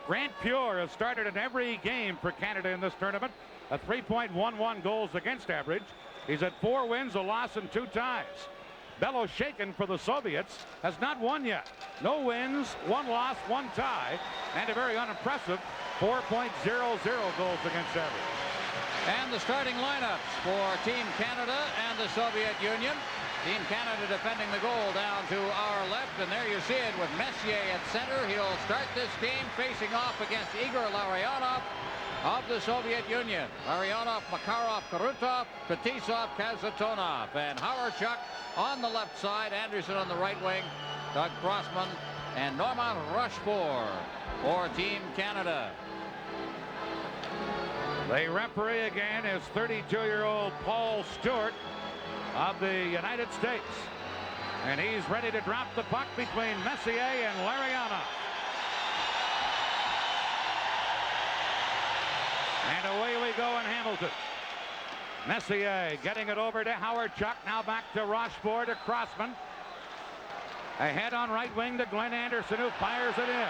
Grant Pure has started in every game for Canada in this tournament. A 3.11 goals against average. He's had 4 wins, a loss, and 2 ties. Bello Shakin for the Soviets has not won yet. No wins, 1 loss, 1 tie, and a very unimpressive 4.00 goals against average. And the starting lineups for Team Canada and the Soviet Union. Team Canada defending the goal down to our left, and there you see it with Messier at center. He'll start this game facing off against Igor Larionov of the Soviet Union. Larionov, Makarov, Krutov, Fetisov, Kazatonov, and Hawerchuk on the left side, Anderson on the right wing, Doug Crossman, and Norman Rochefort for Team Canada. The referee again is 32-year-old Paul Stewart of the United States. And he's ready to drop the puck between Messier and Larionov. And away we go in Hamilton. Messier getting it over to Hawerchuk. Now back to Rochefort, to Crossman. Ahead on right wing to Glenn Anderson, who fires it in.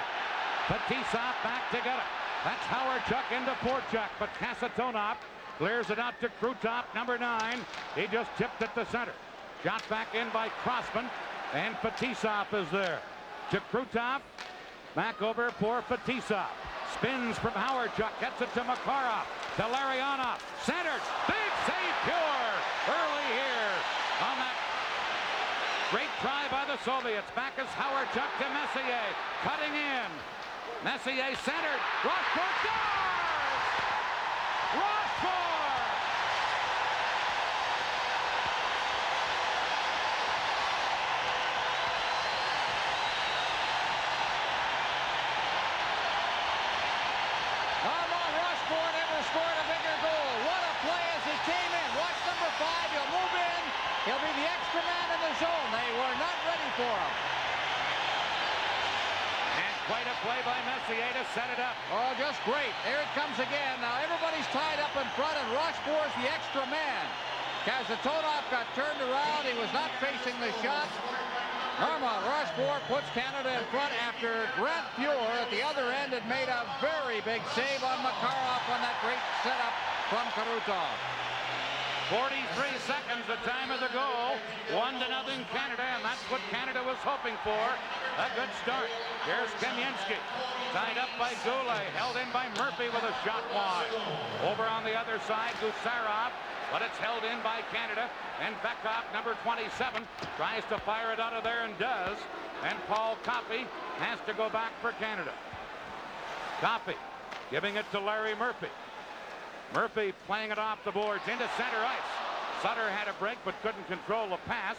Fetisov back to get it. That's Hawerchuk into Porchuk, but Kasatonov clears it out to Krutov, number 9. He just tipped it to center. Shot back in by Crossman, and Fetisov is there. To Krutov, back over for Fetisov. Spins from Hawerchuk, gets it to Makarov, to Larionov, centered, big save, Pure, early here on that great try by the Soviets. Back is Hawerchuk to Messier, cutting in. Messier centered, Rochefort scores! Rochefort! Rochefort never scored a bigger goal. What a play as he came in. Watch number 5, he'll move in. He'll be the extra man in the zone. They were not ready for him. Quite a play by Messier to set it up. Oh, just great. There it comes again. Now everybody's tied up in front, and Rochefort's the extra man. Kazatonov got turned around. He was not facing the shot. Norman Rochefort puts Canada in front after Grant Pure at the other end had made a very big save on Makarov on that great setup from Krutov. 43 seconds, the time of the goal. 1-0 Canada, and that's what Canada was hoping for. A good start. Here's Kamensky. Tied up by Goulet. Held in by Murphy with a shot wide. Over on the other side, Gusarov. But it's held in by Canada. And Bekov, number 27, tries to fire it out of there and does. And Paul Coffey has to go back for Canada. Coffey giving it to Larry Murphy. Murphy playing it off the boards into center ice. Sutter had a break but couldn't control the pass.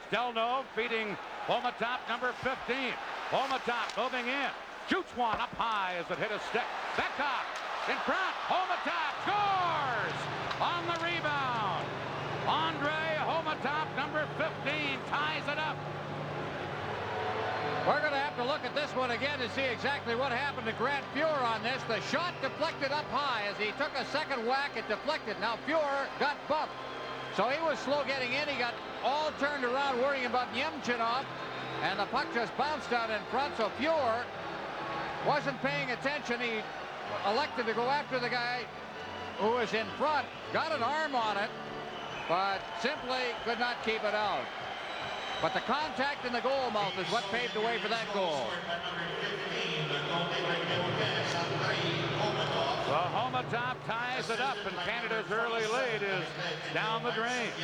Stelnov feeding Homatop, number 15. Homatop moving in. Shoots one up high as it hit a stick. Bekov in front. Homatop scores on the rebound. Andre Homatop, number 15, ties it up. We're going to have to look at this one again to see exactly what happened to Grant Pure on this. The shot deflected up high. As he took a second whack, it deflected. Now Pure got bumped. So he was slow getting in. He got all turned around worrying about Nemchinov. And the puck just bounced out in front. So Pure wasn't paying attention. He elected to go after the guy who was in front. Got an arm on it, but simply could not keep it out. But the contact in the goal mouth is what paved the way for that goal. Well, Homatop ties it up, and Canada's early lead is down the drain.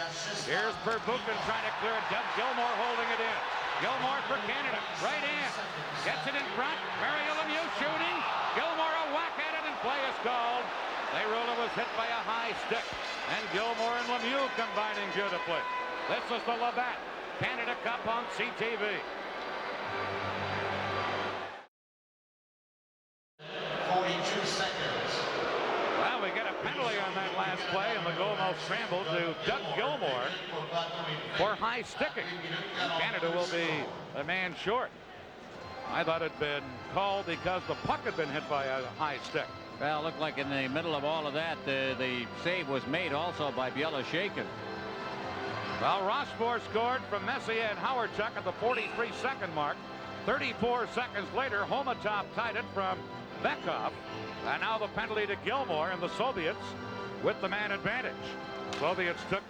Here's Perbukin trying to clear it. Doug Gilmour holding it in. Gilmour for Canada, right in. Gets it in front. Mario Lemieux shooting. Gilmour a whack at it, and play is called. Leyrula was hit by a high stick, and Gilmour and Lemieux combining beautifully. This is the Labatt Canada Cup on CTV. 42 seconds. Well, we get a penalty on that last play, and the goal most scrambled to Doug Gilmour for high sticking. And Canada will be a man short. I thought it'd been called because the puck had been hit by a high stick. Well, it looked like in the middle of all of that, the save was made also by Bello Shakin. Well, Rochefort scored from Messier and Hawerchuk at the 43-second mark. 34 seconds later, Homatop tied it from Bekov. And now the penalty to Gilmore, and the Soviets with the man advantage. Soviets took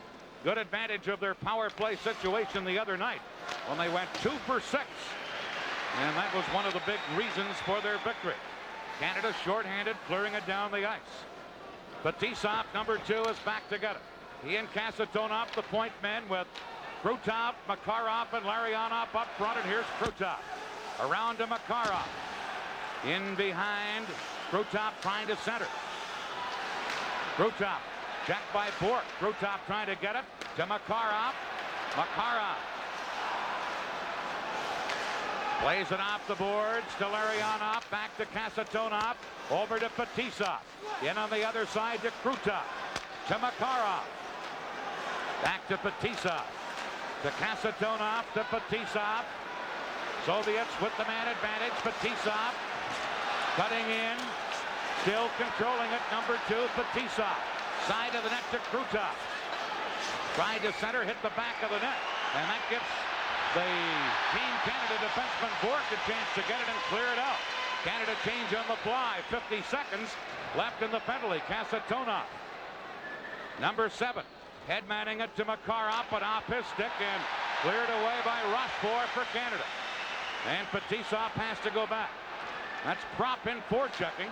good advantage of their power play situation the other night when they went 2 for 6. And that was one of the big reasons for their victory. Canada shorthanded, clearing it down the ice. Fetisov, number 2, is back to get it. He and Kasatonov, the point men, with Krutov, Makarov, and Larionov up front. And here's Krutov. Around to Makarov. In behind, Krutov trying to center. Krutov, checked by Bork. Krutov trying to get it to Makarov. Makarov plays it off the boards to Larionov. Back to Kasatonov. Over to Fetisov. In on the other side to Krutov. To Makarov. Back to Fetisov. To Kasatonov. To Fetisov. Soviets with the man advantage. Fetisov cutting in. Still controlling it. Number 2, Fetisov. Side of the net to Krutov. Tried to center. Hit the back of the net. And that gives the Team Canada defenseman Bork a chance to get it and clear it out. Canada change on the fly. 50 seconds left in the penalty. Kasatonov. Number 7. Headmanning it to Makarov, but off his stick and cleared away by Rochefort for Canada. And Fetisov has to go back. That's Prop in forechecking.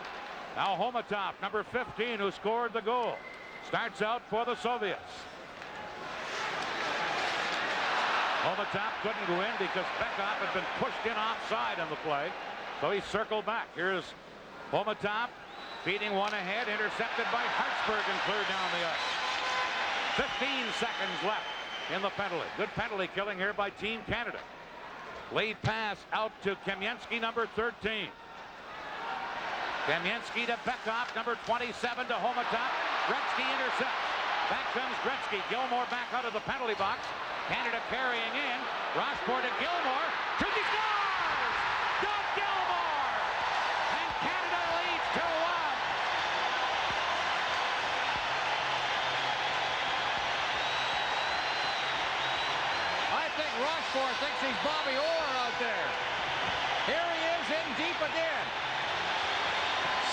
Now Homatov, number 15, who scored the goal, starts out for the Soviets. Homatov couldn't go in because Bekov had been pushed in offside on the play, so he circled back. Here's Homatov feeding one ahead, intercepted by Hartsburg and cleared down the ice. 15 seconds left in the penalty. Good penalty killing here by Team Canada. Lead pass out to Kamensky, number 13. Kamensky to Bekov, number 27 to Homatov. Gretzky intercepts. Back comes Gretzky. Gilmore back out of the penalty box. Canada carrying in. Rochefort to Gilmore. He scores! Doug Gilmore! And Canada leads 2-1. I think Rochefort thinks he's Bobby Orr out there. Here he is in deep again.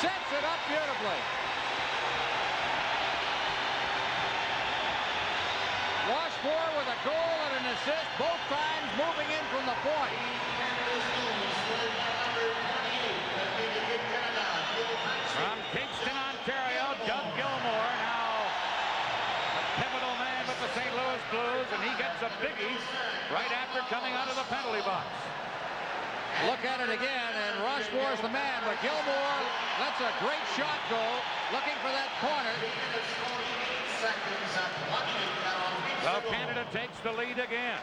Sets it up beautifully. Rochefort with a goal and an assist, both times moving in from the point. From Kingston, Ontario, Doug Gilmore, now a pivotal man with the St. Louis Blues, and he gets a biggie right after coming out of the penalty box. Look at it again, and Rochefort's the man, but Gilmore lets a great shot go, looking for that corner. So Canada takes the lead again.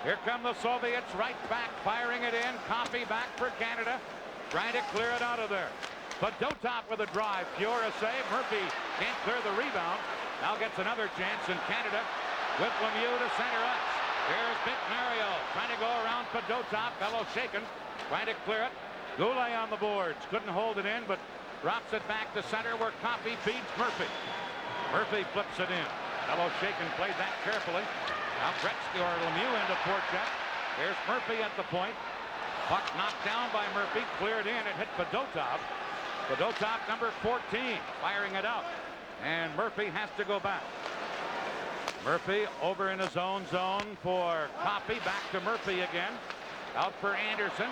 Here come the Soviets right back, firing it in. Coffey back for Canada, trying to clear it out of there. But Dotop with a drive. Pure a save. Murphy can't clear the rebound. Now gets another chance, and Canada with Lemieux to center ice. Here's Vic Mario trying to go around Fedotov. Bellow shaken, trying to clear it. Goulet on the boards. Couldn't hold it in, but drops it back to center where Coffey feeds Murphy. Murphy flips it in. Bellow shaken, played that carefully. Now Gretzky or Lemieux into forecheck. Here's Murphy at the point. Puck knocked down by Murphy. Cleared in. It hit Fedotov. Fedotov, number 14, firing it out. And Murphy has to go back. Murphy over in his own zone for Coffey. Back to Murphy again. Out for Anderson.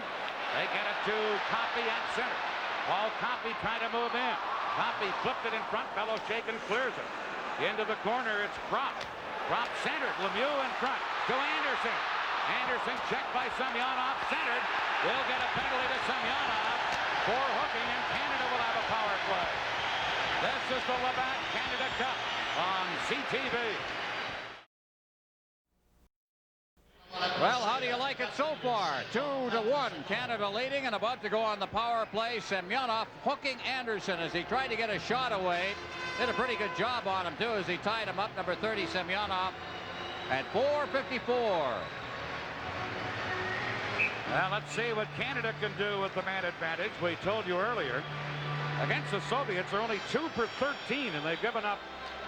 They get it to Coffey at center. Paul Coffey trying to move in. Coffey flipped it in front. Bellow shaken, clears it. Into the corner, it's Prop. Prop centered. Lemieux in front to Anderson. Anderson checked by Semyonov. Centered. Will get a penalty to Semyonov for hooking, and Canada will have a power play. This is the Labatt Canada Cup on CTV. Well, how do you like it so far? 2-1, Canada leading and about to go on the power play. Semyonov hooking Anderson as he tried to get a shot away. Did a pretty good job on him, too, as he tied him up. Number 30, Semyonov, at 4:54. Well, let's see what Canada can do with the man advantage. We told you earlier, against the Soviets, they're only 2 for 13, and they've given up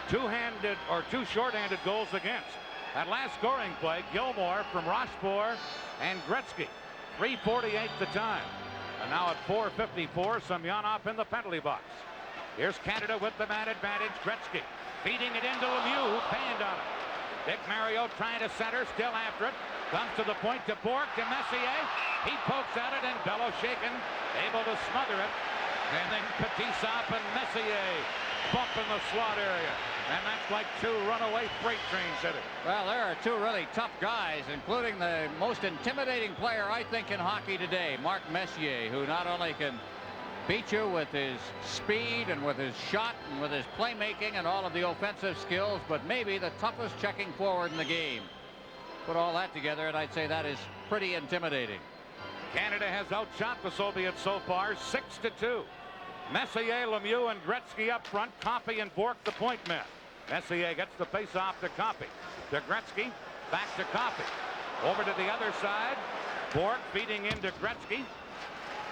two-handed or two short-handed goals against. That last scoring play, Gilmore from Rochefort and Gretzky. 3:48 the time. And now at 4:54, Semyonov in the penalty box. Here's Canada with the man advantage. Gretzky feeding it into Lemieux, who panned on it. Dick Mario trying to center, still after it. Comes to the point to Bourque, to Messier. He pokes at it, and Beloshakin able to smother it. And then Fetisov and Messier bump in the slot area. And that's like two runaway freight trains hit it. Well, there are two really tough guys, including the most intimidating player, I think, in hockey today, Mark Messier, who not only can beat you with his speed and with his shot and with his playmaking and all of the offensive skills, but maybe the toughest checking forward in the game. Put all that together, and I'd say that is pretty intimidating. Canada has outshot the Soviets so far, 6-2. Messier, Lemieux, and Gretzky up front. Coffey and Bourque the point men. Messier gets the face-off to Coffey. To Gretzky, back to Coffey. Over to the other side. Bourque feeding into Gretzky.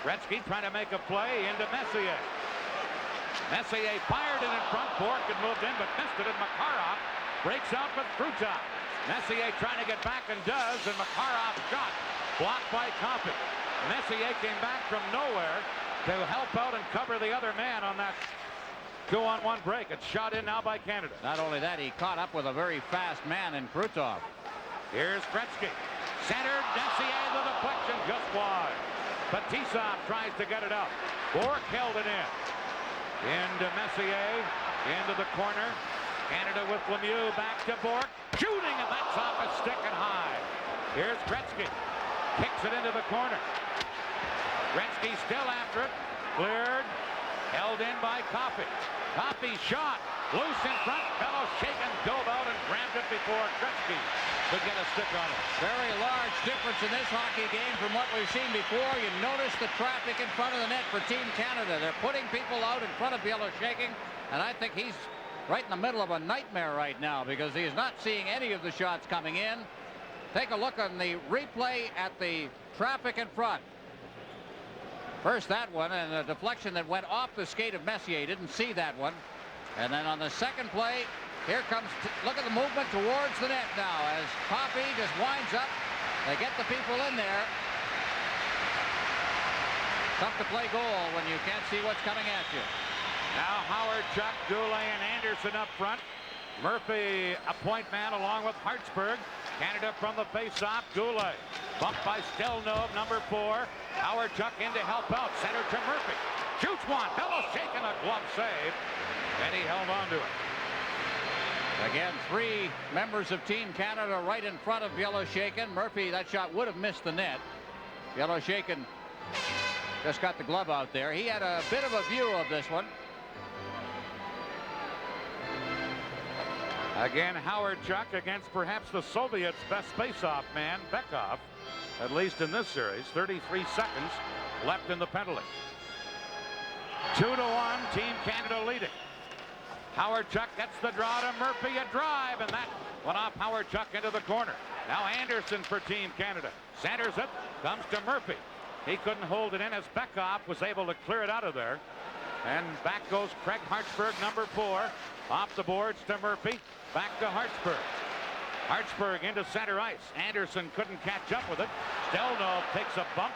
Gretzky trying to make a play into Messier. Messier fired it in front. Bourque had moved in, but missed it, and Makarov breaks out with Krutov. Messier trying to get back and does, and Makarov's shot blocked by Coffey. Messier came back from nowhere to help out and cover the other man on that 2-on-1 break. It's shot in now by Canada. Not only that, he caught up with a very fast man in Krutov. Here's Gretzky. Centered, Messier, the deflection just wide. Fetisov tries to get it out. Bourque held it in. Into Messier, into the corner. Canada with Lemieux, back to Bourque. Shooting, and that's off a stick and high. Here's Gretzky. Kicks it into the corner. Gretzky still after it. Cleared. Held in by Coffey. Coffey shot. Loose in front. Beloshakin dove out and grabbed it before Gretzky could get a stick on it. Very large difference in this hockey game from what we've seen before. You notice the traffic in front of the net for Team Canada. They're putting people out in front of Beloshakin, and I think he's right in the middle of a nightmare right now because he is not seeing any of the shots coming in. Take a look on the replay at the traffic in front. First that one, and a deflection that went off the skate of Messier. Didn't see that one. And then on the second play, here comes, look at the movement towards the net now as Coffey just winds up. They get the people in there. Tough to play goal when you can't see what's coming at you. Now Howard, Chuck, Goulet, and Anderson up front. Murphy, a point man along with Hartsburg. Canada from the face-off. Goulet bumped by Stelnov, number 4. Howard Chuck in to help out. Center to Murphy. Shoots one. Beloshakin, a glove save. And he held on to it. Again, 3 members of Team Canada right in front of Beloshakin. Murphy, that shot would have missed the net. Beloshakin just got the glove out there. He had a bit of a view of this one. Again, Howard Chuck against perhaps the Soviets' best face-off man, Bekov, at least in this series. 33 seconds left in the penalty. 2-1, Team Canada leading. Howard Chuck gets the draw to Murphy, a drive, and that went off Howard Chuck into the corner. Now Anderson for Team Canada. Centers it, comes to Murphy. He couldn't hold it in as Bekov was able to clear it out of there. And back goes Craig Hartsburg, number 4. Off the boards to Murphy. Back to Hartsburg. Hartsburg into center ice. Anderson couldn't catch up with it. Stelnov takes a bump.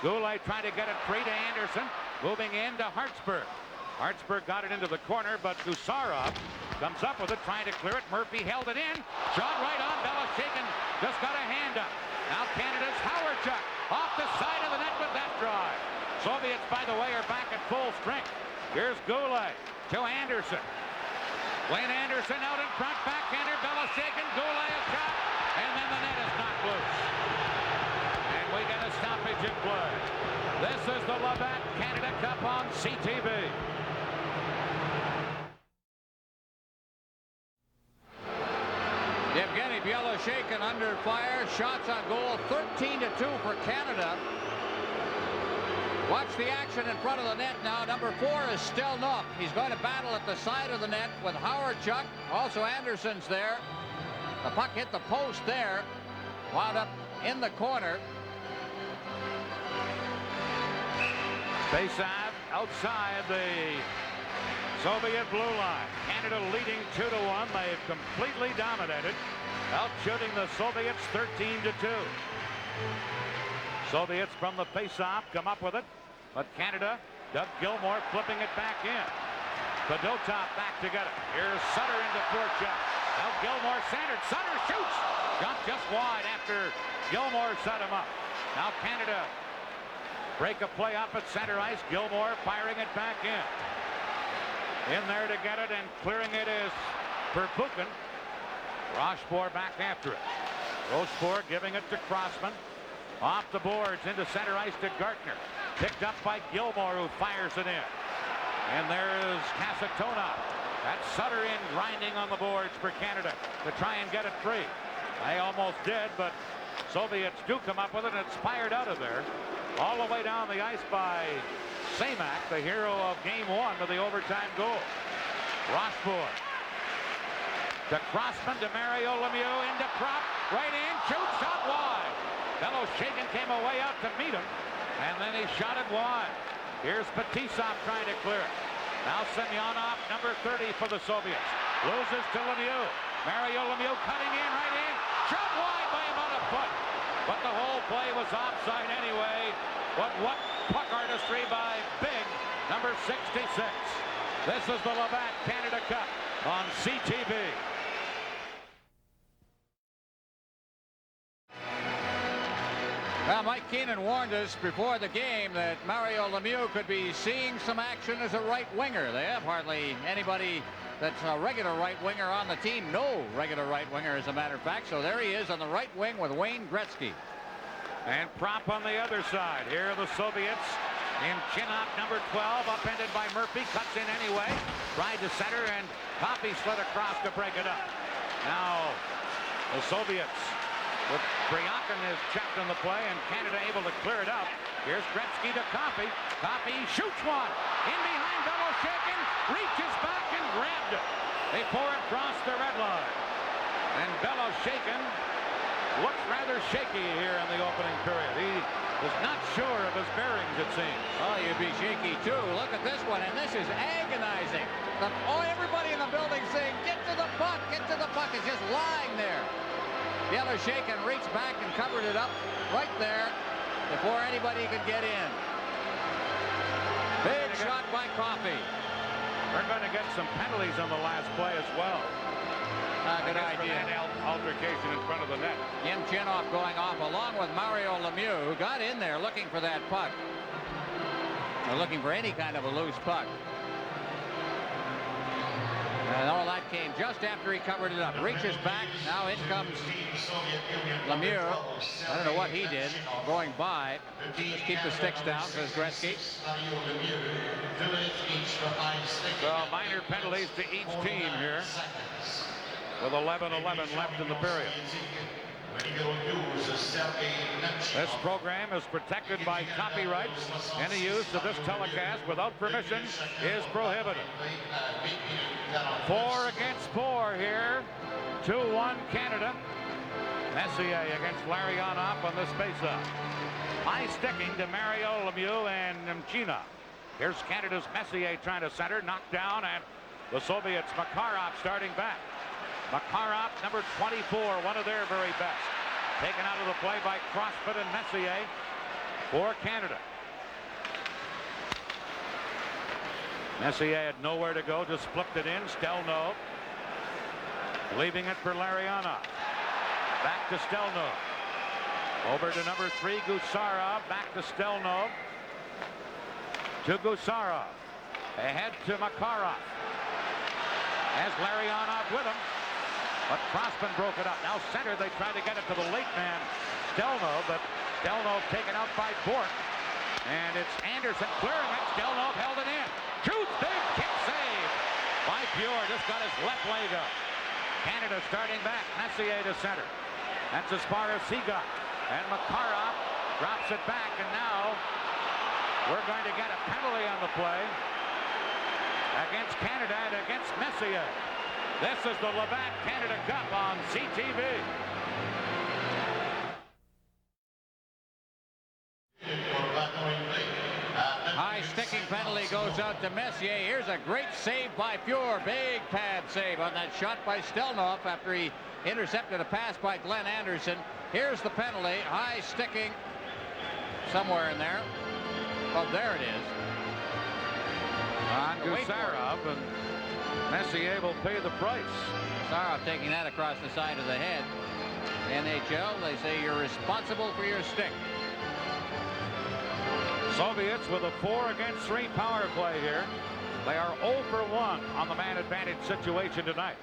Goulet trying to get it free to Anderson. Moving in to Hartsburg. Hartsburg got it into the corner, but Gusarov comes up with it, trying to clear it. Murphy held it in. Shot right on. Beloshakin just got a hand up. Now Canada's Howard Chuck off the side of the net with that drive. Soviets, by the way, are back at full strength. Here's Goulet to Anderson. Wayne Anderson out in front, backhander, Beloshakin, Goulet a shot, and then the net is knocked loose. And we get a stoppage in play. This is the Labatt Canada Cup on CTV. Evgeny Beloshakin under fire. Shots on goal, 13-2 for Canada. Watch the action in front of the net now. Number 4 is Stelnov. He's going to battle at the side of the net with Howard Chuck. Also Anderson's there. The puck hit the post there. Wound up in the corner. Face-off outside the Soviet blue line. Canada leading 2-1. They've completely dominated, out-shooting the Soviets 13-2. Soviets from the face-off come up with it. But Canada, Doug Gilmour flipping it back in. Fedotov back to get it. Here's Sutter into forecheck. Now Gilmour centered. Sutter shoots. Jump just wide after Gilmour set him up. Now Canada break a play up at center ice. Gilmour firing it back in. In there to get it and clearing it is Verbuchen. Rochefort back after it. Rochefort giving it to Crossman. Off the boards into center ice to Gartner. Picked up by Gilmour, who fires it in. And there is Casatona. That's Sutter in, grinding on the boards for Canada to try and get it free. They almost did, but Soviets do come up with it, and it's fired out of there. All the way down the ice by Semak, the hero of game one of the overtime goal. Rochefort to Crossman, to Mario Lemieux, into Krop, right in, shoots, shot wide. Bellows shaken, came away out to meet him, and then he shot it wide. Here's Fetisov trying to clear it. Now Semyonov, number 30 for the Soviets. Loses to Lemieux. Mario Lemieux cutting in, right in, shot wide by about a foot. But the whole play was offside anyway. But what puck artistry by Big, number 66. This is the Labatt Canada Cup on CTV. Well, Mike Keenan warned us before the game that Mario Lemieux could be seeing some action as a right winger. They have hardly anybody that's a regular right winger on the team. No regular right winger, as a matter of fact. So there he is on the right wing with Wayne Gretzky. And Prop on the other side. Here are the Soviets in Chinop, number 12, upended by Murphy. Cuts in anyway. Tried to center, and Coffey slid across to break it up. Now the Soviets with Bryakin is checked on the play, and Canada able to clear it up. Here's Gretzky to Coffey. Coffey shoots one. In behind Beloshakin, reaches back and grabbed it before it crossed the red line. And Beloshakin looks rather shaky here in the opening period. He is not sure of his bearings, it seems. Oh, you'd be shaky too. Look at this one, and this is agonizing. Everybody in the building saying, get to the puck, get to the puck. It's just lying there. Beloshakin reached back and covered it up right there before anybody could get in. Big shot by Coffey. They're going to get some penalties on the last play as well. Good idea. Altercation in front of the net. Yemchinov going off along with Mario Lemieux, who got in there looking for that puck. Or looking for any kind of a loose puck. And all that came just after he covered it up. Reaches back. Now in comes Lemieux. I don't know what he did. Going by. Just keep the sticks down, says Gretzky. So minor penalties to each team here, with 11:11 left in the period. This program is protected by copyrights. Any use of this telecast without permission is prohibited. 4 against 4 here. 2-1 Canada. Messier against Larionov on this faceoff. High sticking to Mario Lemieux and Nemchina. Here's Canada's Messier trying to center, knocked down, and the Soviets, Makarov starting back. Makarov, number 24, one of their very best. Taken out of the play by Crossfit and Messier for Canada. Messier had nowhere to go, just flipped it in. Stelnov leaving it for Larionov. Back to Stelnov. Over to number 3, Gusarov. Back to Stelnov. To Gusarov. Ahead to Makarov. As Larionov with him. But Crossman broke it up. Now center, they tried to get it to the late man, Stelnov, but Stelnov taken out by Bork. And it's Anderson clearing it. Stelnov held it in. Shoots, big kick save by Pure. Just got his left leg up. Canada starting back. Messier to center. That's as far as he got. And Makarov drops it back, and now we're going to get a penalty on the play against Canada and against Messier. This is the Labatt Canada Cup on CTV. High sticking penalty goes out to Messier. Here's a great save by Pure. Big pad save on that shot by Stelnov after he intercepted a pass by Glenn Anderson. Here's the penalty. High sticking somewhere in there. Oh, there it is. On Gusarov, and Messier will pay the price. Gusarov taking that across the side of the head. NHL, they say you're responsible for your stick. Soviets with a 4-against-3 power play here. They are 0 for 1 on the man advantage situation tonight.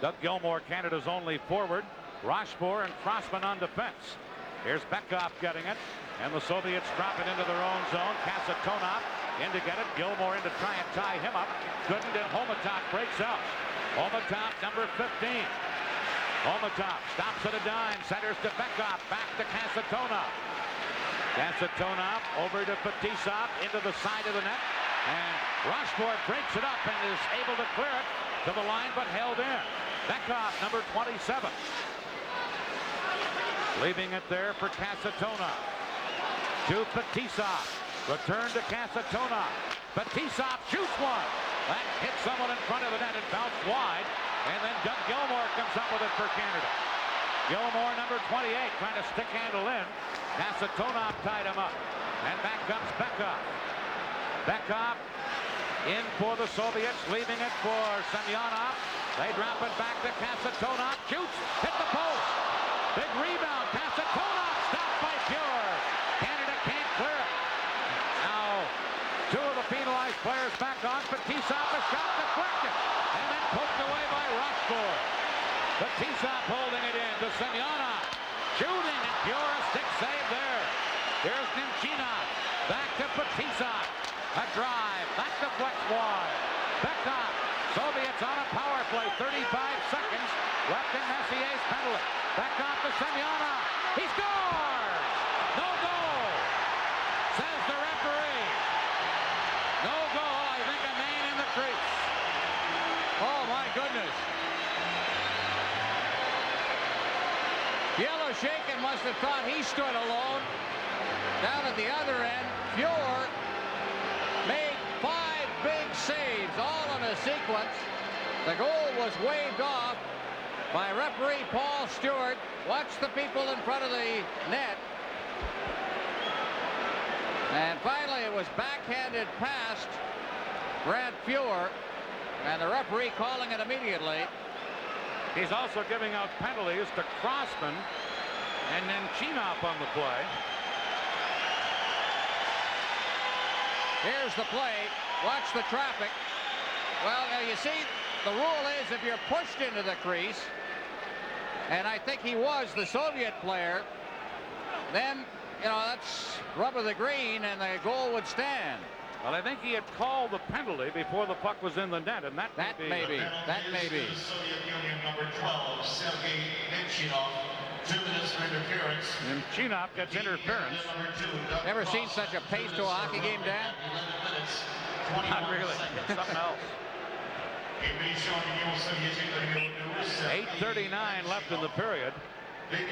Doug Gilmour, Canada's only forward. Rochefort and Crossman on defense. Here's Bekov getting it, and the Soviets drop it into their own zone. Kasatonov in to get it. Gilmour in to try and tie him up. Couldn't, and Homatov breaks out. Homatov, number 15. Homatov stops at a dime, centers to Bekov, back to Kasatonov. Kasatonov over to Fetisov, into the side of the net, and Rochefort breaks it up and is able to clear it to the line, but held in. Bekov, number 27. Leaving it there for Kasatonov. To Fetisov. Return to Kasatonov. Fetisov shoots one. That hit someone in front of the net and bounced wide. And then Doug Gilmour comes up with it for Canada. Gilmour, number 28, trying to stick handle in. Kasatonov tied him up. And back comes Bekov. Bekov in for the Soviets, leaving it for Semyonov. They drop it back to Kasatonov. Shoots, hit the post. Big rebound. Kasatonov stopped by Pure. Canada can't clear it. Now, two of the penalized players back on. Fetisov, a shot deflected. And then poked away by Rochefort. Fetisov holding it in to Semyonov. Shooting, and Pure, a stick save there. Here's Nemchinov. Back to Fetisov. A drive. That deflects wide. Bekov. Soviets on a power play. 35 seconds left in Messier's penalty. Back off to Semyonov. He scores! No goal, says the referee. No goal. I think a man in the crease. Oh, my goodness. Yellow Shaken must have thought he stood alone. Down at the other end, Pure made 5 big saves, all in a sequence. The goal was waved off by referee Paul Stewart. Watch the people in front of the net. And finally, it was backhanded past Grant Pure, and the referee calling it immediately. He's also giving out penalties to Crossman and Nemchinov on the play. Here's the play. Watch the traffic. Well, now you see, the rule is if you're pushed into the crease, and I think he was the Soviet player, then, you know, that's rub of the green and the goal would stand. Well, I think he had called the penalty before the puck was in the net, and that may be. That may be. Soviet Union number 12, Sergei Nemchinov. 2 minutes for interference. Nemchinov gets interference. Never seen such a pace to a hockey game, Dan? 11 minutes, Not really. It's something else. 8:39 left in the period. And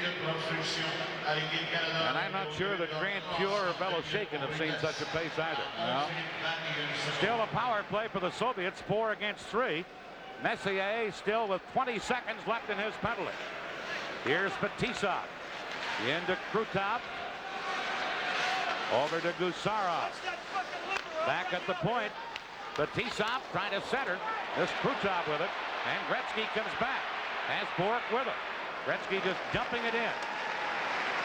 I'm not sure that Grant Pure or Bello Shaken have seen such a pace either. No. Still a power play for the Soviets, 4 against 3. Messier still with 20 seconds left in his penalty. Here's Fetisov. Into Krutov. Over to Gusarov. Back at the point. Fetisov trying to center. This Krutov with it. And Gretzky comes back. Has Bork with it. Gretzky just dumping it in.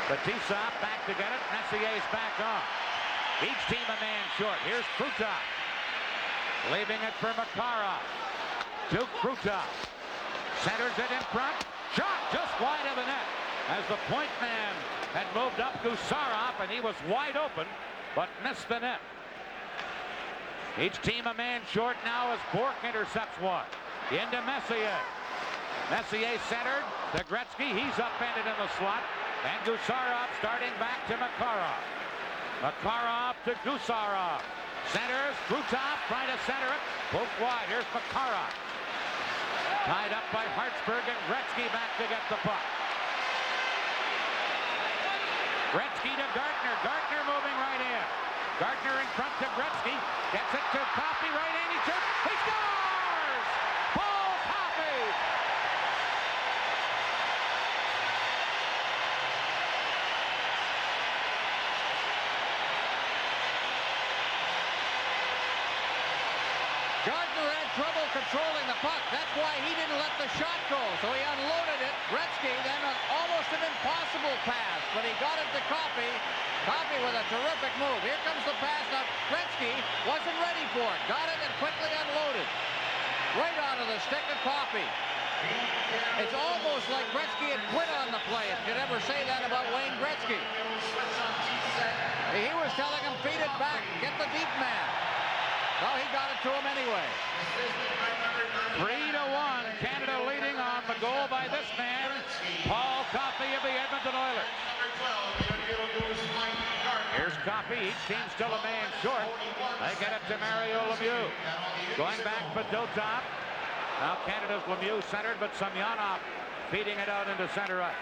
Fetisov back to get it. Messier's back on. Each team a man short. Here's Krutov. Leaving it for Makarov. To Krutov. Centers it in front. Shot just wide of the net. As the point man had moved up Gusarov, and he was wide open, but missed the net. Each team a man short now as Bork intercepts one. Into Messier. Messier centered to Gretzky. He's upended in the slot. And Gusarov starting back to Makarov. Makarov to Gusarov. Centers. Krutov trying to center it. Poked wide. Here's Makarov. Tied up by Hartsburg, and Gretzky back to get the puck. Gretzky to Gartner. Gartner moving right in. Gartner in front to Gretzky. Gets it to Coffey, right-handed shot. He scores! Paul Coffey! Gardner had trouble controlling the puck. That's why he didn't let the shot go. So he unloaded it. Gretzky then almost an impossible pass, but he got it to Coffey. Coffey with a terrific move. Here comes the pass. Now Gretzky wasn't ready for it. Got it and quickly unloaded. Right onto the stick of Coffey. It's almost like Gretzky had quit on the play. If you could ever say that about Wayne Gretzky. He was telling him, feed it back, get the deep man. Well, he got it to him anyway. 3-1, Canada leading on the goal by this man, Paul Coffey of the Edmonton Oilers. Here's Coffey, each team still a man short. They get it to Mario Lemieux. Going back for Dotop. Now Canada's Lemieux centered, but Semyonov feeding it out into center ice.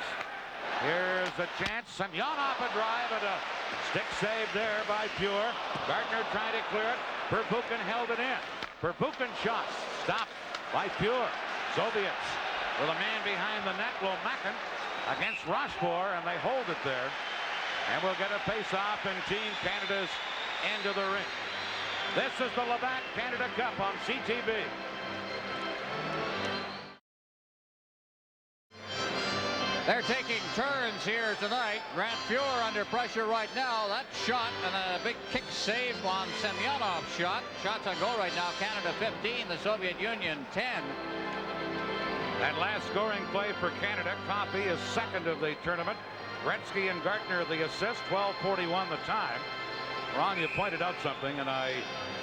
Here's a chance. Semyonov a drive and a stick save there by Pure. Gardner trying to clear it. Perbukin held it in. Perbukin shot stopped by Pure. Soviets with a man behind the net. Lomakin against Rochefort, and they hold it there. And we'll get a face-off in Team Canada's end of the ring. This is the Labatt Canada Cup on CTV. They're taking turns here tonight. Grant Fuhr under pressure right now. That shot and a big kick save on Semyonov's shot. Shots on goal right now. Canada 15, the Soviet Union 10. That last scoring play for Canada. Coffey is second of the tournament. Gretzky and Gardner the assist. 12:41 the time. Ron, you pointed out something, and I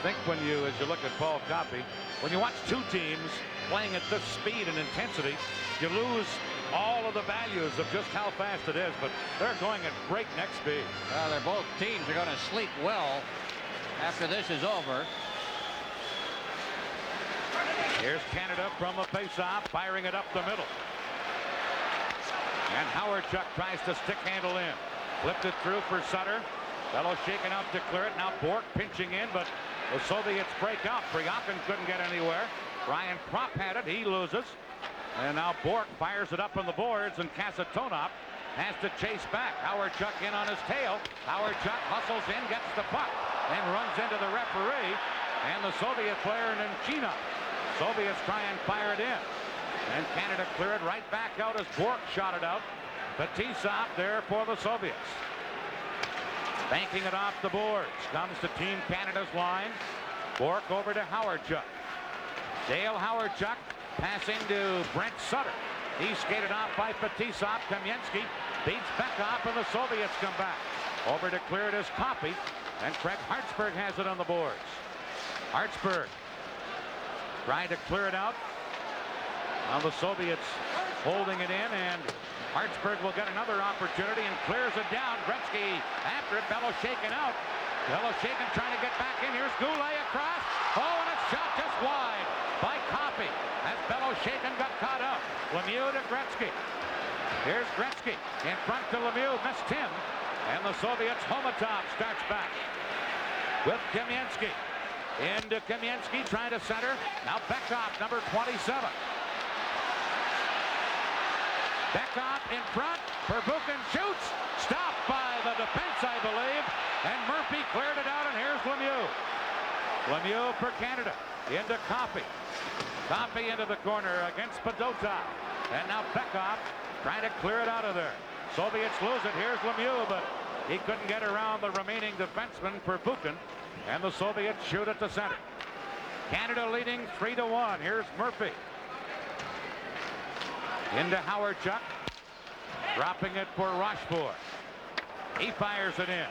think as you look at Paul Coffey, when you watch two teams playing at this speed and intensity, you lose all of the values of just how fast it is, but they're going at breakneck speed. Well, they're both teams are going to sleep well after this is over. Here's Canada from a face-off, firing it up the middle. And Howardchuk tries to stick handle in. Flipped it through for Sutter. Fellow shaken up to clear it. Now Bork pinching in, but the Soviets break out. Pryakin couldn't get anywhere. Ryan Propp had it. He loses. And now Bork fires it up on the boards, and Kasatonov has to chase back. Howardchuk in on his tail. Howardchuk hustles in, gets the puck, and runs into the referee and the Soviet player Nemchinov. Soviets try and fire it in. And Canada clear it right back out as Bork shot it out. Fetisov there for the Soviets. Banking it off the boards. Comes to Team Canada's line. Bork over to Howardchuk. Dale Howardchuk passing to Brent Sutter. He's skated off by Fetisov. Kamensky beats Bekov, and the Soviets come back. Over to clear it is Coffey, and Craig Hartsburg has it on the boards. Hartsburg trying to clear it out. Now the Soviets holding it in, and Hartsburg will get another opportunity and clears it down. Gretzky after it. Bellow shaken out. Bellow shaken trying to get back in. Here's Goulet across. Oh, and a shot just wide by Coffey as Bellow shaken got caught up. Lemieux to Gretzky. Here's Gretzky in front to Lemieux. Missed him. And the Soviets, Homatov starts back with Kamensky. Into Kamensky trying to center. Now Bekov, number 27. Bekov in front. Perbukin shoots. Stopped by the defense, I believe. And Murphy cleared it out, and here's Lemieux. Lemieux for Canada. Into Coffey. Coffey into the corner against Padota. And now Bekov trying to clear it out of there. Soviets lose it. Here's Lemieux, but he couldn't get around the remaining defenseman, Perbukin. And the Soviets shoot at the center. Canada leading 3-1. Here's Murphy. Into Howardchuk. Dropping it for Rochefort. He fires it in.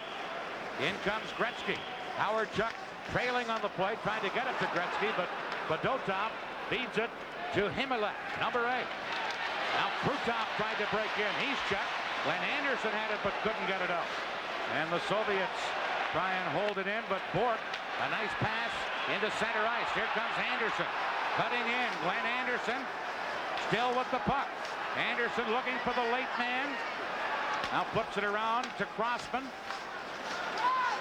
In comes Gretzky. Howardchuk trailing on the play, trying to get it to Gretzky, but Badotov feeds it to Himmelek, number 8. Now Krutov tried to break in. He's checked. Glenn Anderson had it, but couldn't get it out. And the Soviets try and hold it in, but Bork, a nice pass into center ice. Here comes Anderson. Cutting in. Glenn Anderson still with the puck. Anderson looking for the late man. Now flips it around to Crossman.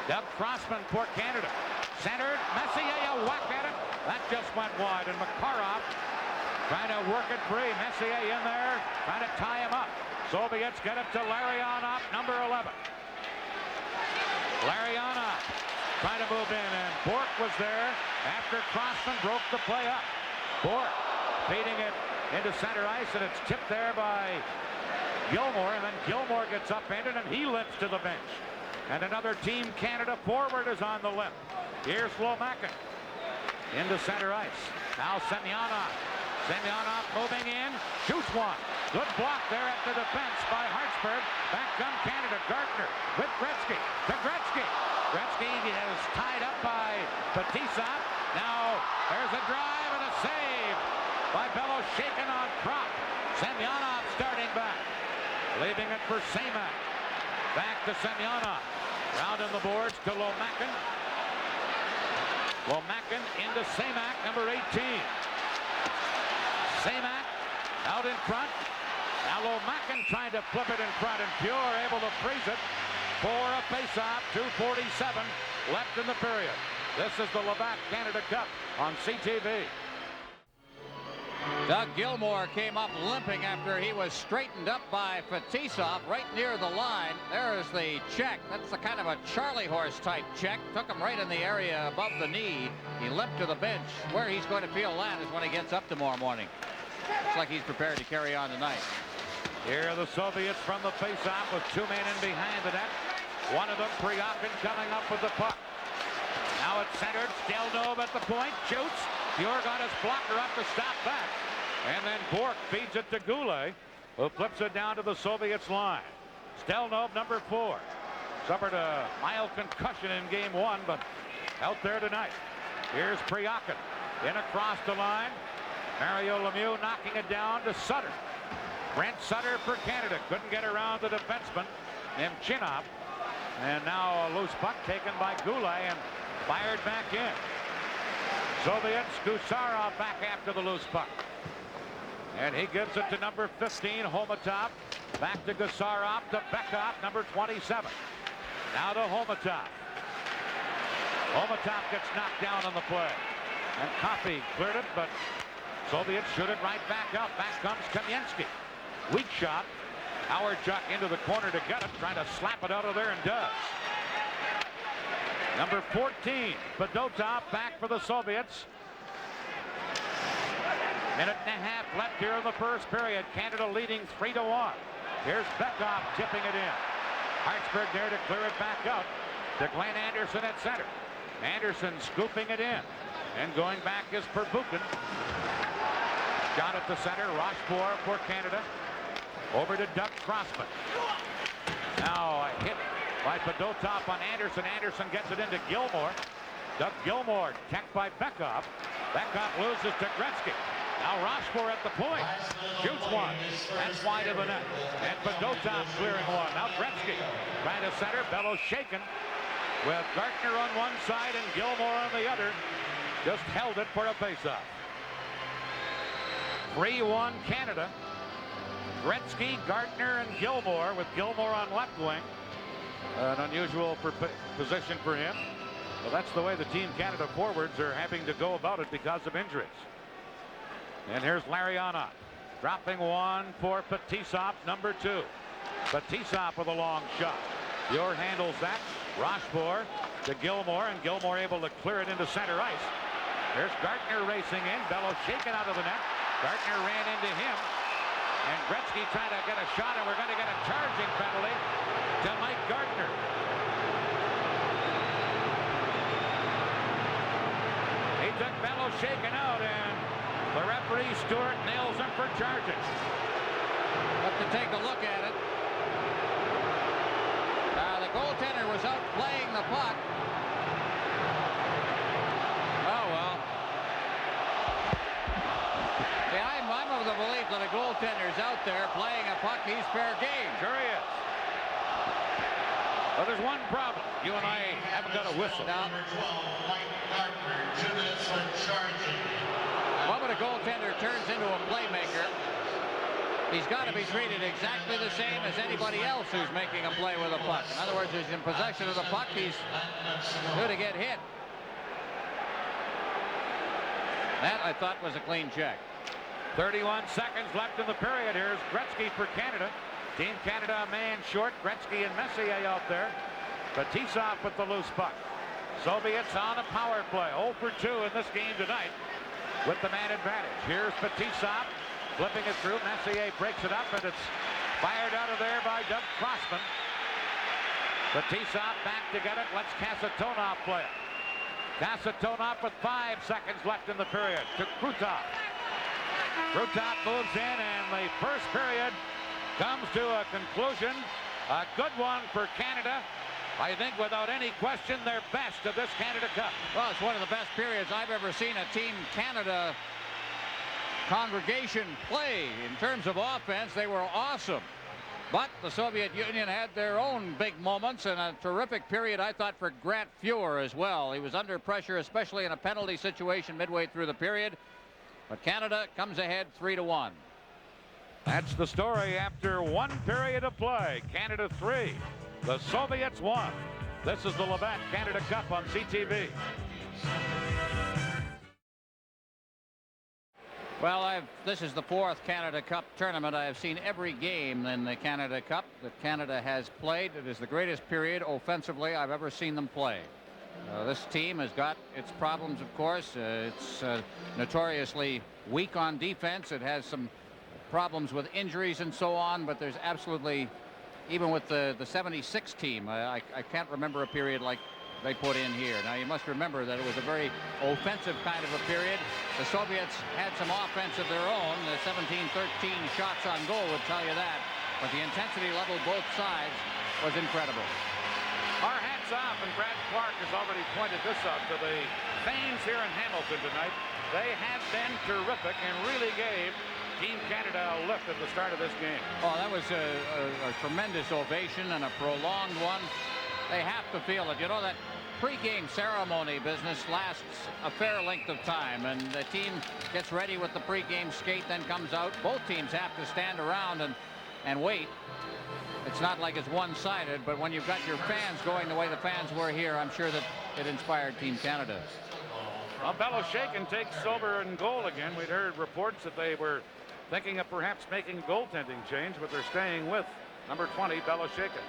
Doug Crossman for Canada. Centered. Messier, a whack at it. That just went wide. And Makarov trying to work it free. Messier in there, trying to tie him up. Soviets get it to Larionov, number 11. Larionov trying to move in, and Bourque was there after Crossman broke the play up. Bourque feeding it into center ice, and it's tipped there by Gilmore, and then Gilmore gets upended, and he limps to the bench. And another Team Canada forward is on the limp. Here's Lomakin into center ice. Now Semyonov. Semyonov moving in, shoots one. Good block there at the defense by Hartsburg. Back comes Canada. Gardner with Gretzky. To Gretzky. Gretzky is tied up by Fetisov. Now there's a drive and a save by Bello, shaken on prop. Semyonov starting back. Leaving it for Semak. Back to Semyonov. Round on the boards to Lomakin. Lomakin into Semak, number 18. Semak out in front. Now Lomakin trying to flip it in front, and Pure able to freeze it for a faceoff. 2:47 left in the period. This is the Labatt Canada Cup on CTV. Doug Gilmore came up limping after he was straightened up by Fetisov right near the line. There is the check. That's the kind of a Charlie horse type check. Took him right in the area above the knee. He limped to the bench. Where he's going to feel that is when he gets up tomorrow morning. Looks like he's prepared to carry on tonight. Here are the Soviets from the faceoff with two men in behind the net. One of them, Priakin, coming up with the puck. Now it's centered. Stelnov at the point. Shoots. Pure got his blocker up to stop that. And then Bourque feeds it to Goulet, who flips it down to the Soviets line. Stelnov, number 4. Suffered a mild concussion in game 1, but out there tonight. Here's Priakin in across the line. Mario Lemieux knocking it down to Sutter. Brent Sutter for Canada. Couldn't get around the defenseman, Nemchinov. And now a loose puck taken by Goulet and fired back in. Soviets, Gusarov back after the loose puck. And he gives it to number 15, Homatov. Back to Gusarov, to Bekov, number 27. Now to Homatov. Homatov gets knocked down on the play. And Coffey cleared it, but Soviets shoot it right back up. Back comes Kamensky. Weak shot. Howard Chuck into the corner to get it, trying to slap it out of there, and does. Number 14, Fedotov back for the Soviets. Minute and a half left here in the first period. Canada leading 3-1. Here's Bekov tipping it in. Hartsburg there to clear it back out to Glenn Anderson at center. Anderson scooping it in. And going back is Perbukin. Shot at the center. Rochefort for Canada. Over to Doug Crossman. Now a hit by Fedotov on Anderson. Anderson gets it into Gilmore. Doug Gilmore checked by Bekov. Bekov loses to Gretzky. Now Rochefort at the point. Shoots one. That's wide of the net. And Fedotov clearing one. Now Gretzky trying to center. Bello shaken with Gartner on one side and Gilmore on the other. Just held it for a faceoff. 3-1 Canada. Gretzky, Gardner, and Gilmore, with Gilmore on left wing. An unusual position for him. Well, that's the way the Team Canada forwards are having to go about it because of injuries. And here's Larionov. Dropping one for Fetisov, number 2. Fetisov with a long shot. Pure handles that. Rochefort to Gilmore, and Gilmore able to clear it into center ice. There's Gardner racing in. Bello shaken out of the net. Gardner ran into him. And Gretzky trying to get a shot, and we're going to get a charging penalty to Mike Gardner. He took Bello shaken out, and the referee, Stewart, nails him for charging. But to take a look at it, the goaltender was out playing the puck. Oh, well. See, I'm of the belief that a goaltender's out there playing a puck, he's fair game. Sure he is. But there's one problem. You and I haven't got a whistle. Now, Number 12, Mike Gardner, 2 minutes for charging. what when a goaltender turns into a playmaker, he's got to be treated exactly the same as anybody else who's making a play with a puck. In other words, he's in possession of the puck, he's due to get hit. That, I thought, was a clean check. 31 seconds left in the period. Here's Gretzky for Canada. Team Canada a man short. Gretzky and Messier out there. Fetisov with the loose puck. Soviets on a power play. 0 for 2 in this game tonight with the man advantage. Here's Fetisov flipping it through. Messier breaks it up, and it's fired out of there by Doug Crossman. Fetisov back to get it. Let's Kasatonov play it. Kasatonov with 5 seconds left in the period to Krutov. Krutov moves in, and the first period comes to a conclusion. A good one for Canada. I think without any question their best of this Canada Cup. Well, it's one of the best periods I've ever seen a Team Canada congregation play. In terms of offense, they were awesome. But the Soviet Union had their own big moments, and a terrific period, I thought, for Grant Fuhr as well. He was under pressure, especially in a penalty situation midway through the period. But Canada comes ahead 3-1. That's the story after 1 period of play. Canada 3, the Soviets 1. This is the Labatt Canada Cup on CTV. Well, this is the 4th Canada Cup tournament. I have seen every game in the Canada Cup that Canada has played. It is the greatest period offensively I've ever seen them play. This team has got its problems, of course. It's notoriously weak on defense. It has some problems with injuries and so on, but there's absolutely, even with the 76 team, I can't remember a period like they put in here. Now, you must remember that it was a very offensive kind of a period. The Soviets had some offense of their own. The 17-13 shots on goal would tell you that. But the intensity level both sides was incredible. Our hats off, and Brad Clark has already pointed this out to the fans here in Hamilton tonight. They have been terrific and really gave Team Canada a lift at the start of this game. Oh, that was a tremendous ovation and a prolonged one. They have to feel it. You know, that pre-game ceremony business lasts a fair length of time, and the team gets ready with the pre-game skate, then comes out. Both teams have to stand around and wait. It's not like it's one-sided, but when you've got your fans going the way the fans were here, I'm sure that it inspired Team Canada. Well, Beloshakin takes over in goal again. We'd heard reports that they were thinking of perhaps making a goaltending change, but they're staying with number 20, Beloshakin.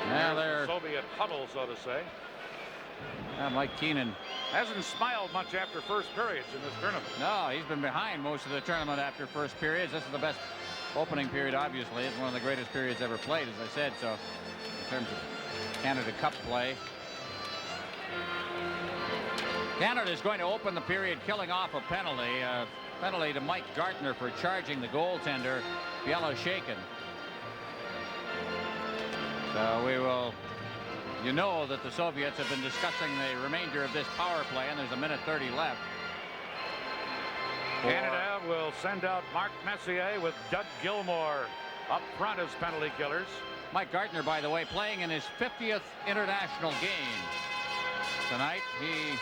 Now they're Soviet huddle, so to say. Mike Keenan hasn't smiled much after first periods in this tournament. No, he's been behind most of the tournament after first periods. This is the best opening period, obviously. It's one of the greatest periods ever played, as I said. So in terms of Canada Cup play, Canada is going to open the period killing off a penalty. Penalty to Mike Gartner for charging the goaltender, Beloshakin. So we will, you know that the Soviets have been discussing the remainder of this power play, and there's 1:30 left. Canada will send out Mark Messier with Doug Gilmour up front as penalty killers. Mike Gartner, by the way, playing in his 50th international game tonight. He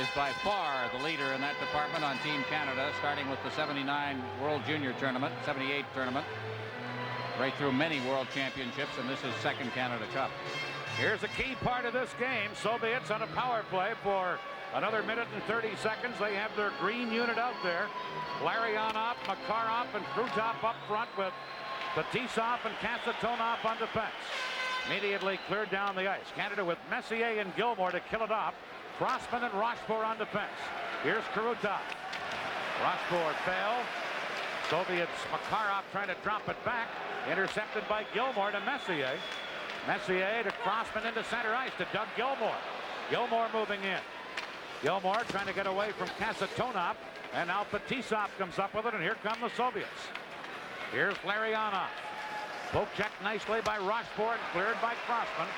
is by far the leader in that department on Team Canada, starting with the 79 World Junior Tournament, 78 tournament, right through many World Championships, and this is 2nd Canada Cup. Here's a key part of this game. Soviets on a power play for another 1:30. They have their green unit out there. Larionov, Makarov, and Krutov up front with Fetisov and Kasatonov on defense. Immediately cleared down the ice. Canada with Messier and Gilmour to kill it off. Crossman and Rochefort on defense. Here's Krutov. Rochefort failed. Soviets, Makarov trying to drop it back. Intercepted by Gilmour to Messier. Messier to Crossman into center ice to Doug Gilmour. Gilmour moving in. Gilmour trying to get away from Kasatonov. And now Fetisov comes up with it, and here come the Soviets. Here's Larionov. Poke checked nicely by Rochefort and cleared by Crossman.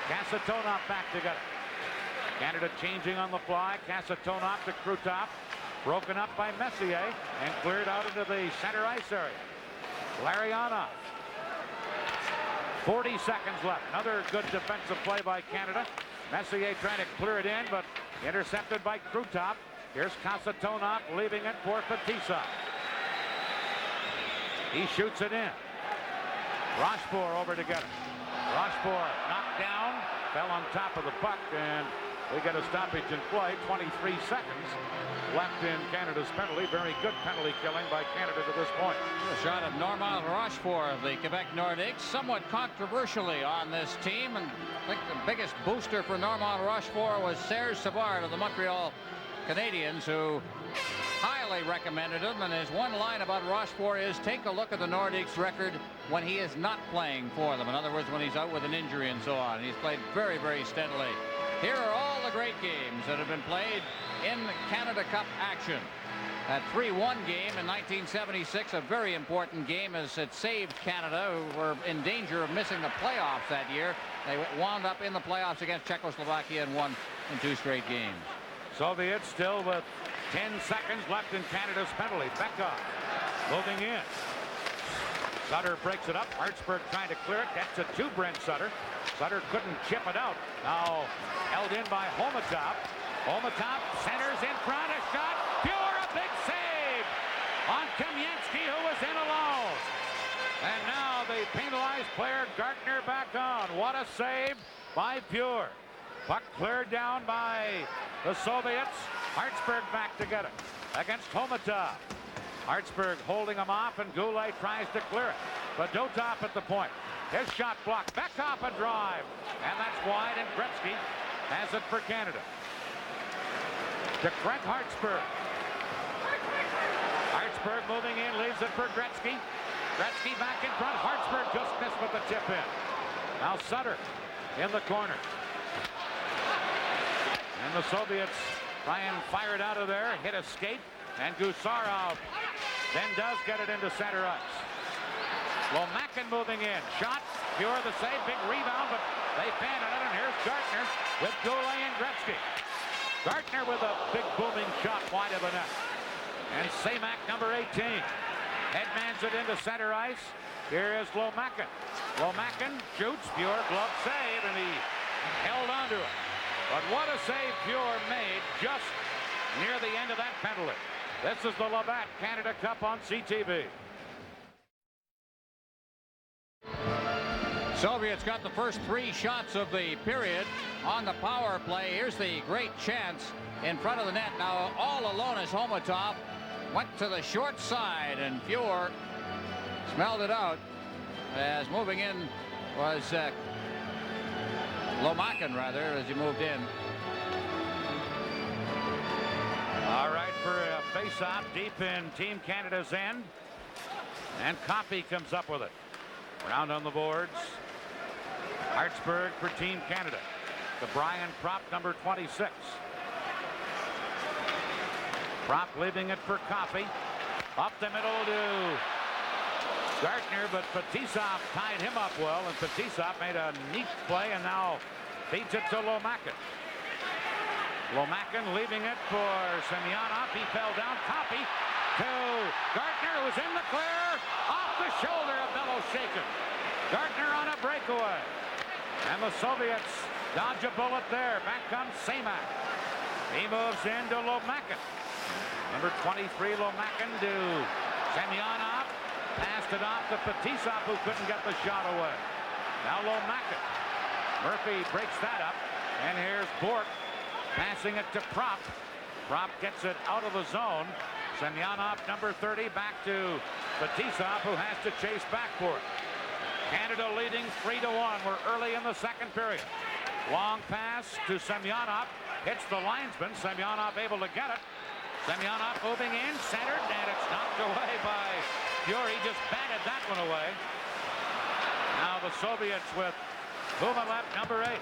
Kasatonov back to get it. Canada changing on the fly. Kasatonov to Krutov. Broken up by Messier and cleared out into the center ice area. Larionov. 40 seconds left. Another good defensive play by Canada. Messier trying to clear it in, but intercepted by Krutov. Here's Kasatonov leaving it for Fetisov. He shoots it in. Rochefort over to get it. Rochefort knocked down, fell on top of the puck, and We get a stoppage in play. 23 seconds left in Canada's penalty. Very good penalty killing by Canada to this point. A shot of Normand Rochefort of the Quebec Nordiques, somewhat controversially on this team, and I think the biggest booster for Normand Rochefort was Serge Savard of the Montreal Canadiens, who highly recommended him. And his one line about Rochefort is, take a look at the Nordiques record when he is not playing for them. In other words, when he's out with an injury and so on. He's played very, very steadily. Here are all the great games that have been played in Canada Cup action. That 3-1 game in 1976, a very important game, as it saved Canada, who were in danger of missing the playoffs that year. They wound up in the playoffs against Czechoslovakia and won in 2 straight games. Soviets still with 10 seconds left in Canada's penalty. Bekov moving in. Sutter breaks it up. Hartsburg trying to clear it. Gets it to Brent Sutter. Sutter couldn't chip it out. Now held in by Homatop. Homatop centers in front. A shot. Pure, a big save on Kamensky, who was in alone. And now the penalized player Gartner back on. What a save by Pure. Puck cleared down by the Soviets. Hartsburg back to get it against Homatop. Hartsburg holding him off, and Goulet tries to clear it. But Dotop at the point. His shot blocked. Back off a drive. And that's wide, and Gretzky has it for Canada. To Craig Hartsburg. Hartsburg moving in, leaves it for Gretzky. Gretzky back in front. Hartsburg just missed with the tip in. Now Sutter in the corner. And the Soviets try and fire it out of there. Hit a skate. And Gusarov then does get it into center ice. Lomakin moving in. Shot. Pure the save. Big rebound, but they fan it out. And here's Gartner with Goulet and Gretzky. Gartner with a big booming shot wide of the net. And Samac, number 18. Headmans it into center ice. Here is Lomakin. Lomakin shoots. Pure glove save, and he held onto it. But what a save Pure made just near the end of that penalty. This is the Labatt Canada Cup on CTV. Soviets got the first 3 shots of the period on the power play. Here's the great chance in front of the net. Now all alone is Homatop. Went to the short side, and Pure smelled it out, as moving in was Lomakin, rather, as he moved in. All right, for a face-off deep in Team Canada's end. And Coffey comes up with it. Round on the boards. Hartsburg for Team Canada. To Brian Propp, number 26. Propp leaving it for Coffey. Up the middle to Gartner, but Fetisov tied him up well, and Fetisov made a neat play and now feeds it to Lomakin. Lomakin leaving it for Semyonov. He fell down. Coffey to Gartner, who's in the clear. Off the shoulder of Beloshakin. Gartner on a breakaway. And the Soviets dodge a bullet there. Back comes Samac. He moves into Lomakin. Number 23, Lomakin to Semyonov. Passed it off to Fetisov, who couldn't get the shot away. Now Lomakin. Murphy breaks that up. And here's Bourque passing it to Propp. Propp gets it out of the zone. Semyonov, number 30, back to Fetisov, who has to chase back for it. Canada leading 3-1. We're early in the second period. Long pass to Semyonov. Hits the linesman. Semyonov able to get it. Semyonov moving in, centered, and it's knocked away by Pure. He just batted that one away. Now the Soviets with Kovalev, number 8.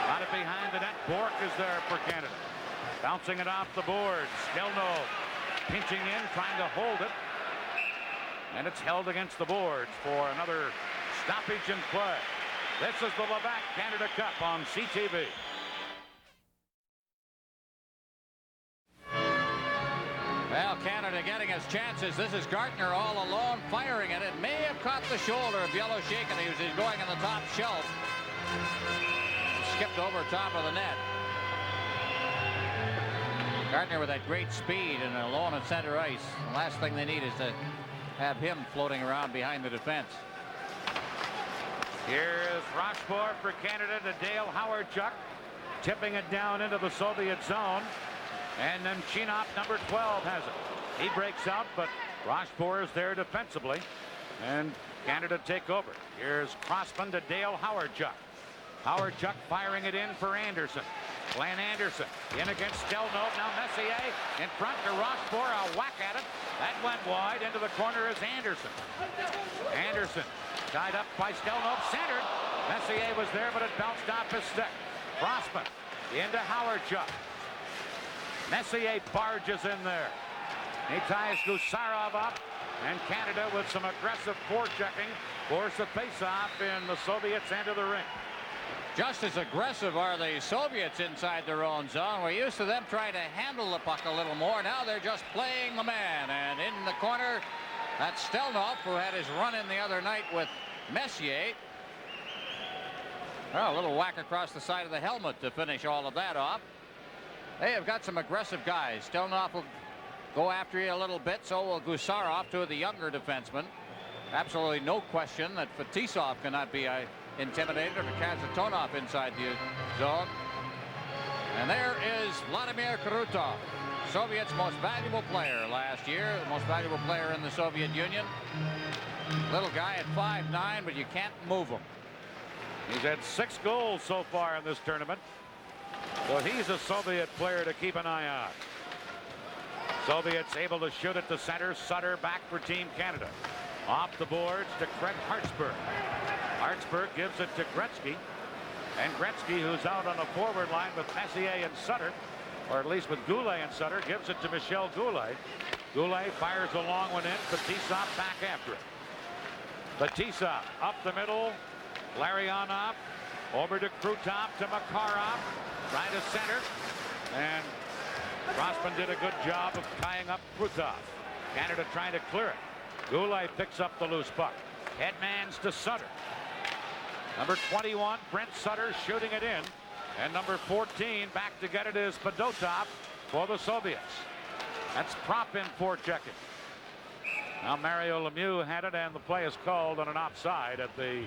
Got it behind the net. Bourque is there for Canada. Bouncing it off the boards. Stelnov pinching in, trying to hold it. And it's held against the boards for another stoppage in play. This is the Labatt Canada Cup on CTV. Well, Canada getting his chances. This is Gartner all alone, firing it. It may have caught the shoulder of Beloshakin. He was going on the top shelf. Skipped over top of the net. Gartner with that great speed and alone at center ice. The last thing they need is to have him floating around behind the defense. Here's Rochefort for Canada to Dale Howardchuk. tipping it down into the Soviet zone. And then Chinop, number 12, has it. He breaks out, but Rochefort is there defensively. And Canada take over. Here's Crossman to Dale Howardchuk. Howardchuk firing it in for Anderson. Glenn Anderson in against Stelnov. Now Messier in front to Rochefort. A whack at it. That went wide. Into the corner is Anderson. Anderson tied up by Stelnov. Centered. Messier was there, but it bounced off his stick. Crossman into Howardchuk. Messier barges in there. He ties Gusarov up. And Canada with some aggressive forechecking force a face-off in the Soviets' end of the ring. Just as aggressive are the Soviets inside their own zone. We're used to them trying to handle the puck a little more. Now they're just playing the man. And in the corner, that's Stelnov, who had his run-in the other night with Messier. Well, a little whack across the side of the helmet to finish all of that off. They have got some aggressive guys. Stelnov will go after you a little bit, so will Gusarov, two of the younger defensemen. Absolutely no question that Fetisov cannot be intimidated, or Kazatonov inside the zone. And there is Vladimir Krutov, Soviets' most valuable player last year, the most valuable player in the Soviet Union. Little guy at 5'9", but you can't move him. He's had 6 goals so far in this tournament. So he's a Soviet player to keep an eye on. Soviets able to shoot it to center. Sutter back for Team Canada. Off the boards to Craig Hartsburg. Hartsburg gives it to Gretzky. And Gretzky, who's out on the forward line with Messier and Sutter, or at least with Goulet and Sutter, gives it to Michel Goulet. Goulet fires a long one in. Fetisov back after it. Fetisov up the middle. Larionov over to Krutov to Makarov. Trying to center. And Crossman did a good job of tying up Krutov. Canada trying to clear it. Goulet picks up the loose puck. Headmans to Sutter. Number 21, Brent Sutter, shooting it in. And number 14, back to get it, is Fedotov for the Soviets. That's prop in forechecking. Now Mario Lemieux had it, and the play is called on an offside at the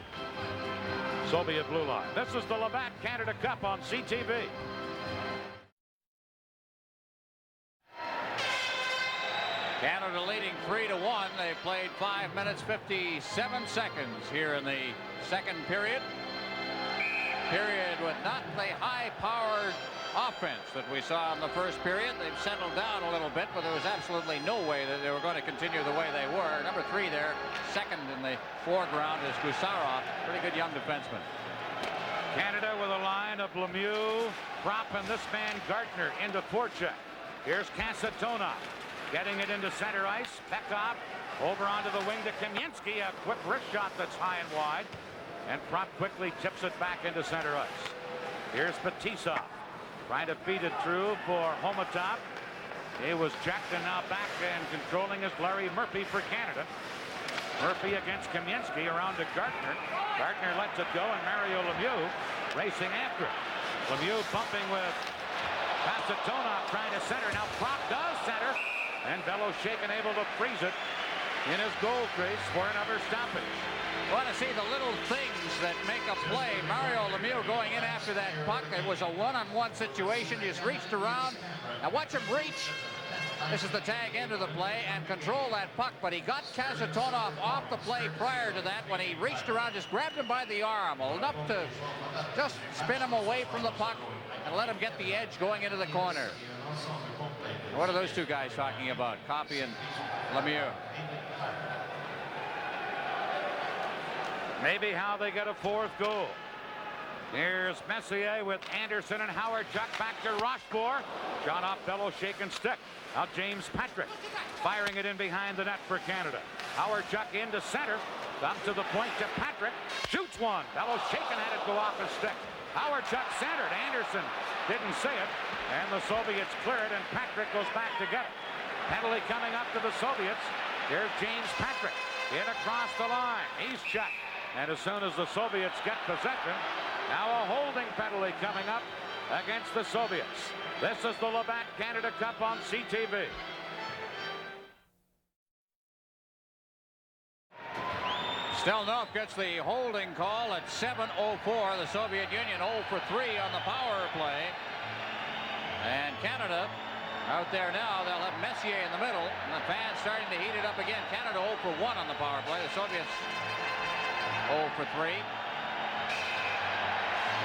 Soviet blue line. This is the Labatt Canada Cup on CTV. Canada leading 3-1. They played 5 minutes 57 seconds here in the second period. Period with not the high-powered offense that we saw in the first period. They've settled down a little bit, but there was absolutely no way that they were going to continue the way they were. Number 3 there, second in the foreground, is Gusarov. Pretty good young defenseman. Canada with a line of Lemieux, Prop, and this man Gardner into forecheck. Here's Kasatonov. Getting it into center ice. Pekov over onto the wing to Kamensky. A quick wrist shot that's high and wide. And Prop quickly tips it back into center ice. Here's Fetisov trying to feed it through for Homatov. He was checked, and now back and controlling is Larry Murphy for Canada. Murphy against Kamensky around to Gardner. Gardner lets it go, and Mario Lemieux racing after it. Lemieux bumping with Kasatonov trying to center. Now Prop does center. And Beloshakin able to freeze it in his goal crease for another stoppage. Want to see the little things that make a play. Mario Lemieux going in after that puck. It was a one-on-one situation. He just reached around. Now watch him reach. This is the tag end of the play, and control that puck. But he got Kasatonov off the play prior to that when he reached around, just grabbed him by the arm, enough to just spin him away from the puck and let him get the edge going into the corner. What are those two guys talking about? Coffey and Lemieux. Maybe how they get a 4th goal. Here's Messier with Anderson and Howardchuk back to Rochefort. Shot off Beloshakin's stick. Now James Patrick firing it in behind the net for Canada. Howardchuk into center. Comes to the point to Patrick. Shoots one. Beloshakin had it go off his stick. Howardchuk centered. Anderson didn't see it. And the Soviets clear it, and Patrick goes back to get it. Penalty coming up to the Soviets. Here's James Patrick in across the line. He's checked. And as soon as the Soviets get possession, now a holding penalty coming up against the Soviets. This is the Labatt Canada Cup on CTV. Stelnov gets the holding call at 7:04. The Soviet Union 0 for 3 on the power play. Canada out there now. They'll have Messier in the middle, and the fans starting to heat it up again. Canada 0 for 1 on the power play. The Soviets 0 for 3.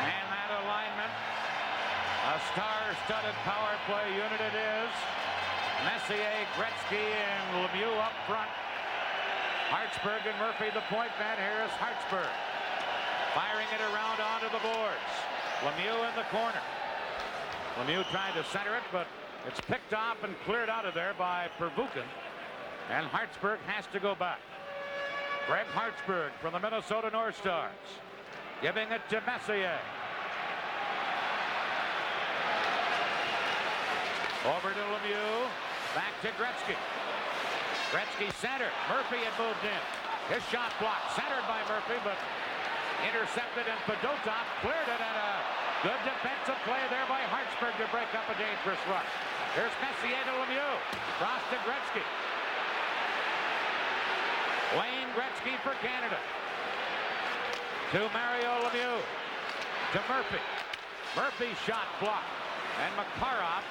And that alignment, a star-studded power play unit it is. Messier, Gretzky, and Lemieux up front. Hartsburg and Murphy, the point man. Here is Hartsburg, firing it around onto the boards. Lemieux in the corner. Lemieux trying to center it, but it's picked off and cleared out of there by Pervukin. And Hartsburg has to go back. Greg Hartsburg from the Minnesota North Stars, giving it to Messier. Over to Lemieux. Back to Gretzky. Gretzky center. Murphy had moved in. His shot blocked. Centered by Murphy, but intercepted, and Fedotov cleared it, and a good defensive play there by Hartsburg to break up a dangerous rush. Here's Messier to Lemieux. Cross to Gretzky. Wayne Gretzky for Canada. To Mario Lemieux. To Murphy. Murphy's shot blocked. And Makarov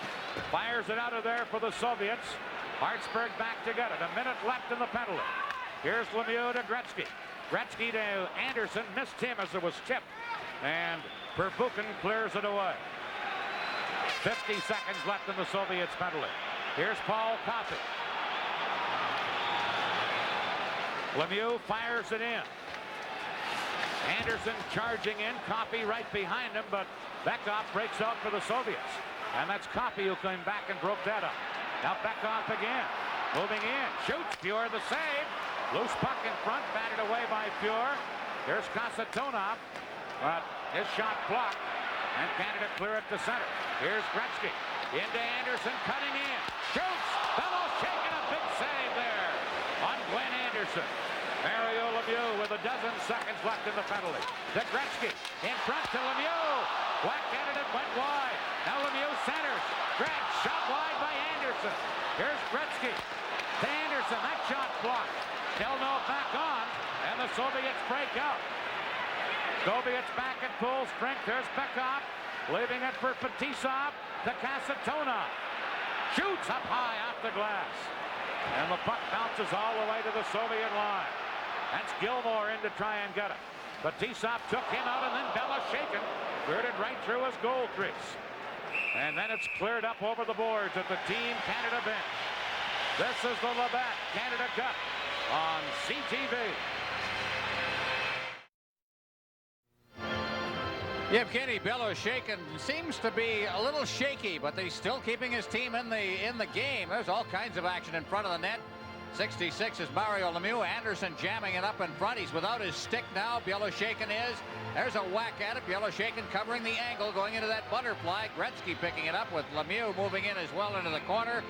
fires it out of there for the Soviets. Hartsburg back to get it. A minute left in the penalty. Here's Lemieux to Gretzky. Gretzky to Anderson. Missed him as it was tipped. And Pervukin clears it away. 50 seconds left in the Soviets penalty. Here's Paul Coffey. Lemieux fires it in. Anderson charging in. Coffey right behind him, but Bekhoff breaks out for the Soviets. And that's Coffey who came back and broke that up. Now Bekhoff again. Moving in. Shoots. Fuhr the save. Loose puck in front. Batted away by Fuhr. There's Kasatonov. But his shot blocked. And Canada clear it to center. Here's Gretzky. Into Anderson. Cutting in. Shoots. Bellow shaking a big save there on Glenn Anderson. Mario Lemieux with a dozen seconds left in the penalty. To Gretzky. In front to Lemieux. Black-handed it went wide. Now Lemieux centers. Gretz shot wide by Anderson. Here's Gretzky. To Anderson. That shot blocked. Delno back on. And the Soviets break out. Soviets back at full strength. There's Bekhoff. Leaving it for Fetisov. To Kasatonov. Shoots up high off the glass. And the puck bounces all the way to the Soviet line. That's Gilmore in to try and get it. Fetisov took him out, and then Bella shaken. Cleared it right through his goal crease. And then it's cleared up over the boards at the Team Canada bench. This is the Labatt Canada Cup on CTV. Evgeny Belosheikin seems to be a little shaky, but he's still keeping his team in the game. There's all kinds of action in front of the net. 66 is Mario Lemieux. Anderson jamming it up in front. He's without his stick now. Belosheikin is. There's a whack at it. Belosheikin covering the angle, going into that butterfly. Gretzky picking it up with Lemieux moving in as well into the corner.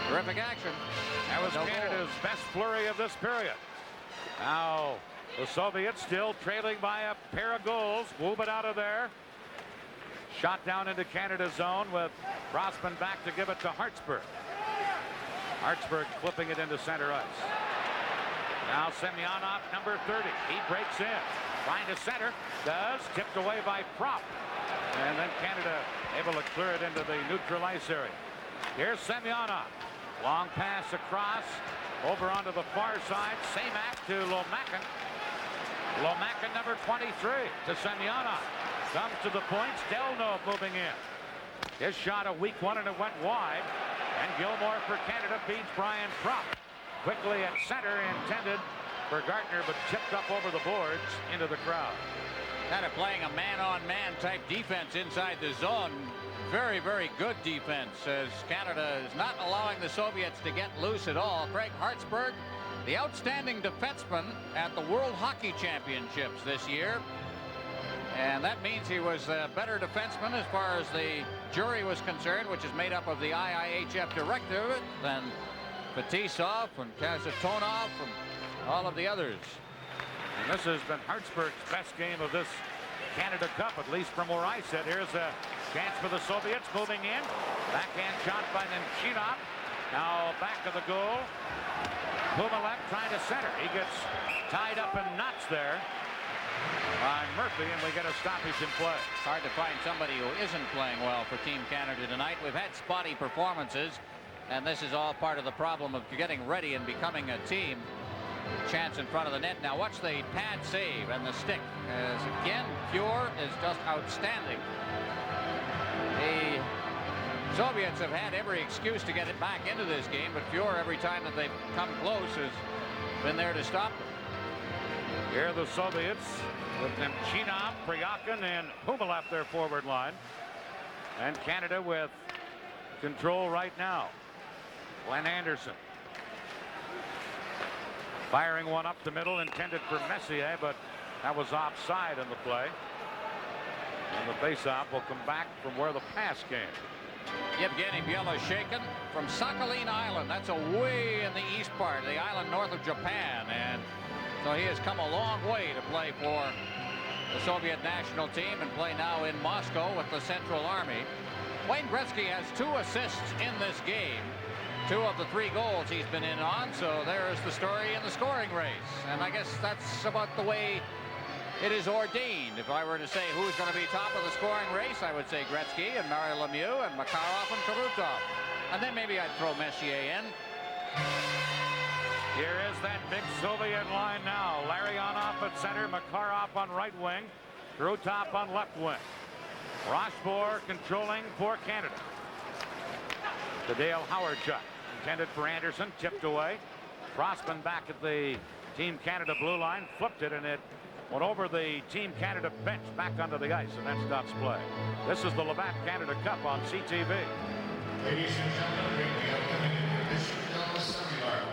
Terrific action. That was Canada's best flurry of this period. Now the Soviets still trailing by a pair of goals. Move it out of there. Shot down into Canada's zone with Rossman back to give it to Hartsburg. Hartsburg flipping it into center ice. Now Semyonov, number 30. He breaks in. Trying to center. Does. Tipped away by Prop. And then Canada able to clear it into the neutral ice area. Here's Semyonov. Long pass across. Over onto the far side. Samac to Lomakin. Lomakin, number 23, to Semyonov. Comes to the point. Delno moving in. His shot a weak one, and it went wide. And Gilmore for Canada beats Brian Prop. Quickly at center, intended for Gartner, but tipped up over the boards into the crowd. Kind of playing a man-on-man type defense inside the zone. Very, very good defense, as Canada is not allowing the Soviets to get loose at all. Craig Hartsburg, the outstanding defenseman at the World Hockey Championships this year. And that means he was a better defenseman as far as the jury was concerned, which is made up of the IIHF director than Fetisov and Kasatonov and all of the others. And this has been Hartsburg's best game of this Canada Cup, at least from where I sit. Here's a chance for the Soviets moving in. Backhand shot by Nemchinov. Now back of the goal. Pumalek trying to center. He gets tied up in knots there. by Murphy, and we get a stoppage in play. Hard to find somebody who isn't playing well for Team Canada tonight. We've had spotty performances, and this is all part of the problem of getting ready and becoming a team. Chance in front of the net. Now watch the pad save and the stick. As again, Fuhr is just outstanding. The Soviets have had every excuse to get it back into this game, but Fuhr, every time that they've come close, has been there to stop them. Here are the Soviets with Nemchinov, Pryakin, and Humalev, their forward line. And Canada with control right now. Glenn Anderson firing one up the middle, intended for Messier, but that was offside in the play. And the faceoff will come back from where the pass came. Yevgeny Belosheikin from Sakhalin Island. That's away in the east part of the island north of Japan. And so he has come a long way to play for the Soviet national team and play now in Moscow with the Central Army. Wayne Gretzky has 2 assists in this game. 2 of the 3 goals he's been in on, so there's the story in the scoring race. And I guess that's about the way it is ordained. If I were to say who's going to be top of the scoring race, I would say Gretzky and Mario Lemieux and Makarov and Krutov. And then maybe I'd throw Messier in. Here is that big Soviet line now. Larionov at center, Makarov on right wing, Krutov on left wing. Rochefort controlling for Canada. The Dale Howard shot. Intended for Anderson, tipped away. Crossman back at the Team Canada blue line, flipped it, and it went over the Team Canada bench back onto the ice, and that stops play. This is the Labatt Canada Cup on CTV. Ladies and gentlemen, we have coming into this Dallas Cellular.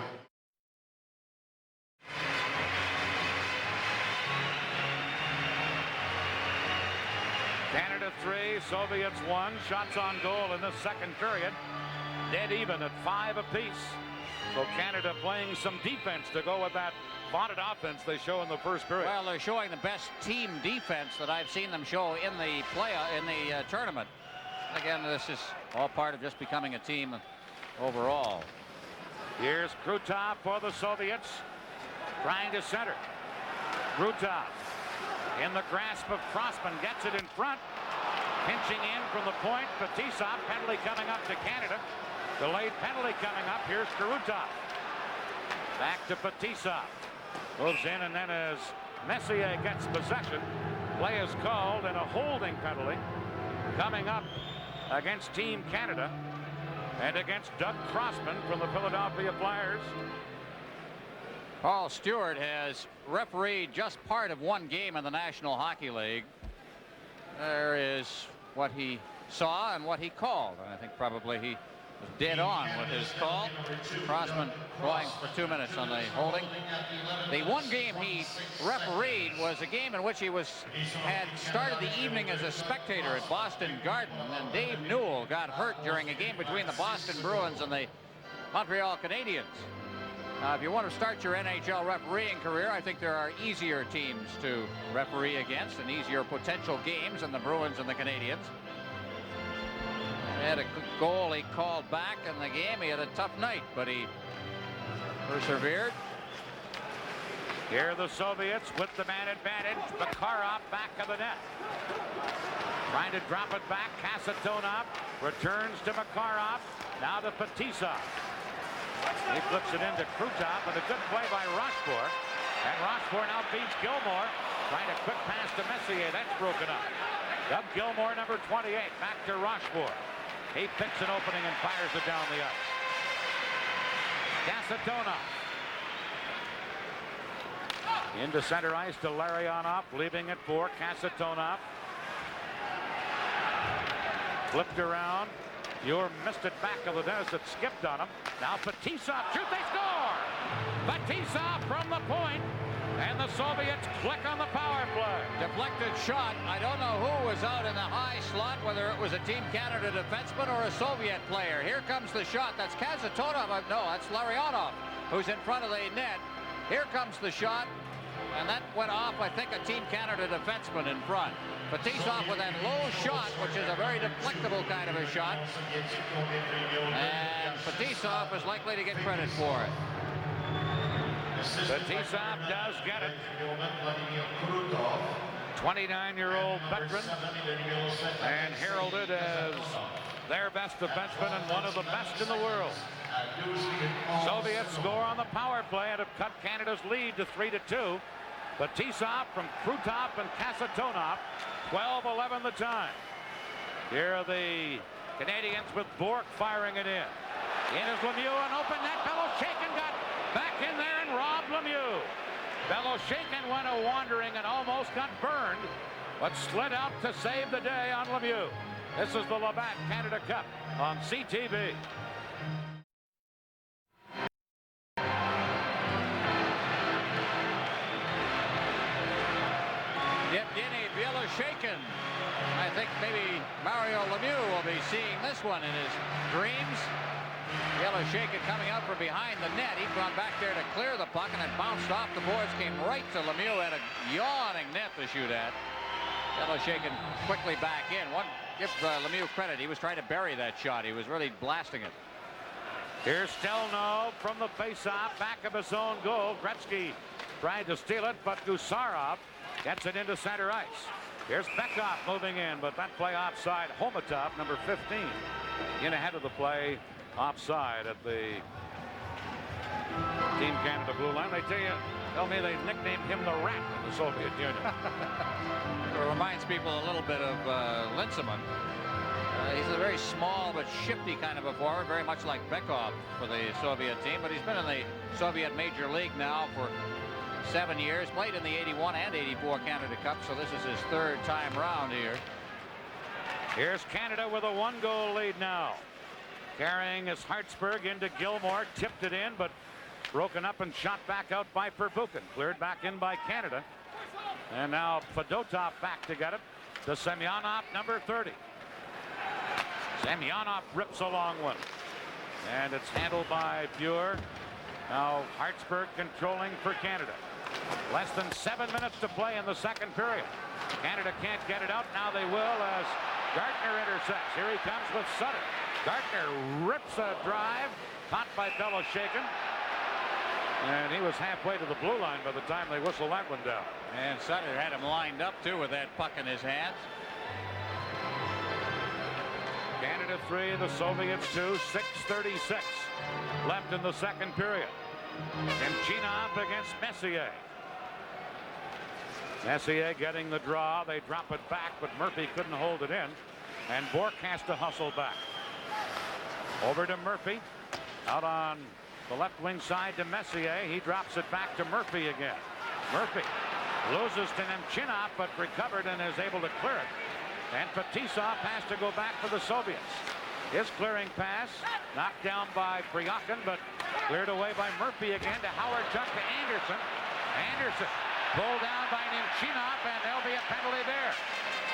Canada 3, Soviets 1. Shots on goal in the second period. Dead even at 5 apiece. So Canada playing some defense to go with that vaunted offense they show in the first period. Well, they're showing the best team defense that I've seen them show in the tournament. Again, this is all part of just becoming a team overall. Here's Krutov for the Soviets, trying to center. Krutov in the grasp of Crossman, gets it in front, pinching in from the point. Fetisov, penalty coming up to Canada. Delayed penalty coming up. Here's Krutov. Back to Fetisov. Moves in, and then as Messier gets possession, play is called and a holding penalty coming up against Team Canada and against Doug Crossman from the Philadelphia Flyers. Paul Stewart has refereed just part of one game in the National Hockey League. There is what he saw and what he called. And I think probably he was dead on with his call. Crossman going for 2 minutes on the holding. The one game he refereed was a game in which he had started the evening as a spectator at Boston Garden, and Dave Newell got hurt during a game between the Boston Bruins and the Montreal Canadiens. Now, if you want to start your NHL refereeing career, I think there are easier teams to referee against and easier potential games than the Bruins and the Canadiens. He had a good goal he called back in the game. He had a tough night, but he persevered. Here are the Soviets with the man advantage. Makarov back of the net. Trying to drop it back. Kasatonov returns to Makarov. Now to Fetisov. He flips it into Krutov, and a good play by Rochefort. And Rochefort now feeds Gilmore. Trying a quick pass to Messier. That's broken up. Doug Gilmore, number 28, back to Rochefort. He picks an opening and fires it down the ice. Kasatonov. Into center ice to Larionov, leaving it for Kasatonov. Flipped around. Fuhr missed it back of the net as it skipped on him. Now Fetisov shoots, they score! Fetisov from the point, and the Soviets click on the power play. Deflected shot. I don't know who was out in the high slot, whether it was a Team Canada defenseman or a Soviet player. Here comes the shot. That's Kasatonov. No, that's Larionov, who's in front of the net. Here comes the shot, and that went off, I think, a Team Canada defenseman in front. Fetisov with that low shot, which is a very deflectable kind of a shot. And Fetisov is likely to get credit for it. Fetisov does get it. 29-year-old veteran, and heralded as their best defenseman and one of the best in the world. Soviets score on the power play and have cut Canada's lead to 3-2. Fetisov from Krutov and Kasatonov, 12-11 the time. Here are the Canadians with Bourque firing it in. In is Lemieux, an open net. Beloshakin got back in there and robbed Lemieux. Beloshakin went a-wandering and almost got burned, but slid out to save the day on Lemieux. This is the Labatt Canada Cup on CTV. Yevgeny Beloshakin. I think maybe Mario Lemieux will be seeing this one in his dreams. Beloshakin coming out from behind the net. He'd gone back there to clear the puck, and it bounced off the boards, came right to Lemieux, had a yawning net to shoot at. Beloshakin quickly back in. Give Lemieux credit. He was trying to bury that shot. He was really blasting it. Here's Stelno from the faceoff, back of his own goal. Gretzky tried to steal it, but Gusarov gets it into center ice. Here's Bekov moving in, but that play offside. Homatov, number 15, in ahead of the play. Offside at the Team Canada blue line. Tell me they nicknamed him the Rat in the Soviet Union. It reminds people a little bit of Linsman. He's a very small but shifty kind of a forward, very much like Bekov for the Soviet team, but he's been in the Soviet Major League now for 7 years, played in the 81 and 84 Canada Cup, so this is his third time round here. Here's Canada with a 1-goal lead now. Carrying is Hartsburg into Gilmore, tipped it in, but broken up and shot back out by Perbukin. Cleared back in by Canada. And now Fedotov back to get it. To Semyonov, number 30. Semyonov rips a long one. And it's handled by Buer. Now Hartsburg controlling for Canada. Less than 7 minutes to play in the second period. Canada can't get it out. Now they will as Gartner intercepts. Here he comes with Sutter. Gartner rips a drive, caught by Beloshakin. And he was halfway to the blue line by the time they whistled that one down. And Sutter had him lined up, too, with that puck in his hands. Canada 3, the Soviets 2, 6:36 left in the second period. Nemchinov against Messier. Messier getting the draw. They drop it back, but Murphy couldn't hold it in. And Bourque has to hustle back. Over to Murphy. Out on the left wing side to Messier. He drops it back to Murphy again. Murphy loses to Nemchinov, but recovered and is able to clear it. And Fetisov has to go back for the Soviets. His clearing pass knocked down by Kryakin, but cleared away by Murphy again to Howard Chuck to Anderson. Anderson pulled down by Nemchinov, and there'll be a penalty there.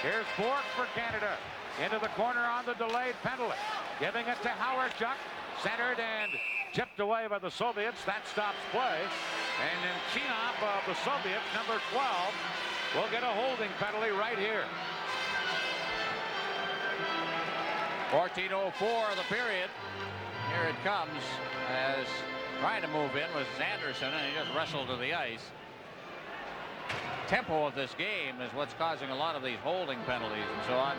Here's Bourque for Canada. Into the corner on the delayed penalty. Giving it to Howard Chuck. Centered and tipped away by the Soviets. That stops play. And Nemchinov of the Soviets, number 12, will get a holding penalty right here. 14:04 of the period. Here it comes as trying to move in was Anderson, and he just wrestled to the ice. Tempo of this game is what's causing a lot of these holding penalties and so on.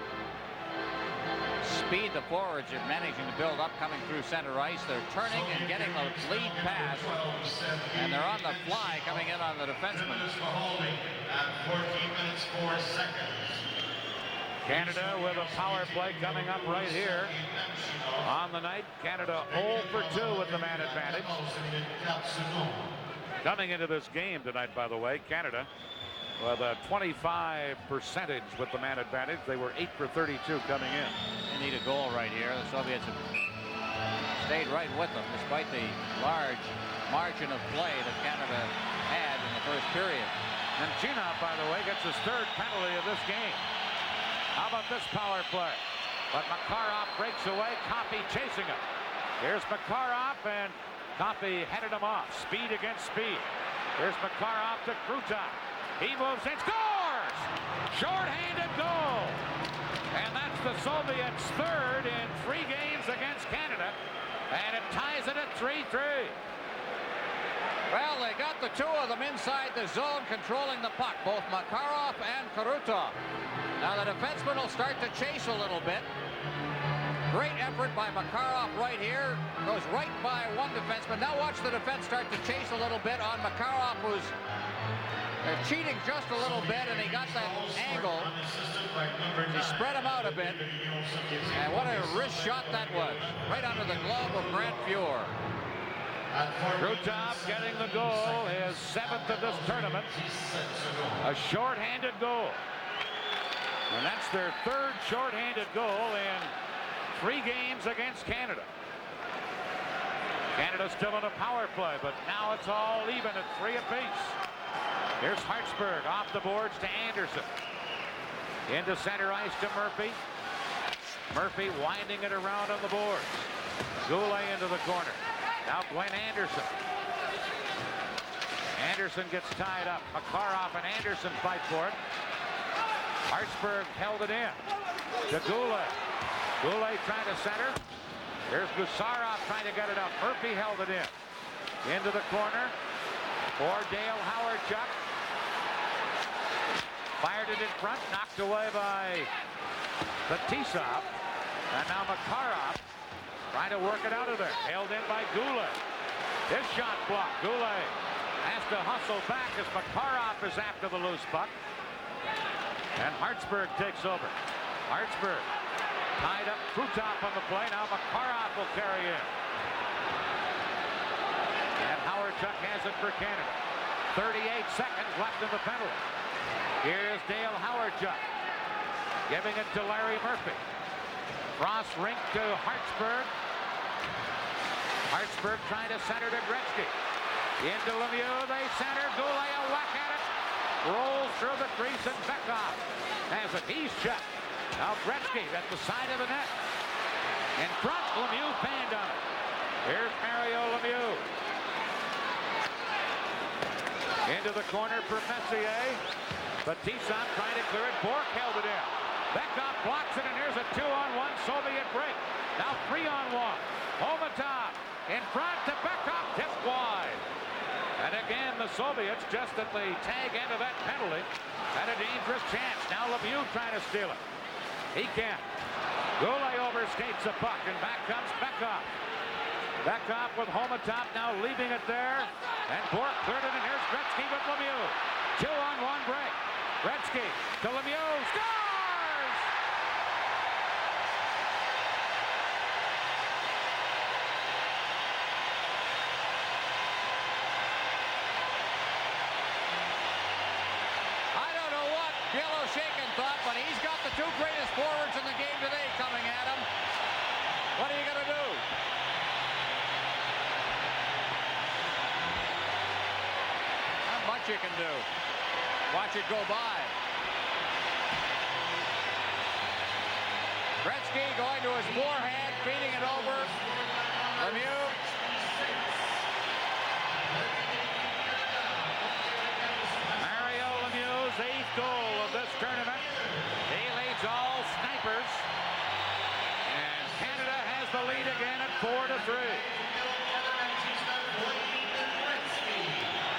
Speed the forwards are managing to build up coming through center ice. They're turning and getting the lead pass, and they're on the fly coming in on the defenseman. 14 minutes 4 seconds. Canada with a power play coming up right here on the night. Canada 0 for 2 with the man advantage. Coming into this game tonight, by the way, Canada with a 25% with the man advantage. They were 8 for 32 coming in. They need a goal right here. The Soviets have stayed right with them despite the large margin of play that Canada had in the first period. Nemchinov, by the way, gets his third penalty of this game. How about this power play? But Makarov breaks away. Coffey chasing him. Here's Makarov, and Coffey headed him off. Speed against speed. Here's Makarov to Krutov. He moves and scores! Short-handed goal. And that's the Soviets' third in 3 games against Canada. And it ties it at 3-3. Well, they got the two of them inside the zone controlling the puck, both Makarov and Krutov. Now the defenseman will start to chase a little bit. Great effort by Makarov right here. Goes right by one defenseman. Now watch the defense start to chase a little bit on Makarov, who's cheating just a little bit, and he got that angle. He spread him out a bit. And what a wrist shot that was. Right under the glove of Grant Fuhr. Krutov getting the goal, his 7th of this tournament. A shorthanded goal. And that's their 3rd shorthanded goal in 3 games against Canada. Canada's still in a power play, but now it's all even at 3 apiece. Here's Hartsburg off the boards to Anderson. Into center ice to Murphy. Murphy winding it around on the boards. Goulet into the corner. Now Glenn Anderson. Anderson gets tied up. Makarov and Anderson fight for it. Hartsburg held it in to Goulet. Goulet trying to center. Here's Gusarov trying to get it up. Murphy held it in. Into the corner for Dale Howard-Chuck. Fired it in front. Knocked away by Fetisov. And now Makarov trying to work it out of there. Held in by Goulet. His shot blocked. Goulet has to hustle back as Makarov is after the loose puck. And Hartsburg takes over. Hartsburg tied up Krutov on the play. Now Makarov will carry in. And Howard-Chuck has it for Canada. 38 seconds left in the penalty. Here's Dale Howard-Chuck giving it to Larry Murphy. Cross rink to Hartsburg. Hartsburg trying to center to Gretzky. Into Lemieux, they center. Goulet a whack at it. Rolls through the crease and Bekov has it. He's checked. Now Gretzky at the side of the net. In front, Lemieux panned on it. Here's Mario Lemieux. Into the corner for Messier. Fetisov trying to clear it. Bourque held it in. Bekov blocks it, and here's a 2-on-1 Soviet break. Now 3-on-1. Homatov in front to Bekov, tipped wide. And again, the Soviets, just at the tag end of that penalty, had a dangerous chance. Now Lemieux trying to steal it. He can't. Goulet overskates the puck, and back comes Bekov. Bekov with Homatov now leaving it there. And Bourque cleared it, and here's Gretzky with Lemieux. 2-on-1 break. Gretzky to Lemieux. Scores! I don't know what Bielo Shakin thought, but he's got the 2 greatest forwards in the game today coming at him. What are you going to do? Not much you can do. Watch it go by. Gretzky going to his forehand, feeding it over. Lemieux. Mario Lemieux's 8th goal of this tournament. He leads all snipers. And Canada has the lead again at 4-3.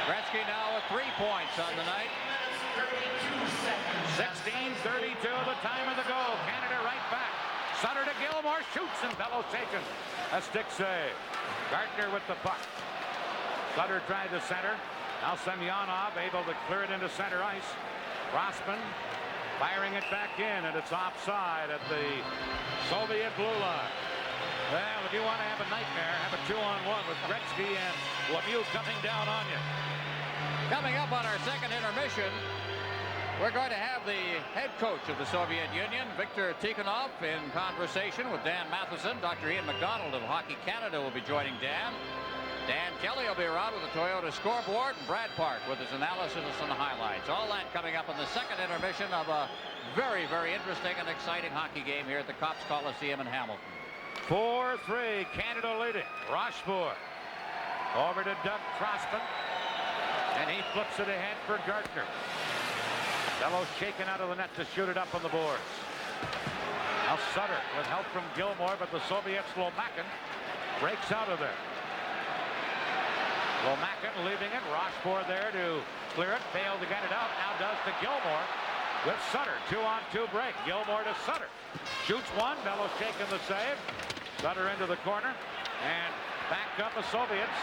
Gretzky now with 3 points on the night. 16:32 the time of the goal. Canada right back. Sutter to Gilmore, shoots, and Bellows taken. A stick save. Gardner with the puck. Sutter tried to center. Now Semyonov able to clear it into center ice. Rossman firing it back in, and it's offside at the Soviet blue line. Well, if you want to have a nightmare, have a 2-on-1 with Gretzky and Lemieux coming down on you. Coming up on our second intermission, we're going to have the head coach of the Soviet Union, Viktor Tikhonov, in conversation with Dan Matheson. Dr. Ian McDonald of Hockey Canada will be joining Dan. Dan Kelly will be around with the Toyota scoreboard, and Brad Park with his analysis and highlights. All that coming up in the second intermission of a very, very interesting and exciting hockey game here at the Copps Coliseum in Hamilton. 4-3, Canada leading. Rochefort over to Doug Crossman, and he flips it ahead for Gardner. Bellows shaken out of the net to shoot it up on the boards. Now Sutter with help from Gilmore, but the Soviets, Lomakin, breaks out of there. Lomakin leaving it. Rochefort there to clear it. Failed to get it out. Now does to Gilmore with Sutter. 2-on-2 break. Gilmore to Sutter. Shoots one. Bellows shaking the save. Sutter into the corner. And back up the Soviets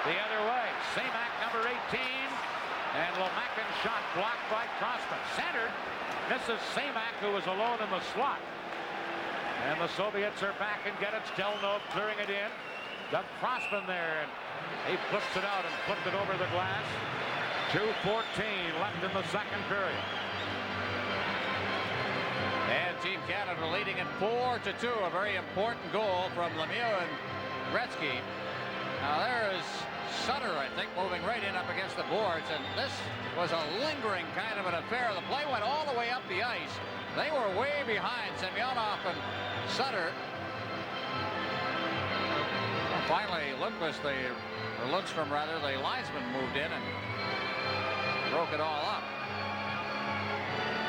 the other way. Semak, number 18. And Lomakin shot blocked by Crossman. Centered. Misses Semak, who was alone in the slot. And the Soviets are back and get it. Stelnov clearing it in. Doug Crossman there. And he flips it out and flipped it over the glass. 2:14 left in the second period. And Team Canada leading it 4-2. A very important goal from Lemieux and Gretzky. Now there is Sutter, I think, moving right in up against the boards. And this was a lingering kind of an affair. The play went all the way up the ice. They were way behind, Semyonov and Sutter. Finally, Lundstrom, the linesman, moved in and broke it all up.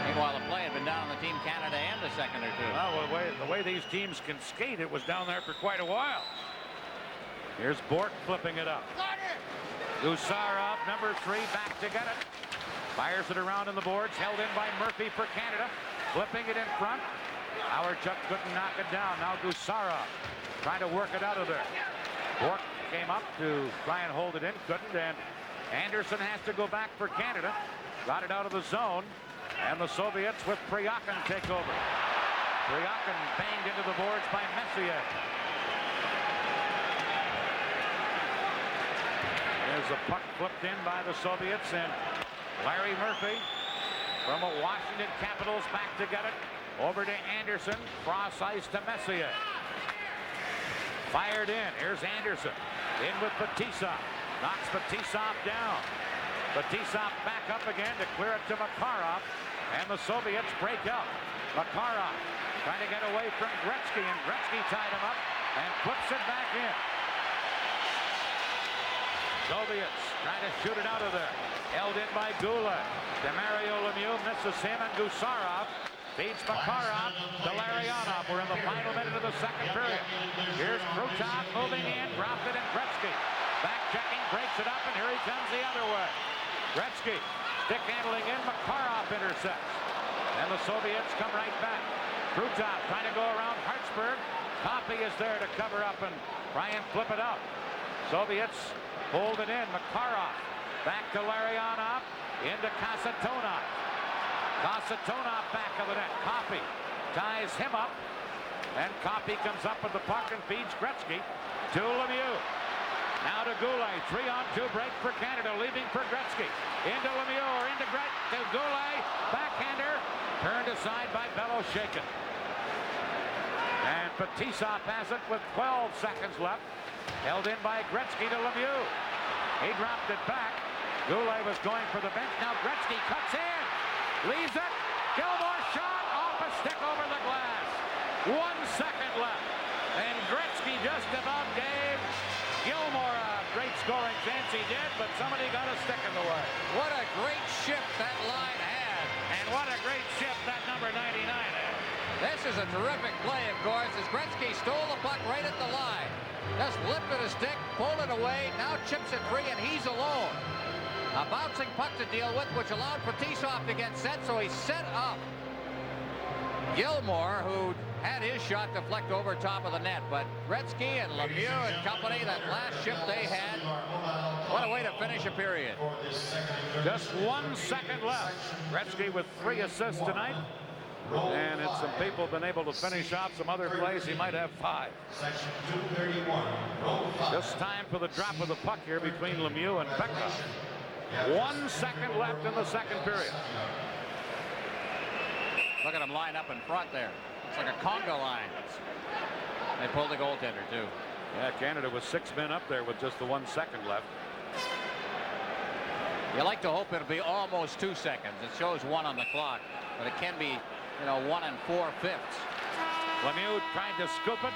Meanwhile, the play had been down on the Team Canada end a second or two. Well, the way these teams can skate, it was down there for quite a while. Here's Bort flipping it up. Gusarov, number 3, back to get it. Fires it around in the boards, held in by Murphy for Canada. Flipping it in front. Howardchuk couldn't knock it down. Now Gusarov trying to work it out of there. Bort came up to try and hold it in, couldn't, and Anderson has to go back for Canada. Got it out of the zone, and the Soviets with Pryakin take over. Pryakin banged into the boards by Messier. There's a puck flipped in by the Soviets, and Larry Murphy from the Washington Capitals back to get it. Over to Anderson, cross ice to Messier. Fired in. Here's Anderson. In with Fetisov. Knocks Fetisov down. Fetisov back up again to clear it to Makarov. And the Soviets break out. Makarov trying to get away from Gretzky. And Gretzky tied him up and flips it back in. Soviets trying to shoot it out of there. Held in by Goulet. Demario Lemieux misses him, and Gusarov feeds Makarov to Larionov. We're in the final minute of the second period. Here's Krutov moving in, dropped it, and Gretzky back checking, breaks it up, and here he comes the other way. Gretzky stick handling in, Makarov intercepts. And the Soviets come right back. Krutov trying to go around Hartsburg. Coffey is there to cover up and try and flip it out. Soviets hold it in. Makarov back to Larionov, into Kasatonov. Kasatonov back of the net. Coffey ties him up, and Coffey comes up with the puck and feeds Gretzky to Lemieux. Now to Goulet. 3-on-2 break for Canada, leaving for Gretzky. Into Lemieux, or into Goulet. Backhander turned aside by Bellows, shaken. And Fetisov has it with 12 seconds left. Held in by Gretzky to Lemieux. He dropped it back. Goulet was going for the bench. Now Gretzky cuts in. Leaves it. Gilmore shot off a stick over the glass. 1 second left. And Gretzky just about gave Gilmore a great scoring chance. He did, but somebody got a stick in the way. What a great shift that line had. And what a great shift that number 99 had. This is a terrific play, of course, as Gretzky stole the puck right at the line. Just lifted a stick, pulled it away, now chips it free, and he's alone. A bouncing puck to deal with, which allowed Fetisov to get set, so he set up Gilmore, who had his shot deflect over top of the net. But Gretzky and Lemieux and company, that last shift they had, what a way to finish a period. Just 1 second left. Gretzky with 3 assists tonight. And it's some people been able to finish off some other plays. He might have 5. Just time for the drop of the puck here between Lemieux and Beckhoff. 1 second left in the second period. Look at him line up in front there. It's like a conga line. They pulled the goaltender too. Yeah, Canada was 6 men up there with just the 1 second left. You like to hope it'll be almost 2 seconds. It shows 1 on the clock, but it can be, 1 4/5. Lemieux tried to scoop it.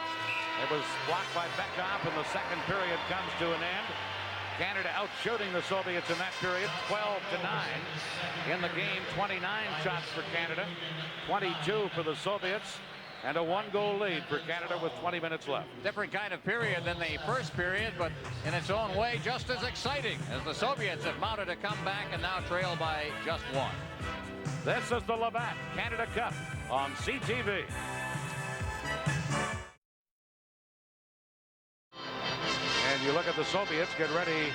It was blocked by Beckhoff, and the second period comes to an end. Canada out shooting the Soviets in that period, 12-9. In the game, 29 shots for Canada, 22 for the Soviets. and a 1-goal lead for Canada with 20 minutes left. Different kind of period than the first period, but in its own way just as exciting, as the Soviets have mounted a comeback and now trail by just 1. This is the Labatt Canada Cup on CTV. And you look at the Soviets get ready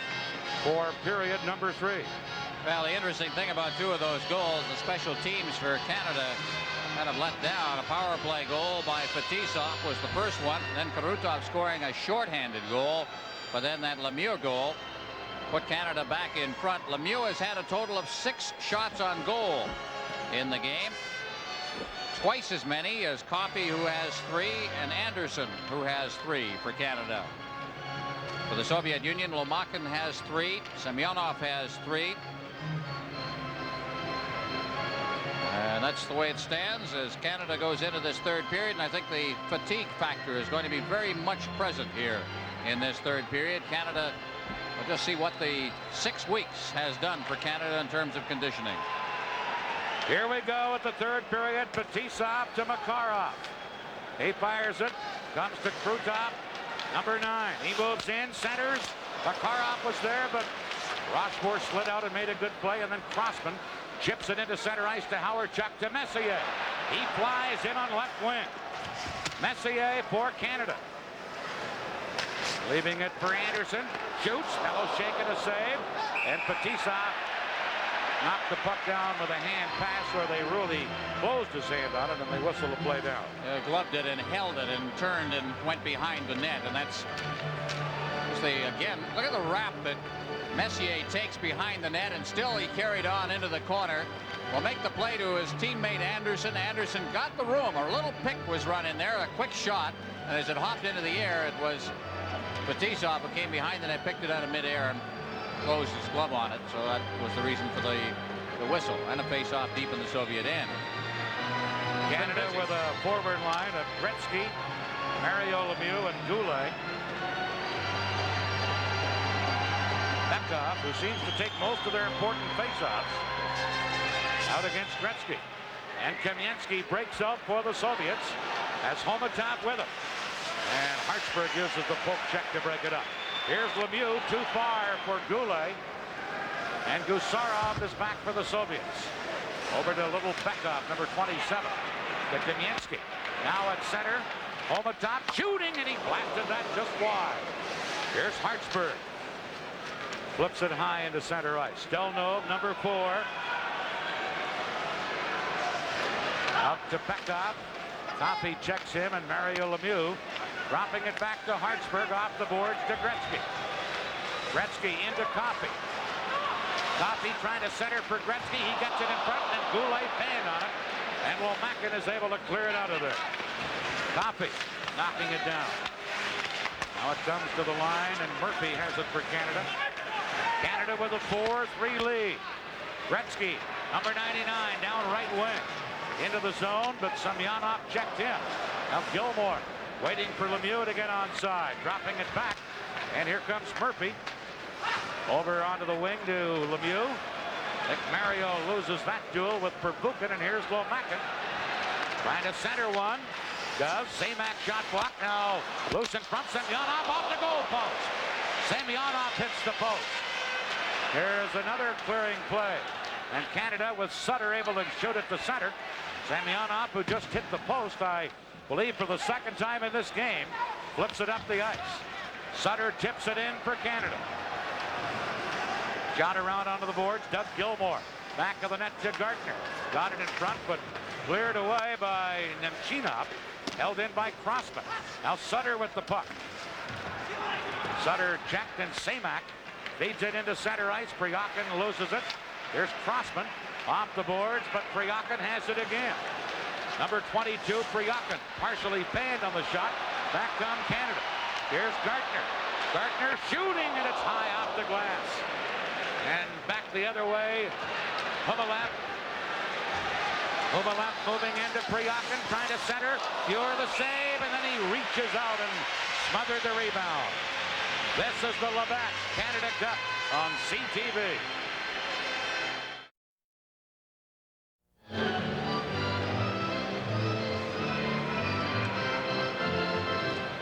for period number 3. Well, the interesting thing about 2 of those goals, the special teams for Canada kind of let down. A power play goal by Fetisov was the first one. Then Krutov scoring a shorthanded goal. But then that Lemieux goal put Canada back in front. Lemieux has had a total of 6 shots on goal in the game. Twice as many as Coffey, who has 3, and Anderson, who has 3 for Canada. For the Soviet Union, Lomakin has 3. Semyonov has 3. And that's the way it stands as Canada goes into this third period. And I think the fatigue factor is going to be very much present here in this third period. Canada, we'll just see what the 6 weeks has done for Canada in terms of conditioning. Here we go at the third period. Fetisov to Makarov. He fires it. Comes to Krutov. Number 9. He moves in, centers. Makarov was there, but Rochefort slid out and made a good play. And then Crossman chips it into center ice to Howard-Chuck to Messier. He flies in on left wing. Messier for Canada. Leaving it for Anderson. Shoots. Mello shaking a save. And Fetisov knocked the puck down with a hand pass where they really closed his hand on it and they whistled the play down. Gloved it and held it and turned and went behind the net. And that's again, look at the wrap that Messier takes behind the net, and still he carried on into the corner. Will make the play to his teammate Anderson. Anderson got the room. A little pick was run in there, a quick shot, and as it hopped into the air, it was Fetisov who came behind the net, picked it out of midair and closed his glove on it. So that was the reason for the whistle and a face-off deep in the Soviet end. Canada with a forward line of Gretzky, Mario Lemieux, and Goulet. Bekov, who seems to take most of their important face-offs, out against Gretzky. And Kamensky breaks out for the Soviets as Homatov with him. And Hartsburg uses the poke check to break it up. Here's Lemieux, too far for Goulet. And Gusarov is back for the Soviets. Over to little Bekov, number 27, to Kamensky. Now at center, Homatov shooting, and he blasted that just wide. Here's Hartsburg. Flips it high into center ice. Stelnov, number 4. Up to Bekov. Coffey checks him, and Mario Lemieux dropping it back to Hartsburg off the boards to Gretzky. Gretzky into Coffey. Coffey trying to center for Gretzky. He gets it in front, and Goulet banned on it. And Lomakin is able to clear it out of there. Coffey knocking it down. Now it comes to the line, and Murphy has it for Canada. Canada with a 4-3 lead. Gretzky, number 99, down right wing. Into the zone, but Semyonov checked him. Now Gilmore waiting for Lemieux to get onside. Dropping it back. And here comes Murphy. Over onto the wing to Lemieux. Nick Mario loses that duel with Perbukin, and here's Lomakin. Trying to center one. Does. Semak shot block. Now loose in front. Semyonov off the goal post. Semyonov hits the post. Here's another clearing play. And Canada with Sutter able to shoot it to center. Semyonov, who just hit the post, I believe for the second time in this game, flips it up the ice. Sutter tips it in for Canada. Shot around onto the boards. Doug Gilmore. Back of the net to Gardner. Got it in front, but cleared away by Nemchinov. Held in by Crossman. Now Sutter with the puck. Sutter checked, and Semak feeds it into center ice. Priyakin loses it. Here's Crossman off the boards, but Priyakin has it again. Number 22, Priyakin, partially banned on the shot. Back on Canada. Here's Gardner. Gardner shooting, and it's high off the glass. And back the other way, Humalap. Humalap moving into Priyakin, trying to center. Pure the save, and then he reaches out and smothered the rebound. This is the Labatt Canada Cup on CTV.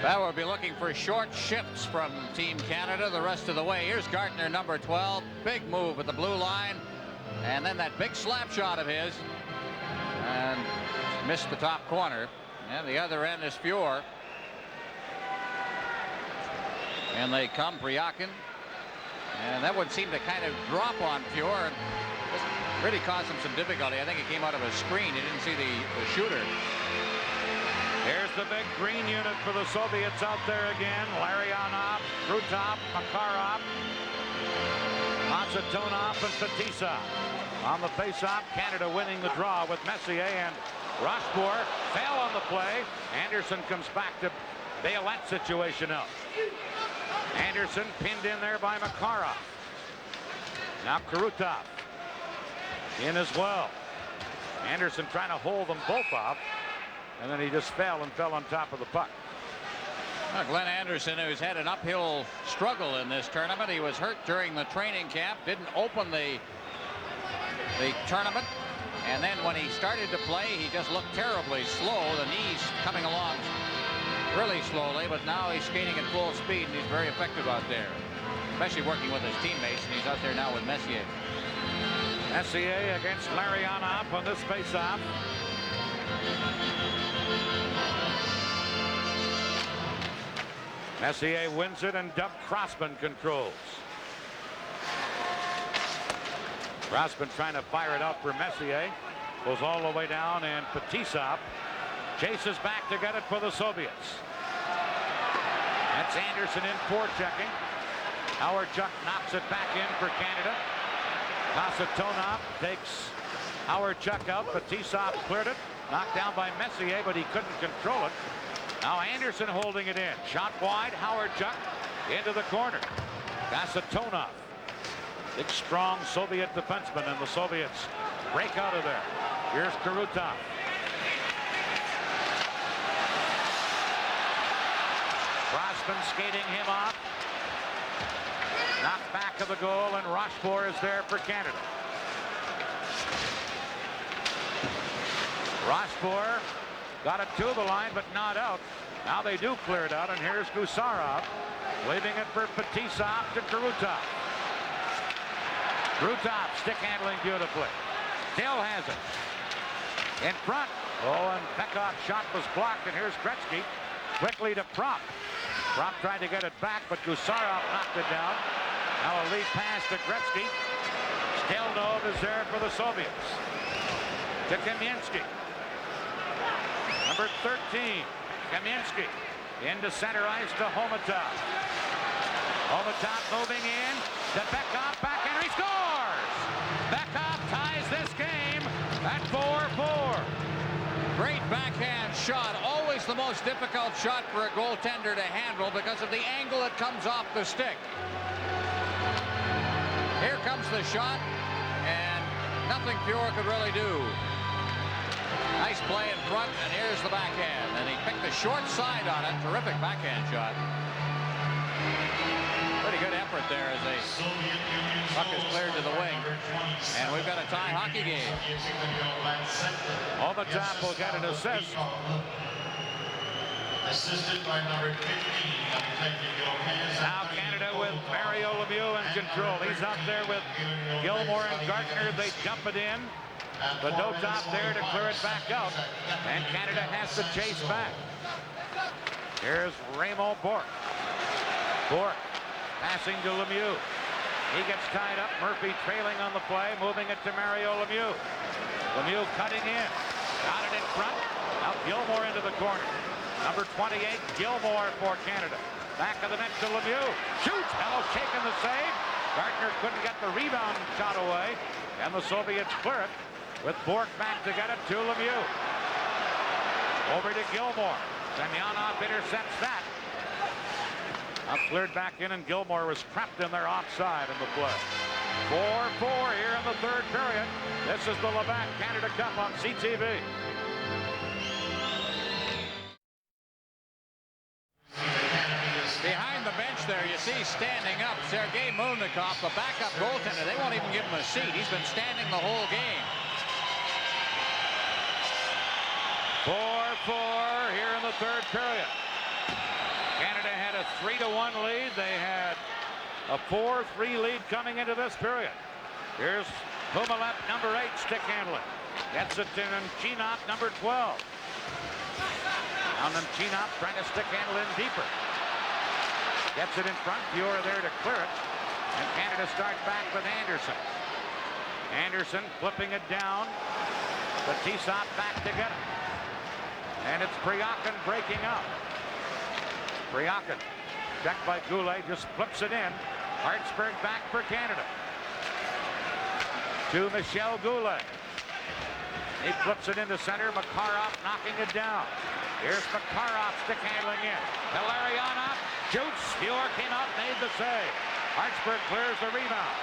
Well, we'll be looking for short shifts from Team Canada the rest of the way. Here's Gartner, number 12. Big move at the blue line. And then that big slap shot of his. And missed the top corner. And the other end is Fuhr. And they come, Priakin. And that would seem to kind of drop on Fuhr. And this really caused him some difficulty. I think it came out of a screen. He didn't see the shooter. Here's the big green unit for the Soviets out there again. Larionov, Krutov, Makarov, Kasatonov, and Fetisov. On the face-off, Canada winning the draw with Messier, and Rochefort fell on the play. Anderson comes back to bail that situation out. Anderson pinned in there by Makarov. Now Krutov in as well. Anderson trying to hold them both off. And then he just fell on top of the puck. Well, Glenn Anderson, who's had an uphill struggle in this tournament. He was hurt during the training camp, didn't open the tournament. And then when he started to play, he just looked terribly slow. The knees coming along really slowly, but now he's skating at full speed, and he's very effective out there, especially working with his teammates, and he's out there now with Messier. Messier against Larionov on this face-off. Messier wins it, and Doug Crossman controls. Crossman trying to fire it out for Messier. Goes all the way down, and Fetisov chases back to get it for the Soviets. That's Anderson in forechecking. Howard Chuck knocks it back in for Canada. Kasatonov takes Howard Chuck out. Fetisov cleared it. Knocked down by Messier, but he couldn't control it. Now Anderson holding it in. Shot wide. Howard Chuck into the corner. Kasatonov. Big, strong Soviet defenseman, and the Soviets break out of there. Here's Krutov. Crossman skating him off. Knocked back of the goal, and Rochefort is there for Canada. Rochefort got it to the line, but not out. Now they do clear it out, and here's Gusarov leaving it for Fetisov to Krutov. Krutov stick handling beautifully. Still has it. In front. Oh, and Pekov's shot was blocked, and here's Gretzky quickly to Prop. Prop tried to get it back, but Gusarov knocked it down. Now a lead pass to Gretzky. Stelnov is there for the Soviets. To Kamensky. Number 13, Kamensky. Into center ice to Homatov. Homatov moving in. To Bekov, backhand, he scores! Bekov ties this game at 4-4. Great backhand shot. Always the most difficult shot for a goaltender to handle because of the angle it comes off the stick. Here comes the shot, and nothing Fuhr could really do. Nice play in front, and here's the backhand. And he picked the short side on it. Terrific backhand shot. Pretty good effort there as the puck is cleared to the wing. And we've got a tie hockey game. Homatov will get an assist. Assisted by number 15. Now Canada with Mario Lemieux in control. He's out there with Gilmore and Gartner. They dump it in. But no top there to clear it back out. And Canada has to chase back. Here's Raymond Bourque. Bourque passing to Lemieux. He gets tied up. Murphy trailing on the play, moving it to Mario Lemieux. Lemieux cutting in. Got it in front. Now Gilmore into the corner. Number 28, Gilmore for Canada. Back of the net to Lemieux. Shoots. Hello, shaking the save. Gartner couldn't get the rebound shot away. And the Soviets clear it with Bourque back to get it to Lemieux. Over to Gilmore. Semyonov intercepts that. Now cleared back in, and Gilmore was trapped in there offside in the play. 4-4 here in the third period. This is the Labatt Canada Cup on CTV. Behind the bench there, you see standing up Sergei Melnikov, the backup goaltender. They won't even give him a seat. He's been standing the whole game. 4-4 here in the third period. Canada had a 3-1 lead. They had a 4-3 lead coming into this period. Here's Humalep, number 8, stick handling. Gets it to Chinop, number 12. Now Chinop trying to stick handle in deeper. Gets it in front. Fiora there to clear it. And Canada starts back with Anderson. Anderson flipping it down. But Tsop back to get it. And it's Priakin breaking up. Priakin, checked by Goulet, just flips it in. Hartsburg back for Canada. To Michel Goulet. He flips it into center. Makarov knocking it down. Here's Makarov stick handling in. Hilarianov shoots. Fior came out, made the save. Hartsburg clears the rebound.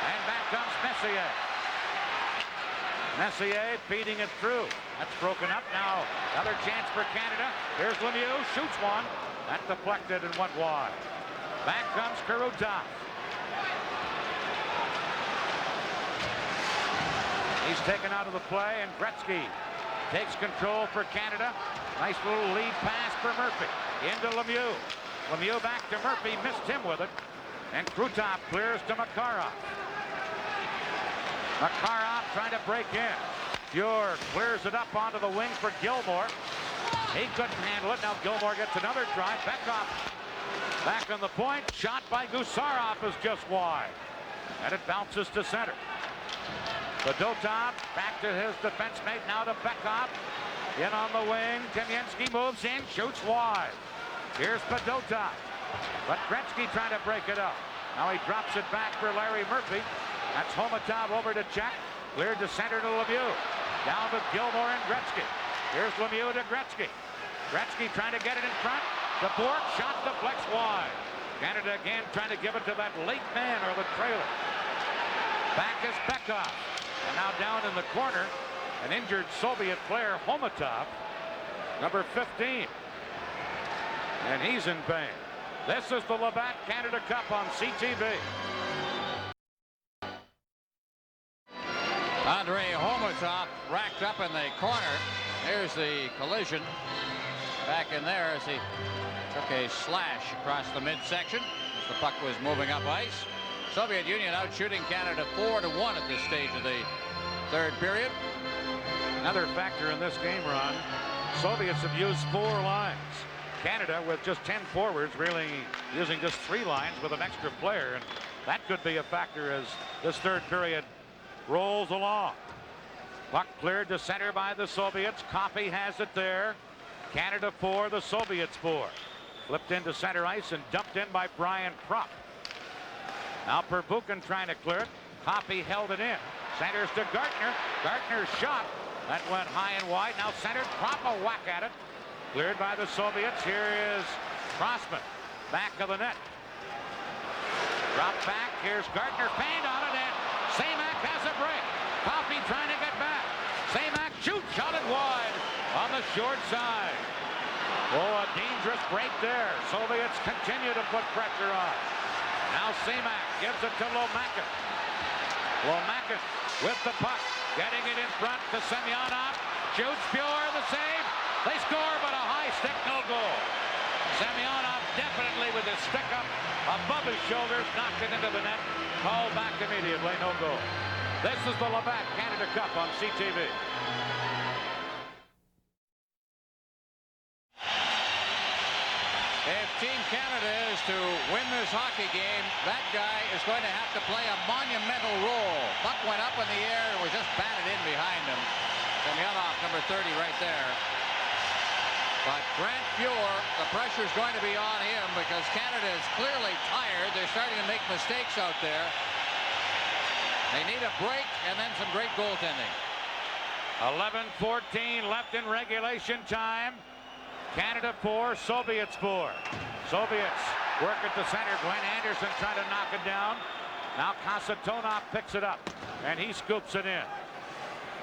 And back comes Messier. Messier feeding it through. That's broken up now. Another chance for Canada. Here's Lemieux, shoots one. That deflected and went wide. Back comes Kurutov. He's taken out of the play, and Gretzky takes control for Canada. Nice little lead pass for Murphy. Into Lemieux. Lemieux back to Murphy, missed him with it. And Krutov clears to Makarov. Makarov trying to break in. Fior clears it up onto the wing for Gilmore. He couldn't handle it. Now Gilmore gets another try. Bekoff back on the point. Shot by Gusarov is just wide. And it bounces to center. Fedotov back to his defense mate. Now to Bekoff. In on the wing. Kamensky moves in. Shoots wide. Here's Fedotov. But Gretzky trying to break it up. Now he drops it back for Larry Murphy. That's Homatov over to check. Cleared to center to Lemieux. Down to Gilmore and Gretzky. Here's Lemieux to Gretzky. Gretzky trying to get it in front. The Bork shot deflects wide. Canada again trying to give it to that late man or the trailer. Back is Bekoff. And now down in the corner, an injured Soviet player, Homatov, number 15. And he's in pain. This is the Labatt Canada Cup on CTV. Andrei Homatov racked up in the corner. Here's the collision back in there as he took a slash across the midsection as the puck was moving up ice. Soviet Union out shooting Canada 4-1 at this stage of the third period. Another factor in this game, Ron, Soviets have used 4 lines. Canada with just 10 forwards, really using just 3 lines with an extra player, and that could be a factor as this third period rolls along. Puck cleared to center by the Soviets. Coffey has it there. Canada 4, the Soviets 4. Flipped into center ice and dumped in by Brian Propp. Now Perbukin trying to clear it. Coffey held it in. Centers to Gartner. Gartner's shot. That went high and wide. Now centered. Propp a whack at it. Cleared by the Soviets. Here is Crossman. Back of the net. Drop back. Here's Gartner. Feigned on it. And Semak has a break. Coffey trying to get back. Semak shoots. Shot it wide on the short side. Oh, a dangerous break there. Soviets continue to put pressure on. Now Semak gives it to Lomakin. Lomakin with the puck. Getting it in front to Semyonov. Shoots. Fior the save. They score, but a high stick, no goal. Semyonov definitely with his stick up above his shoulders, knocked it into the net. Called back immediately, no goal. This is the Labatt Canada Cup on CTV. If Team Canada is to win this hockey game, that guy is going to have to play a monumental role. Puck went up in the air and was just batted in behind him. Semyonov, number 30, right there. But Grant Fuhr, the pressure is going to be on him because Canada is clearly tired. They're starting to make mistakes out there. They need a break and then some great goaltending. 11:14 left in regulation time. Canada 4, Soviets 4. Soviets work at the center. Glenn Anderson trying to knock it down. Now Kasatonov picks it up, and he scoops it in.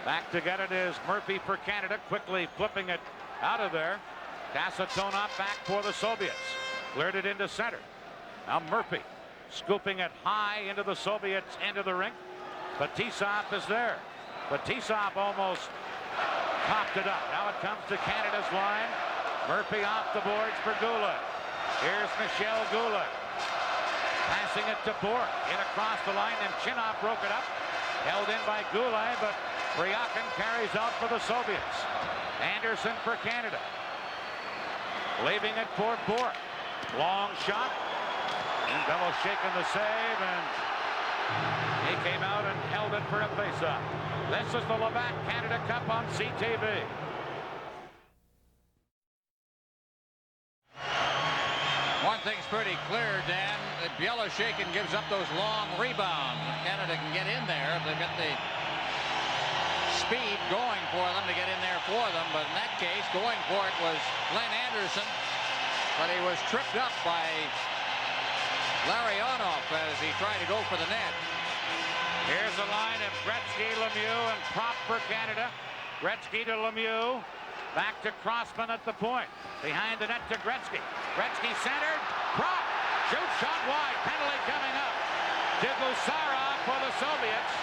Back to get it is Murphy for Canada, quickly flipping it out of there. Kasatonov back for the Soviets. Cleared it into center. Now Murphy scooping it high into the Soviets end of the rink. Fetisov is there. Fetisov almost popped it up. Now it comes to Canada's line. Murphy off the boards for Goulet. Here's Michel Goulet. Passing it to Bork. In across the line, and Chinov broke it up. Held in by Goulet, but Bryakin carries out for the Soviets. Anderson for Canada. Leaving it for Bork. Long shot. And Bello shaking the save, and he came out and held it for a faceoff. This is the Labatt Canada Cup on CTV. One thing's pretty clear, Dan, that Belosheikin gives up those long rebounds. Canada can get in there if they've got the speed going for them to get in there for them. But in that case, going for it was Glenn Anderson. But he was tripped up by Larionov as he tried to go for the net. Here's a line of Gretzky, Lemieux, and Prop for Canada. Gretzky to Lemieux. Back to Crossman at the point. Behind the net to Gretzky. Gretzky centered. Prop. Shoot shot wide. Penalty coming up to Gusarov for the Soviets.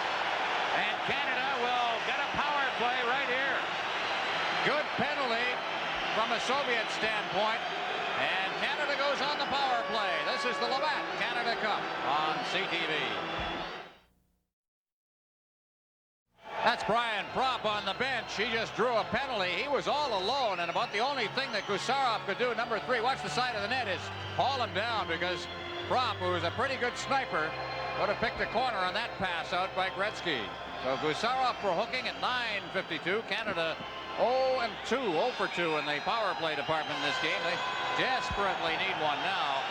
And Canada will get a power play right here. Good penalty from a Soviet standpoint. And Canada goes on the power play. This is the Labatt Canada Cup on CTV. That's Brian Prop on the bench. He just drew a penalty. He was all alone, and about the only thing that Gusarov could do, number 3, watch the side of the net, is haul him down, because Prop, who is a pretty good sniper, would have picked a corner on that pass out by Gretzky. So Gusarov for hooking at 9:52. Canada 0-2, 0 for 2 in the power play department in this game. They desperately need one now.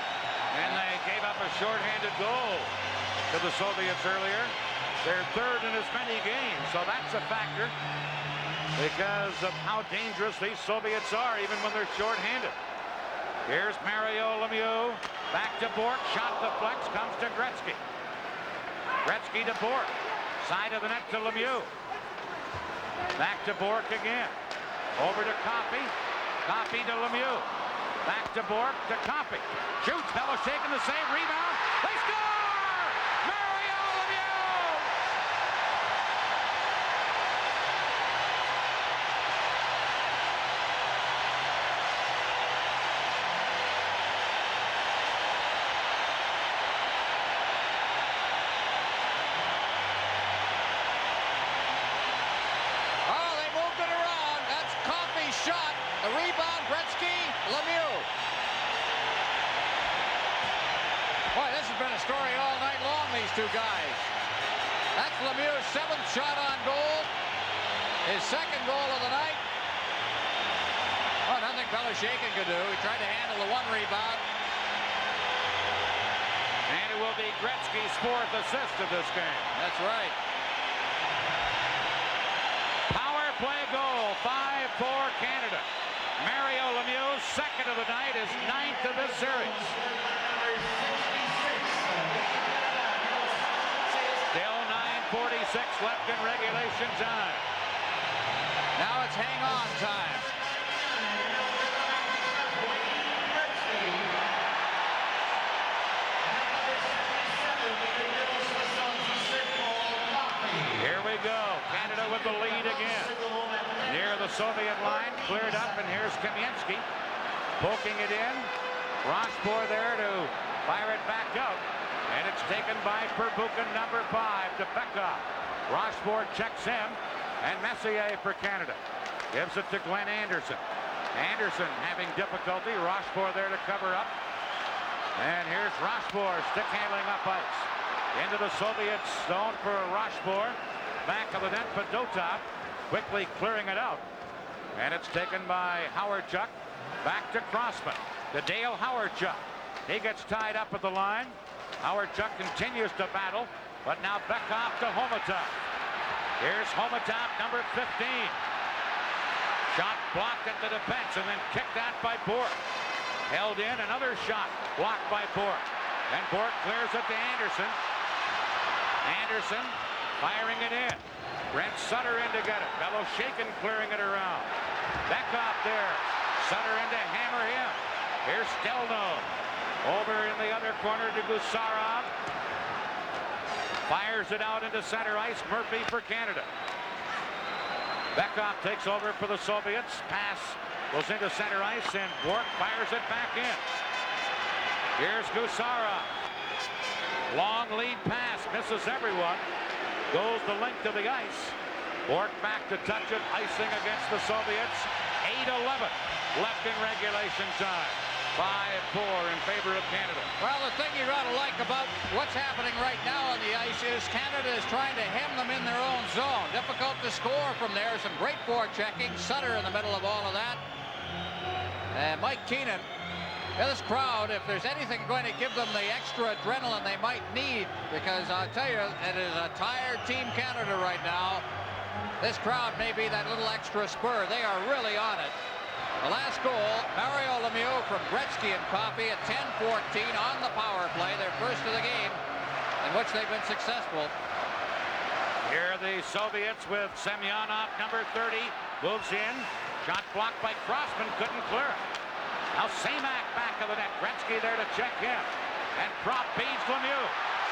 And they gave up a shorthanded goal to the Soviets earlier. They're third in as many games, so that's a factor because of how dangerous these Soviets are, even when they're shorthanded. Here's Mario Lemieux. Back to Bork. Shot deflects. Comes to Gretzky. Gretzky to Bork. Side of the net to Lemieux. Back to Bork again. Over to Coffey. Coffey to Lemieux. Back to Bork to Coffey. Shoots. Belosheikin the save. Rebound. They score! Mario Lemieux! Oh, they moved it around. That's Coffey's shot. The rebound, Gretzky, Lemieux. Boy, this has been a story all night long, these two guys. That's Lemieux's 7th shot on goal. His 2nd goal of the night. Oh, nothing Belosheikin could do. He tried to handle the 1 rebound. And it will be Gretzky's 4th assist of this game. That's right. Power play goal, 5-4 Canada. Mario Lemieux, 2nd of the night, is 9th of this series. Still 9:46 left in regulation time. Now it's hang on time. Here we go. Canada with the lead again. Near the Soviet line, cleared up, and here's Kamensky poking it in. Rochefort there to fire it back out. And it's taken by Perbukin, number 5, to Beckhoff. Rochefort checks him, and Messier for Canada. Gives it to Glenn Anderson. Anderson having difficulty. Rochefort there to cover up. And here's Rochefort stick handling up ice. Into the Soviet zone for Rochefort. Back of the net for Dotov. Quickly clearing it out. And it's taken by Howard-Chuck. Back to Crossman. To Dale Howard-Chuck. He gets tied up at the line. Howard-Chuck continues to battle, but now Beckhoff to Homatov. Here's Homatov, number 15. Shot blocked at the defense and then kicked out by Bork. Held in, another shot blocked by Bork. And Bork clears it to Anderson. Anderson firing it in. Brent Sutter in to get it. Belosheikin clearing it around. Beckhoff there. Sutter in to hammer him. Here's Stelno. Over in the other corner to Gusarov. Fires it out into center ice. Murphy for Canada. Beckhoff takes over for the Soviets. Pass goes into center ice, and Bork fires it back in. Here's Gusara. Long lead pass, misses everyone. Goes the length of the ice. Bork back to touch it, icing against the Soviets. 8:11 left in regulation time. 5-4 in favor of Canada. Well, the thing you gotta like about what's happening right now on the ice is Canada is trying to hem them in their own zone. Difficult to score from there. Some great forechecking. Sutter in the middle of all of that. And Mike Keenan. Yeah, this crowd, if there's anything going to give them the extra adrenaline they might need, because I'll tell you, it is a tired Team Canada right now. This crowd may be that little extra spur. They are really on it. The last goal, Mario Lemieux from Gretzky and Coffey at 10:14 on the power play, their first of the game, in which they've been successful. Here the Soviets with Semyonov, number 30, moves in. Shot blocked by Crossman, couldn't clear it. Now Semak back of the net. Gretzky there to check him. And Prop beats Lemieux.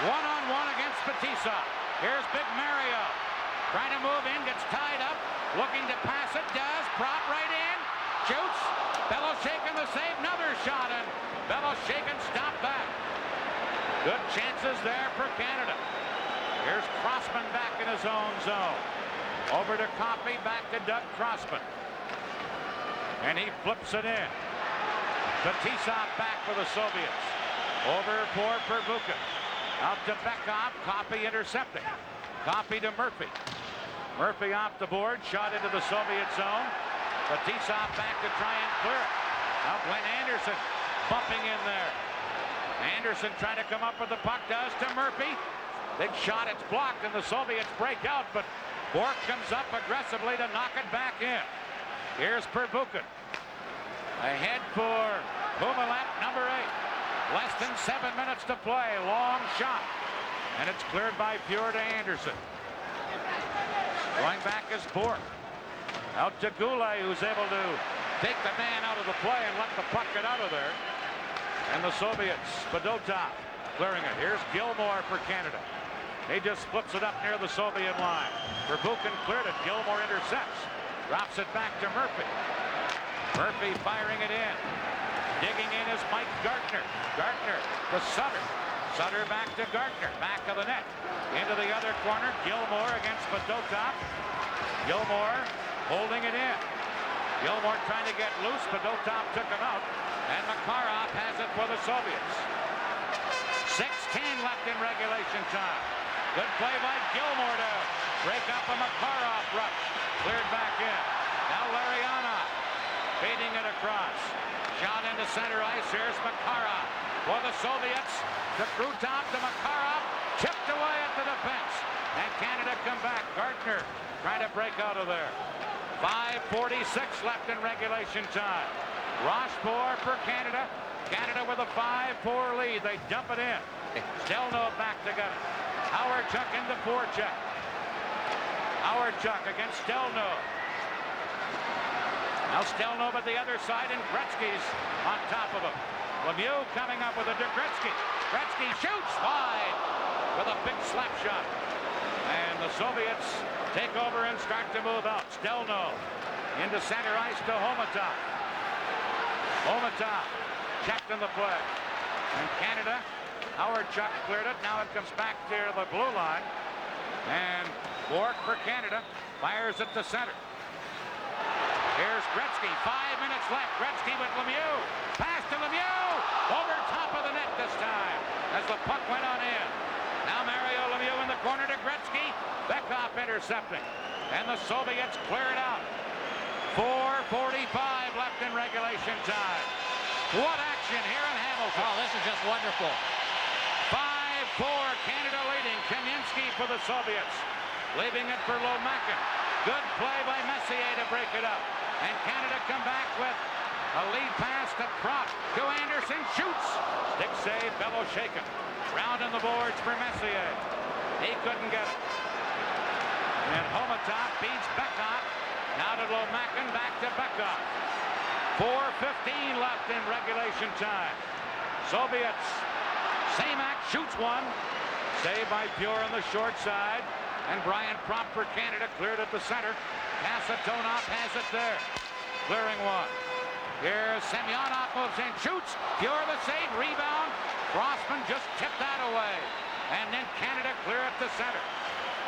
One-on-one against Batista. Here's Big Mario. Trying to move in, gets tied up. Looking to pass it, does. Prop right in. Shoots. Beloshakin the save. Another shot, and Beloshakin stopped that. Good chances there for Canada. Here's Crossman back in his own zone. Over to Coffey, back to Doug Crossman. And he flips it in. Batista back for the Soviets. Over for Pervukin. Out to Bekov. Coffey intercepting. Coffey to Murphy. Murphy off the board. Shot into the Soviet zone. Batista back to try and clear it. Now Glenn Anderson bumping in there. Anderson trying to come up with the puck. Does to Murphy. Big shot. It's blocked and the Soviets break out. But Bork comes up aggressively to knock it back in. Here's Pervukin. Ahead for Pumilat, number 8. Less than 7 minutes to play. Long shot. And it's cleared by Fuhr to Anderson. Going back is Bork. Out to Goulet, who's able to take the man out of the play and let the puck get out of there. And the Soviets, Fedotov clearing it. Here's Gilmore for Canada. He just flips it up near the Soviet line. Pervukin cleared it. Gilmore intercepts. Drops it back to Murphy. Murphy firing it in. Digging in is Mike Gartner. Gartner to Sutter. Sutter back to Gartner. Back of the net. Into the other corner. Gilmore against Fedotov. Gilmore holding it in. Gilmore trying to get loose. Fedotov took him out. And Makarov has it for the Soviets. 6:10 left in regulation time. Good play by Gilmore to break up a Makarov rush. Cleared back in. Now Larionov feeding it across. Shot into center ice. Here's Makarov for the Soviets. To Krutov to Makarov. Chipped away at the defense. And Canada come back. Gartner trying to break out of there. 5:46 left in regulation time. Rochefort for Canada. Canada with a 5-4 lead. They dump it in. Stelno back to get it. Howardchuk into forecheck. Howardchuk against Stelno. Now Stelno but the other side, and Gretzky's on top of him. Lemieux coming up with it to Gretzky. Gretzky shoots wide with a big slap shot. And the Soviets take over and start to move out. Stelno into center ice to Homatov. Homatov checked in the play. And Canada, Howardchuk cleared it. Now it comes back to the blue line. And Bork for Canada fires it to center. Here's Gretzky. 5 minutes left. Gretzky with Lemieux. Pass to Lemieux. Over top of the net this time as the puck went on in. Now Mario Lemieux in the corner to Gretzky. Bekov intercepting. And the Soviets clear it out. 4:45 left in regulation time. What action here in Hamilton. Oh, this is just wonderful. 5-4, Canada leading. Kamensky for the Soviets. Leaving it for Lomakin. Good play by Messier to break it up. And Canada come back with a lead pass to Prop. To Anderson. Shoots. Stick save. Beloshakin. Round on the boards for Messier. He couldn't get it. And Homatov beats Bekov. Now to Lomakin. Back to Bekov. 4:15 left in regulation time. Soviets. Semak shoots one. Saved by Fuhr on the short side. And Brian Prop for Canada cleared at the center. Kasatonov has it there. Clearing one. Here's Semyonov, moves in, shoots. Pure the save, rebound. Crossman just tipped that away. And then Canada clear at the center.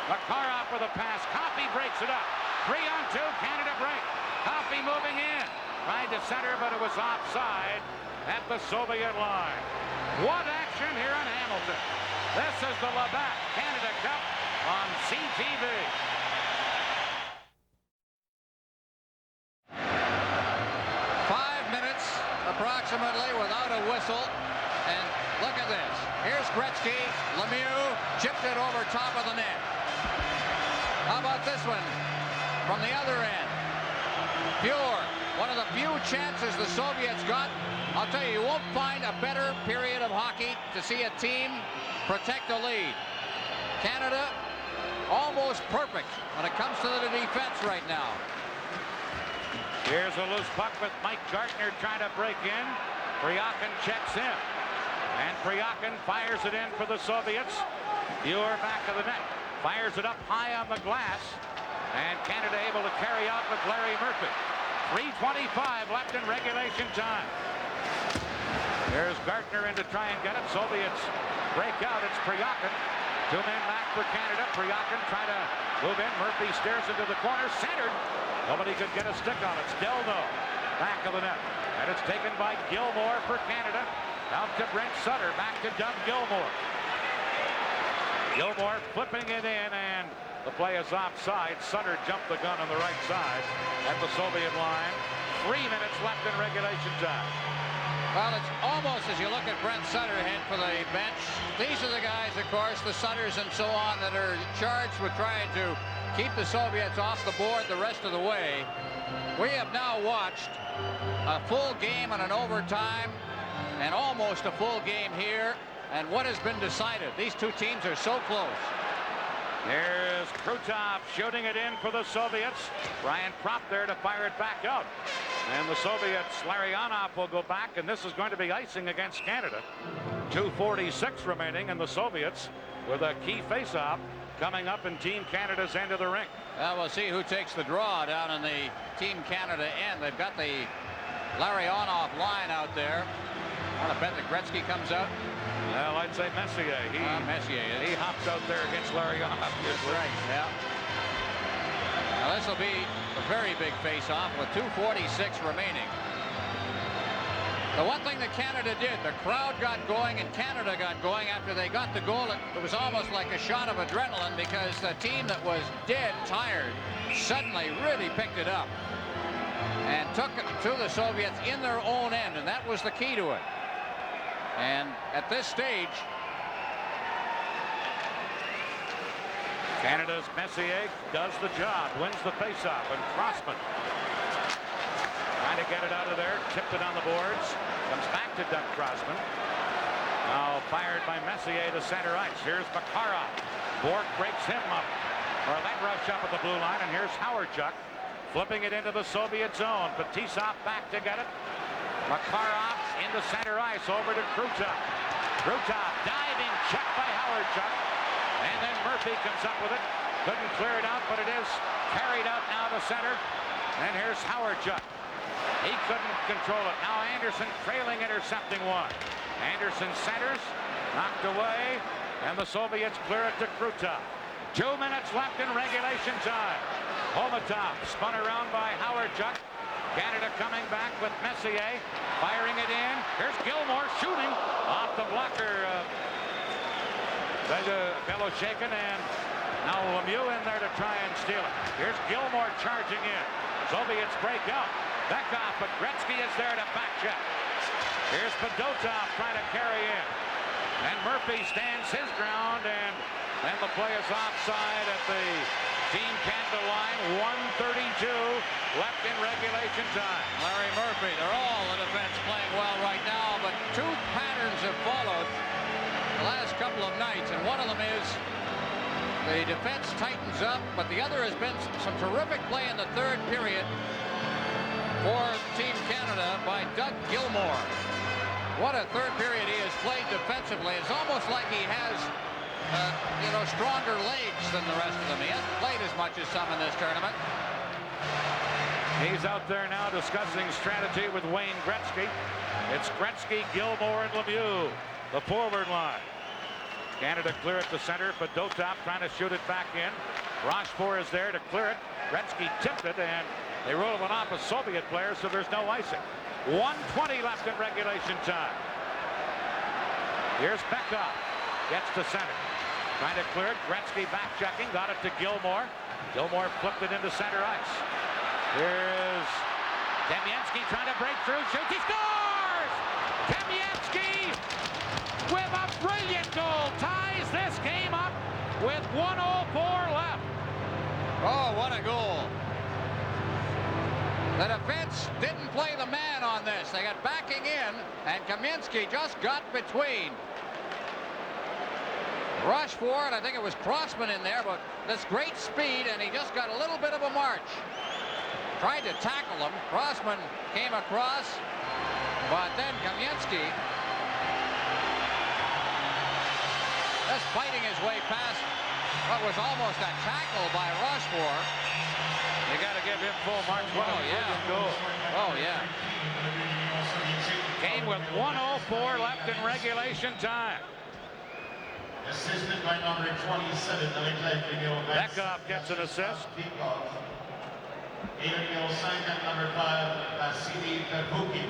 Makarov with a pass. Coffey breaks it up. 3-on-2, Canada break. Coffey moving in. Tried to center, but it was offside at the Soviet line. What action here in Hamilton. This is the Labatt Canada Cup on CTV. Approximately without a whistle, and look at this. Here's Gretzky. Lemieux chipped it over top of the net. How about this one from the other end? Pure, one of the few chances the Soviets got. I'll tell you, you won't find a better period of hockey to see a team protect a lead. Canada almost perfect when it comes to the defense right now. Here's a loose puck with Mike Gartner trying to break in. Pryakin checks in. And Pryakin fires it in for the Soviets. Muir back of the net. Fires it up high on the glass. And Canada able to carry out with Larry Murphy. 3:25 left in regulation time. There's Gartner in to try and get it. Soviets break out. It's Pryakin. 2 men back for Canada. Pryakin trying to move in. Murphy stares into the corner. Centered. Nobody could get a stick on it. Stelno back of the net. And it's taken by Gilmore for Canada. Out to Brent Sutter. Back to Doug Gilmore. Gilmore flipping it in, and the play is offside. Sutter jumped the gun on the right side at the Soviet line. 3 minutes left in regulation time. Well, it's almost as you look at Brent Sutter head for the bench. These are the guys, of course, the Sutters and so on, that are charged with trying to keep the Soviets off the board the rest of the way. We have now watched a full game and an overtime and almost a full game here. And what has been decided? These two teams are so close. There's Krutov shooting it in for the Soviets. Brian Propp there to fire it back out. And the Soviets, Larionov will go back, and this is going to be icing against Canada. 2:46 remaining, and the Soviets with a key face-off coming up in Team Canada's end of the rink. Well, we'll see who takes the draw down in the Team Canada end. They've got the Larionov line out there. I want to bet that Gretzky comes out. Well, I'd say Messier. Messier. He hops out there against Larionov. That's right, yeah. Now, this will be a very big face-off with 2:46 remaining. The one thing that Canada did, the crowd got going and Canada got going after they got the goal. It was almost like a shot of adrenaline, because the team that was dead tired suddenly really picked it up and took it to the Soviets in their own end, and that was the key to it. And at this stage, Canada's Messier does the job, wins the faceoff, and Crossman trying to get it out of there, tipped it on the boards, comes back to Doug Crossman. Now fired by Messier to center ice. Here's Makarov. Bork breaks him up. Or that rush up at the blue line, and here's Howardchuk flipping it into the Soviet zone. Fetisov back to get it. Makarov into center ice, over to Krutov. Krutov diving check by Howardchuk. And then Murphy comes up with it. Couldn't clear it out, but it is carried out now to center. And here's Howardchuk. He couldn't control it. Now Anderson trailing, intercepting one. Anderson centers, knocked away, and the Soviets clear it to Krutov. 2 minutes left in regulation time. Homatov spun around by Howardchuk. Canada coming back with Messier, firing it in. Here's Gilmore shooting off the blocker. Fellow shaken, and now Lemieux in there to try and steal it. Here's Gilmore charging in. Soviets break out. Back off, but Gretzky is there to back check. Here's Fedotov trying to carry in. And Murphy stands his ground, and then the play is offside at the Team Canada line. 1:32 left in regulation time. Larry Murphy, they're all the defense playing well right now, but two patterns have followed the last couple of nights, and one of them is the defense tightens up, but the other has been some terrific play in the third period for Team Canada by Doug Gilmore. What a third period he has played defensively. It's almost like he has, stronger legs than the rest of them. He hasn't played as much as some in this tournament. He's out there now discussing strategy with Wayne Gretzky. It's Gretzky, Gilmore, and Lemieux, the forward line. Canada clear at the center, but Dotop trying to shoot it back in. Rochefort is there to clear it. Gretzky tipped it, and they roll one off a Soviet player, so there's no icing. 1:20 left in regulation time. Here's Bekov. Gets to center. Trying to clear it. Gretzky back checking. Got it to Gilmore. Gilmore flipped it into center ice. Here's Kamensky trying to break through. Shoots. He scores! Kamensky with a brilliant goal ties this game up with 1:04 left. Oh, what a goal. The defense didn't play the man on this. They got backing in, and Kamensky just got between Rochefort, and I think it was Crossman in there, but this great speed, and he just got a little bit of a march. Tried to tackle him. Crossman came across, but then Kamensky just fighting his way past what was almost a tackle by Rochefort. You got to give him full marks. What a brilliant goal. Oh, yeah. Game with 1:04 left in regulation time. Assisted by number 27, Bekov gets an assist.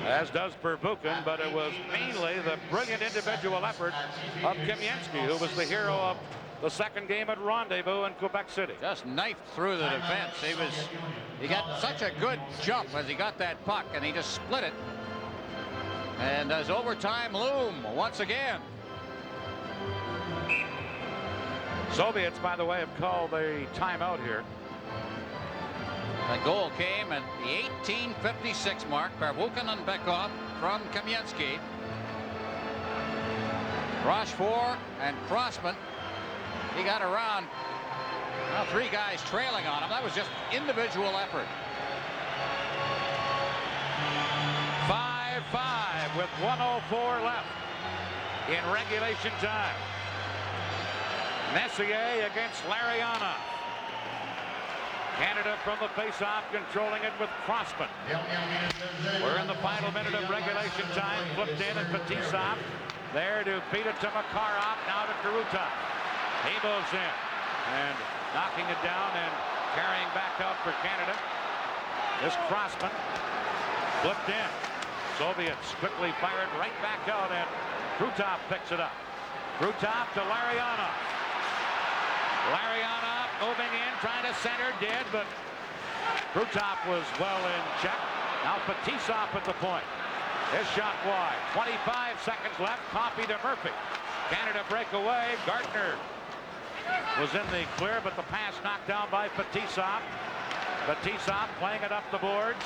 As does Perbukin, but it was mainly the brilliant individual effort of Kamensky, who was the hero of the second game at Rendezvous in Quebec City. Just knifed through the defense. He got such a good jump as he got that puck, and he just split it. And does overtime loom once again? Soviets, by the way, have called a timeout here. The goal came at the 18:56 mark. Perbukin and Bekov from Kamensky. Rochefort and Crossman. He got around, well, three guys trailing on him. That was just individual effort. 5-5 with 1:04 left in regulation time. Messier against Larionov. Canada from the faceoff, controlling it with Crossman. We're in the final minute of regulation time. Flipped in and Fetisov there to beat it to Makarov. Now to Karutov. He moves in and knocking it down and carrying back out for Canada. This Crossman flipped in. Soviets quickly fire it right back out, and Krutov picks it up. Krutov to Larionov. Larionov moving in, trying to center, did, but Krutov was well in check. Now Fetisov at the point. His shot wide. 25 seconds left. Coffey to Murphy. Canada breakaway. Gardner was in the clear, but the pass knocked down by Fetisov. Fetisov playing it up the boards.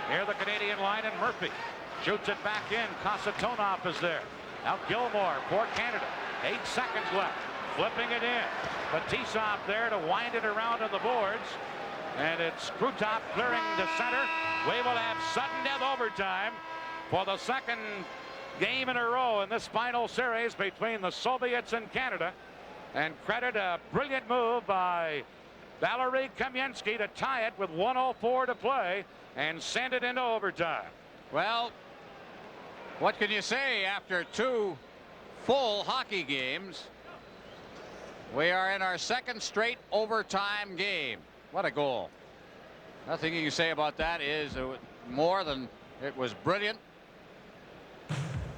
Near the Canadian line, and Murphy shoots it back in. Kasatonov is there. Now Gilmore for Canada. 8 seconds left. Flipping it in. Fetisov there to wind it around on the boards. And it's Krutov clearing the center. We will have sudden death overtime for the second game in a row in this final series between the Soviets and Canada. And credit a brilliant move by Valery Kamensky to tie it with 1:04 to play and send it into overtime. Well, what can you say after two full hockey games? We are in our second straight overtime game. What a goal. Nothing you can say about that is more than it was brilliant.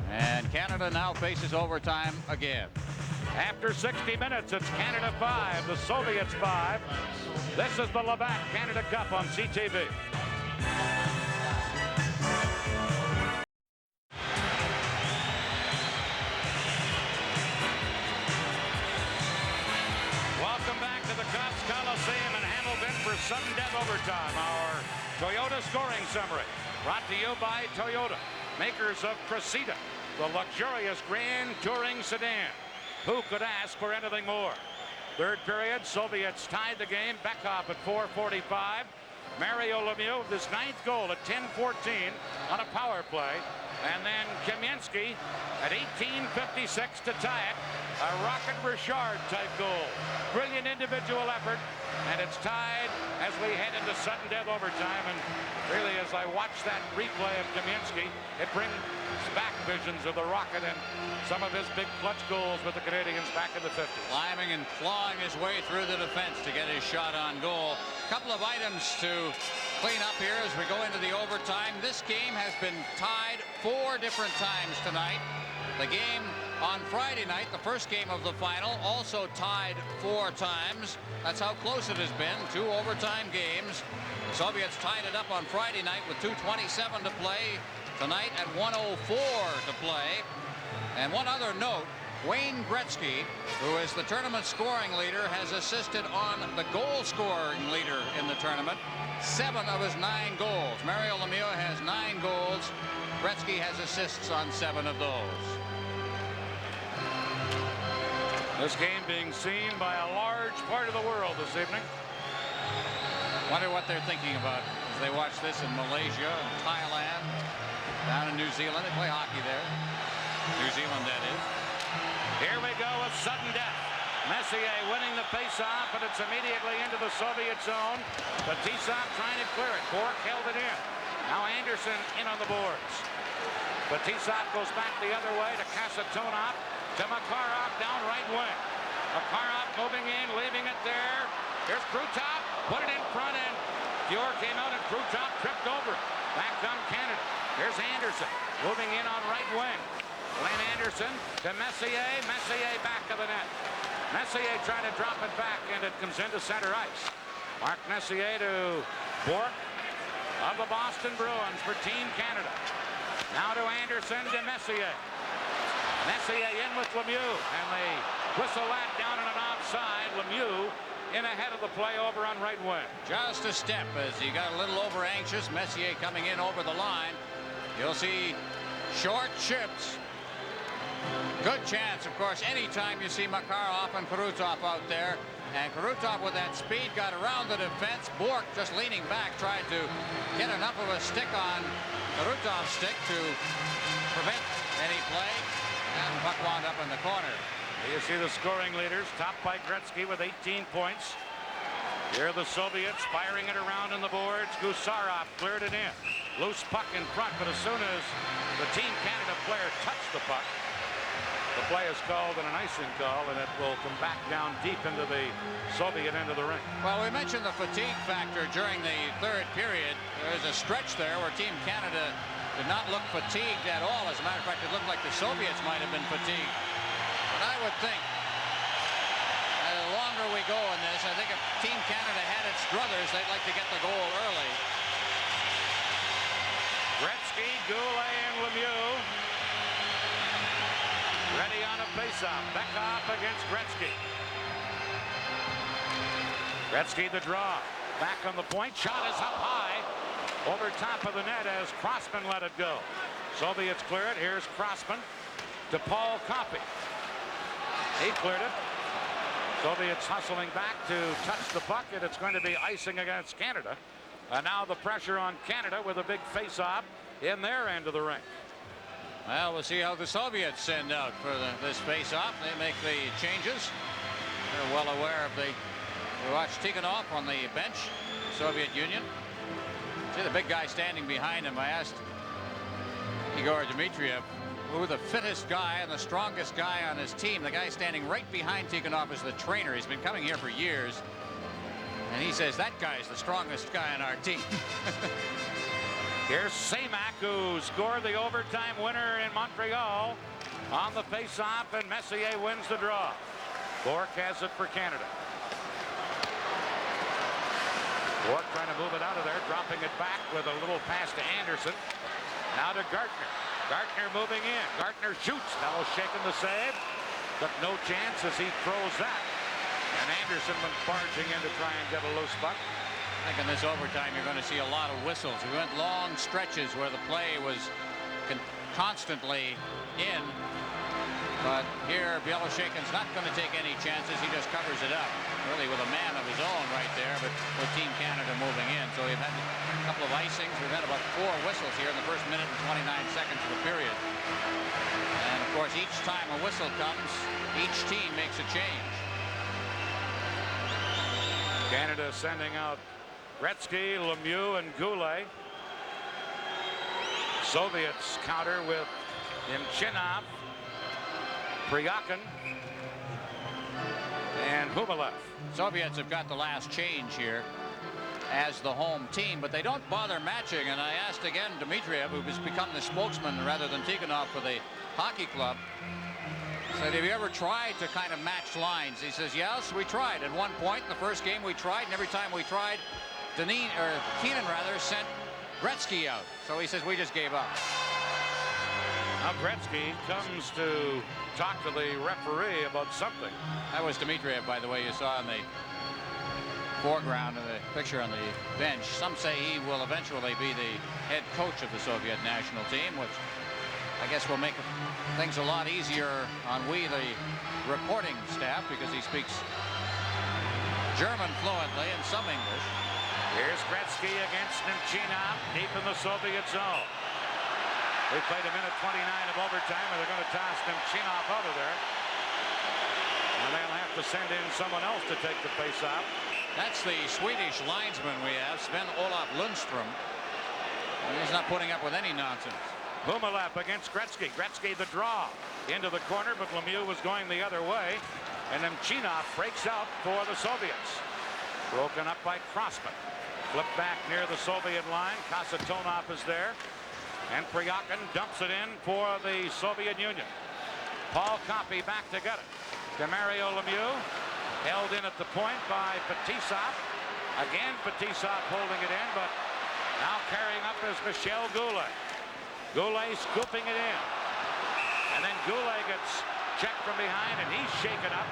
And Canada now faces overtime again. After 60 minutes, it's Canada 5, the Soviets 5. This is the Labatt Canada Cup on CTV. Welcome back to the Cubs Coliseum in Hamilton for sudden death overtime. Our Toyota scoring summary brought to you by Toyota, makers of Cressida, the luxurious grand touring sedan. Who could ask for anything more? Third period, Soviets tied the game. Bekov at 4:45. Mario Lemieux with his 9th goal at 10:14 on a power play. And then Kamensky at 18:56 to tie it. A Rocket Richard type goal. Brilliant individual effort. And it's tied as we head into sudden death overtime. And really, as I watch that replay of Kamensky, it brings back visions of the Rocket and some of his big clutch goals with the Canadians back in the 50s. Climbing and clawing his way through the defense to get his shot on goal. A couple of items to clean up here as we go into the overtime. This game has been tied 4 different times tonight. The game on Friday night, the first game of the final, also tied 4 times. That's how close it has been. 2 overtime games. The Soviets tied it up on Friday night with 2:27 to play. Tonight at 1:04 to play. And one other note, Wayne Gretzky, who is the tournament scoring leader, has assisted on the goal scoring leader in the tournament. 7 of his 9 goals. Mario Lemieux has 9 goals. Gretzky has assists on 7 of those. This game being seen by a large part of the world this evening. Wonder what they're thinking about as they watch this in Malaysia and Thailand, down in New Zealand. They play hockey there. New Zealand, that is. Here we go with sudden death. Messier winning the face-off, but it's immediately into the Soviet zone. Batisov trying to clear it. Bork held it in. Now Anderson in on the boards. Batisov goes back the other way to Kasatonov. To Makarov down right wing. Makarov moving in, leaving it there. Here's Krutov, put it in front, and Fior came out and Krutov tripped over. Back on Canada. Here's Anderson moving in on right wing. Glenn Anderson to Messier. Messier back to the net. Messier trying to drop it back, and it comes into center ice. Mark Messier to Bork of the Boston Bruins for Team Canada. Now to Anderson to Messier. Messier in with Lemieux, and they whistle that down in an offside. Lemieux in ahead of the play over on right wing. Just a step as he got a little over anxious. Messier coming in over the line. You'll see short chips. Good chance, of course, anytime you see Makarov and Krutov out there. And Krutov with that speed got around the defense. Bork just leaning back, tried to get enough of a stick on Krutov's stick to prevent any play. And puck wound up in the corner. You see the scoring leaders, topped by Gretzky with 18 points. Here are the Soviets firing it around on the boards. Gusarov cleared it in. Loose puck in front, but as soon as the Team Canada player touched the puck, the play is called an icing call, and it will come back down deep into the Soviet end of the ring. Well, we mentioned the fatigue factor during the 3rd period. There's a stretch there where Team Canada did not look fatigued at all. As a matter of fact, it looked like the Soviets might have been fatigued. But I would think the longer we go in this, I think if Team Canada had its druthers, they'd like to get the goal early. Gretzky, Goulet, and Lemieux ready on a faceoff. Bekoff against Gretzky. Gretzky the draw. Back on the point. Shot is up high. Over top of the net as Crossman let it go. Soviets clear it. Here's Crossman to Paul Coffey. He cleared it. Soviets hustling back to touch the puck, and it's going to be icing against Canada. And now the pressure on Canada with a big face-off in their end of the ring. Well, we'll see how the Soviets send out for this face-off. They make the changes. They're well aware of we watched Tikhonov on the bench, Soviet Union. See the big guy standing behind him. I asked Igor Dmitriev who the fittest guy and the strongest guy on his team. The guy standing right behind Tikhonov is the trainer. He's been coming here for years. And he says that guy's the strongest guy on our team. Here's Semak, who scored the overtime winner in Montreal on the face-off, and Messier wins the draw. Bork has it for Canada. Bork trying to move it out of there, dropping it back with a little pass to Anderson. Now to Gartner. Gartner moving in. Gartner shoots. Now shaking the save. Took no chance as he throws that. And Anderson went barging in to try and get a loose puck. I think in this overtime you're going to see a lot of whistles. We went long stretches where the play was constantly in. But here, Belosheikin's not going to take any chances. He just covers it up, really with a man of his own right there, but with Team Canada moving in. So we've had a couple of icings. We've had about 4 whistles here in the first minute and 29 seconds of the period. And, of course, each time a whistle comes, each team makes a change. Canada sending out Gretzky, Lemieux, and Goulet. Soviets counter with Nemchinov, Pryakin, and Humalev. Soviets have got the last change here as the home team, but they don't bother matching. And I asked again Dmitriev, who has become the spokesman rather than Tikhonov for the hockey club, said, have you ever tried to kind of match lines? He says, yes, we tried. At one point in the first game we tried, and every time we tried, Keenan sent Gretzky out. So he says, we just gave up. Now Gretzky comes to talk to the referee about something. That was Dmitriev, by the way, you saw in the foreground of the picture on the bench. Some say he will eventually be the head coach of the Soviet national team, which I guess will make things a lot easier on the reporting staff, because he speaks German fluently and some English. Here's Gretzky against Nemchinov deep in the Soviet zone. They played a minute 29 of overtime, and they're going to toss Nemchinov out of there. And they'll have to send in someone else to take the face-off. That's the Swedish linesman we have, Sven-Olof Lundström. He's not putting up with any nonsense. Humalev against Gretzky. Gretzky the draw into the corner, but Lemieux was going the other way. And Nemchinov breaks out for the Soviets. Broken up by Crossman. Flip back near the Soviet line. Kasatonov is there. And Pryakin dumps it in for the Soviet Union. Paul Coffey back to get it. To Mario Lemieux. Held in at the point by Fetisov. Again, Fetisov holding it in, but now carrying up is Michel Goulet. Goulet scooping it in. And then Goulet gets checked from behind, and he's shaken up.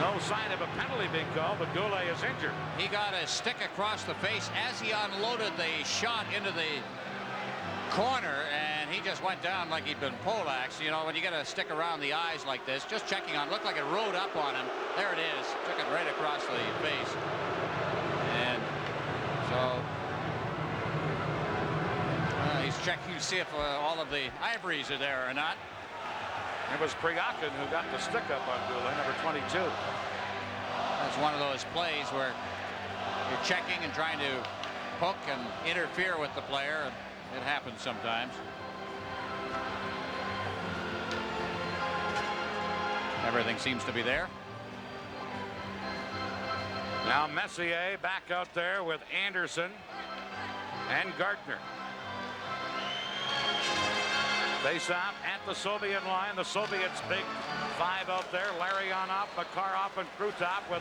No sign of a penalty being called, but Goulet is injured. He got a stick across the face as he unloaded the shot into the corner, and he just went down like he'd been poleaxed. You know, when you get a stick around the eyes like this, just checking on, looked like it rode up on him. There it is. Took it right across the face. And so he's checking to see if all of the ivories are there or not. It was Pryakin who got the stick up on Goulet, number 22. That's one of those plays where you're checking and trying to hook and interfere with the player. And it happens sometimes. Everything seems to be there. Now Messier back out there with Anderson and Gartner. Face off at the Soviet line. The Soviets' big 5 out there. Larionov, Makarov, and Krutov with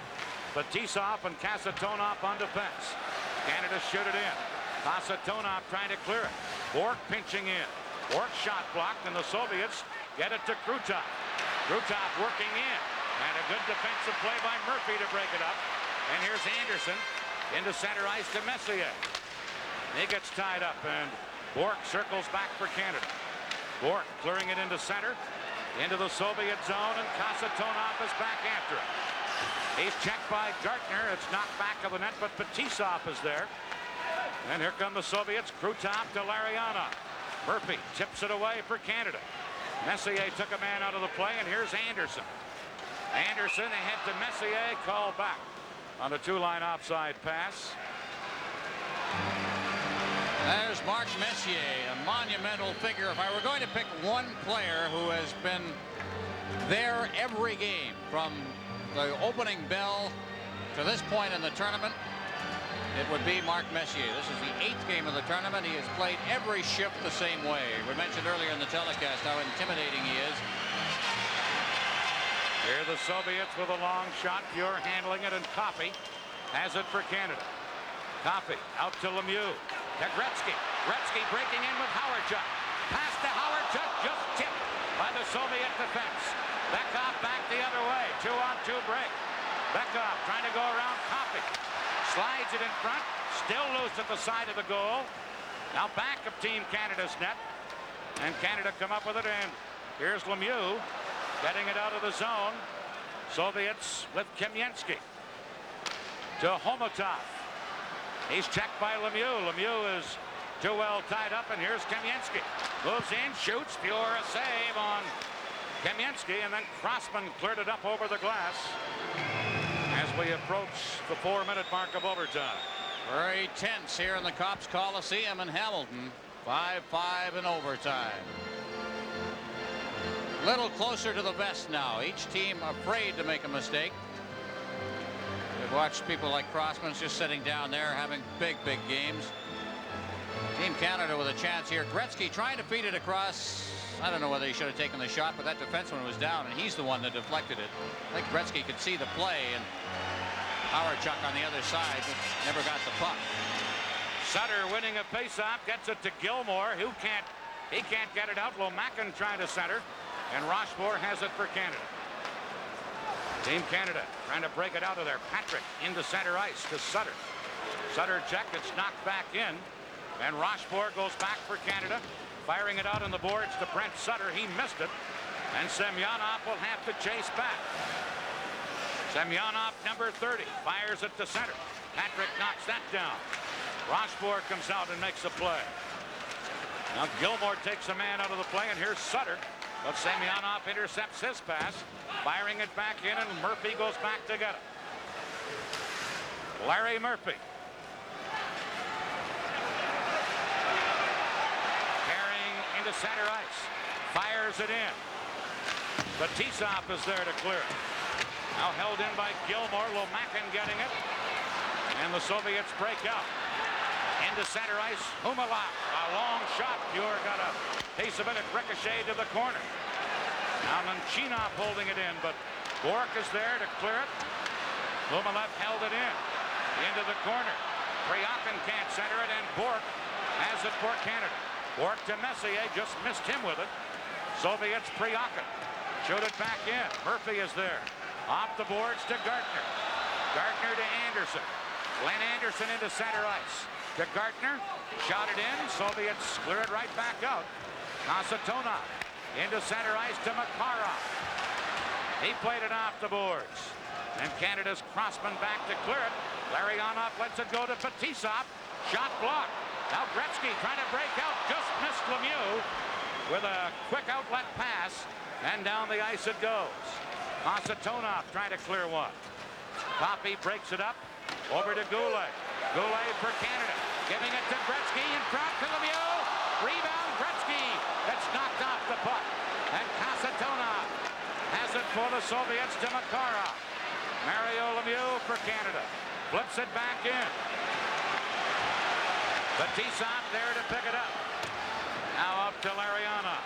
Fetisov and Kasatonov on defense. Canada shoot it in. Kasatonov trying to clear it. Bork pinching in. Bork shot blocked, and the Soviets get it to Krutov. Krutov working in. And a good defensive play by Murphy to break it up. And here's Anderson into center ice to Messier. He gets tied up, and Bork circles back for Canada. Bork clearing it into center, into the Soviet zone, and Kasatonov is back after it. He's checked by Gartner. It's knocked back of the net, but Fetisov is there. And here come the Soviets. Krutov to Larionov. Murphy tips it away for Canada. Messier took a man out of the play, and here's Anderson. Anderson ahead to Messier, called back on the 2-line offside pass. There's Mark Messier, a monumental figure. If I were going to pick one player who has been there every game from the opening bell to this point in the tournament, it would be Mark Messier. This is the 8th game of the tournament. He has played every shift the same way. We mentioned earlier in the telecast how intimidating he is. Here the Soviets with a long shot. Pure handling it, and Coffey has it for Canada. Coffey out to Lemieux. To Gretzky. Gretzky breaking in with Howardchuk. Pass to Howardchuk, just tipped by the Soviet defense. Bekov back the other way. 2-on-2 break. Bekov trying to go around Coffey. Slides it in front. Still loose at the side of the goal. Now back of Team Canada's net. And Canada come up with it, and Here's Lemieux getting it out of the zone. Soviets with Kamensky to Homotov. He's checked by Lemieux. Lemieux is too well tied up, and here's Kamensky. Moves in, shoots. Pure a save on Kamensky, and then Crossman cleared it up over the glass as we approach the 4-minute mark of overtime. Very tense here in the Copps Coliseum in Hamilton. 5-5 in overtime. Little closer to the vest now. Each team afraid to make a mistake. We've watched people like Crossman's just sitting down there having big games. Team Canada with a chance here. Gretzky trying to feed it across. I don't know whether he should have taken the shot, but that defenseman was down, and he's the one that deflected it. I think Gretzky could see the play, and Chuck on the other side, but never got the puck. Sutter winning a faceoff, gets it to Gilmore, he can't get it out. Lomakin trying to center, and Rochefort has it for Canada. Team Canada trying to break it out of there. Patrick into center ice to Sutter. Sutter check, it's knocked back in, and Rochefort goes back for Canada, firing it out on the boards to Brent Sutter. He missed it, and Semyonov will have to chase back. Semyonov, number 30, fires it to center. Patrick knocks that down. Rochefort comes out and makes a play. Now Gilmore takes a man out of the play, and here's Sutter. But Semyonov intercepts his pass, firing it back in, and Murphy goes back to get it. Larry Murphy. Carrying into center ice. Fires it in. Batisov is there to clear it. Now held in by Gilmore. Lomakin getting it. And the Soviets break out. Into center ice. Humalak. A long shot. Pure got a piece of it. It ricocheted to the corner. Now Manchinov holding it in, but Bork is there to clear it. Humalak held it in. Into the corner. Priakin can't center it, and Bork has it for Canada. Bork to Messier. Just missed him with it. Soviets Priakin. Showed it back in. Murphy is there. Off the boards to Gartner. Gartner to Anderson. Glenn Anderson into center ice. To Gartner. Shot it in. Soviets clear it right back out. Kasatonov into center ice to Makarov. He played it off the boards. And Canada's Crossman back to clear it. Larionov lets it go to Batisov. Shot blocked. Now Gretzky trying to break out. Just missed Lemieux with a quick outlet pass. And down the ice it goes. Kasatonov trying to clear one. Poppy breaks it up. Over to Goulet. Goulet for Canada. Giving it to Gretzky in front to Lemieux. Rebound Gretzky. That's knocked off the puck. And Kasatonov has it for the Soviets to Makarov. Mario Lemieux for Canada. Flips it back in. Batisov there to pick it up. Now up to Larionov.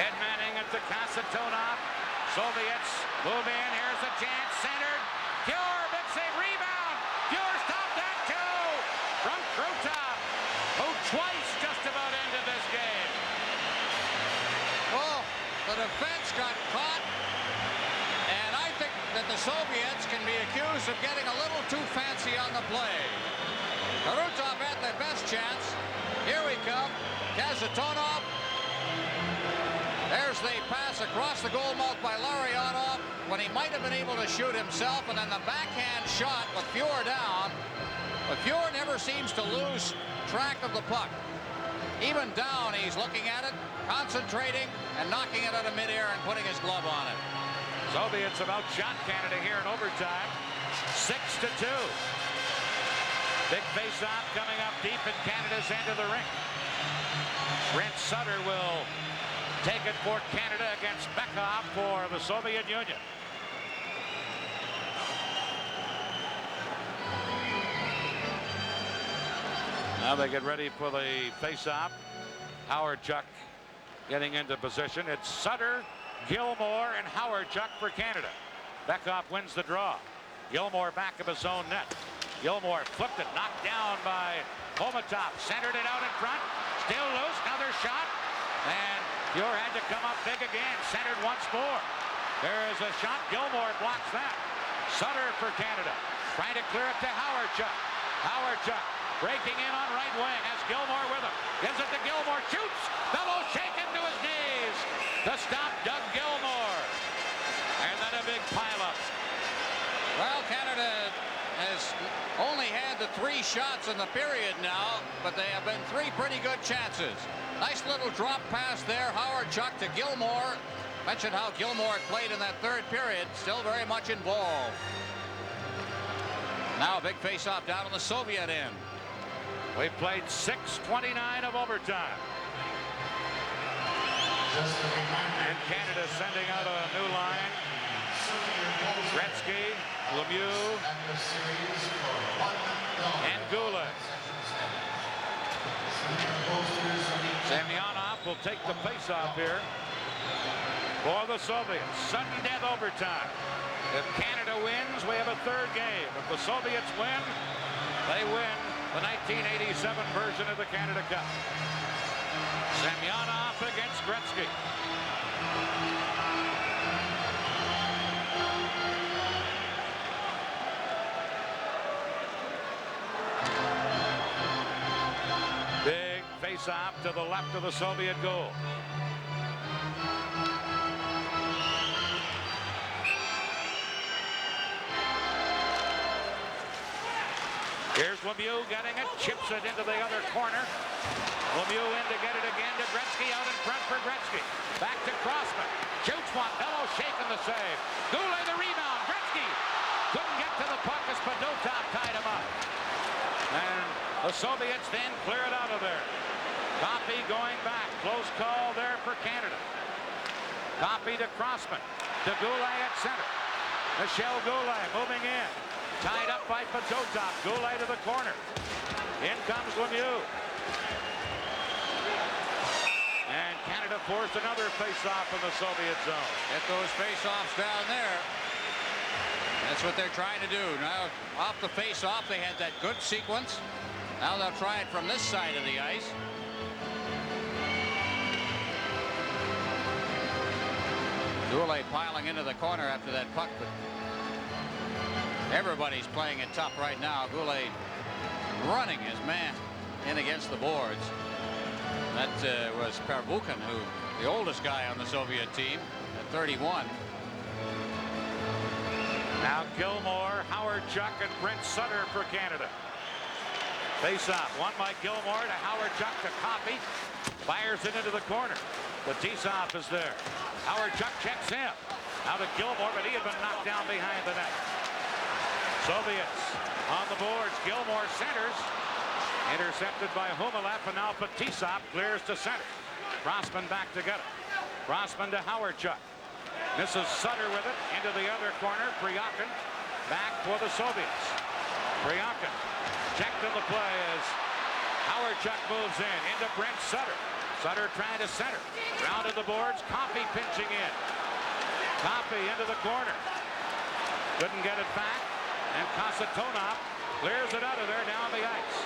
Ed Manning at the Kasatonov. Soviets move in. Here's a chance. Centered. Pure. Big save. Rebound. Pure stopped that too. From Krutov, who twice just about ended this game. Oh, the defense got caught. And I think that the Soviets can be accused of getting a little too fancy on the play. Krutov had the best chance. Here we come. Kasatonov. There's the pass across the goal mouth by Larionov when he might have been able to shoot himself, and then the backhand shot with Pure down. But Pure never seems to lose track of the puck. Even down, he's looking at it, concentrating, and knocking it out of midair and putting his glove on it. Soviets have outshot Canada here in overtime. 6-2. Big face-off coming up deep in Canada's end of the rink. Brent Sutter will take it for Canada against Bekov for the Soviet Union. Now they get ready for the face-off. Howard-Chuck getting into position. It's Sutter, Gilmore, and Howard-Chuck for Canada. Bekov wins the draw. Gilmore back of his own net. Gilmore flipped it, knocked down by Homotov. Centered it out in front. Still loose. Another shot. And Pure had to come up big again. Centered once more. There is a shot. Gilmore blocks that. Sutter for Canada. Trying to clear it to Howard-Chuck. Howard-Chuck breaking in on right wing. Has Gilmore with him. Gives it to Gilmore. Shoots. Fellow shaken to his knees. To stop Doug Gilmore. And then a big pileup. Well, Canada has only had the 3 shots in the period now, but they have been 3 pretty good chances. Nice little drop pass there. Howard Chuck to Gilmore. Mentioned how Gilmore had played in that 3rd period. Still very much involved. Now a big face-off down on the Soviet end. We've played 6:29 of overtime. And Canada sending out a new line. Gretzky, Lemieux, and Goulet. Semyonov will take the face-off here for the Soviets. Sudden death overtime. If Canada wins, we have a 3rd game. If the Soviets win, they win the 1987 version of the Canada Cup. Semyonov against Gretzky. Big face-off to the left of the Soviet goal. Here's Lemieux getting it, chips it into the other corner. Lemieux in to get it again to Gretzky, out in front for Gretzky. Back to Crossman. Shoots one, Bellow shaking the save. Goulet the rebound, Gretzky couldn't get to the puck as Padotov tied him up. And the Soviets then clear it out of there. Coffey going back, close call there for Canada. Coffey to Crossman, to Goulet at center. Michel Goulet moving in. Tied up by Padotov. Goulet to the corner. In comes Lemieux. And Canada forced another face-off in the Soviet zone. Get those face-offs down there. That's what they're trying to do. Now, off the face-off, they had that good sequence. Now they'll try it from this side of the ice. Goulet piling into the corner after that puck, but everybody's playing it tough right now. Goulet running his man in against the boards. That was Pervukin, who the oldest guy on the Soviet team at 31. Now Gilmore, Howard Chuck, and Brent Sutter for Canada. Face-off, one by Gilmore to Howard Chuck to Coffey. Fires it into the corner. The Tisov is there. Howard Chuck checks in. Now to Gilmore, but he had been knocked down behind the net. Soviets on the boards. Gilmore centers. Intercepted by Humalev, and now Fetisov clears to center. Crossman back to get it. Crossman to Howard Chuck. Misses Sutter with it into the other corner. Priyakin back for the Soviets. Priyakin checked in the play as Howard Chuck moves in into Brent Sutter. Sutter trying to center. Round of the boards. Coffey pinching in. Coffey into the corner. Couldn't get it back. And Kasatonov clears it out of there down the ice.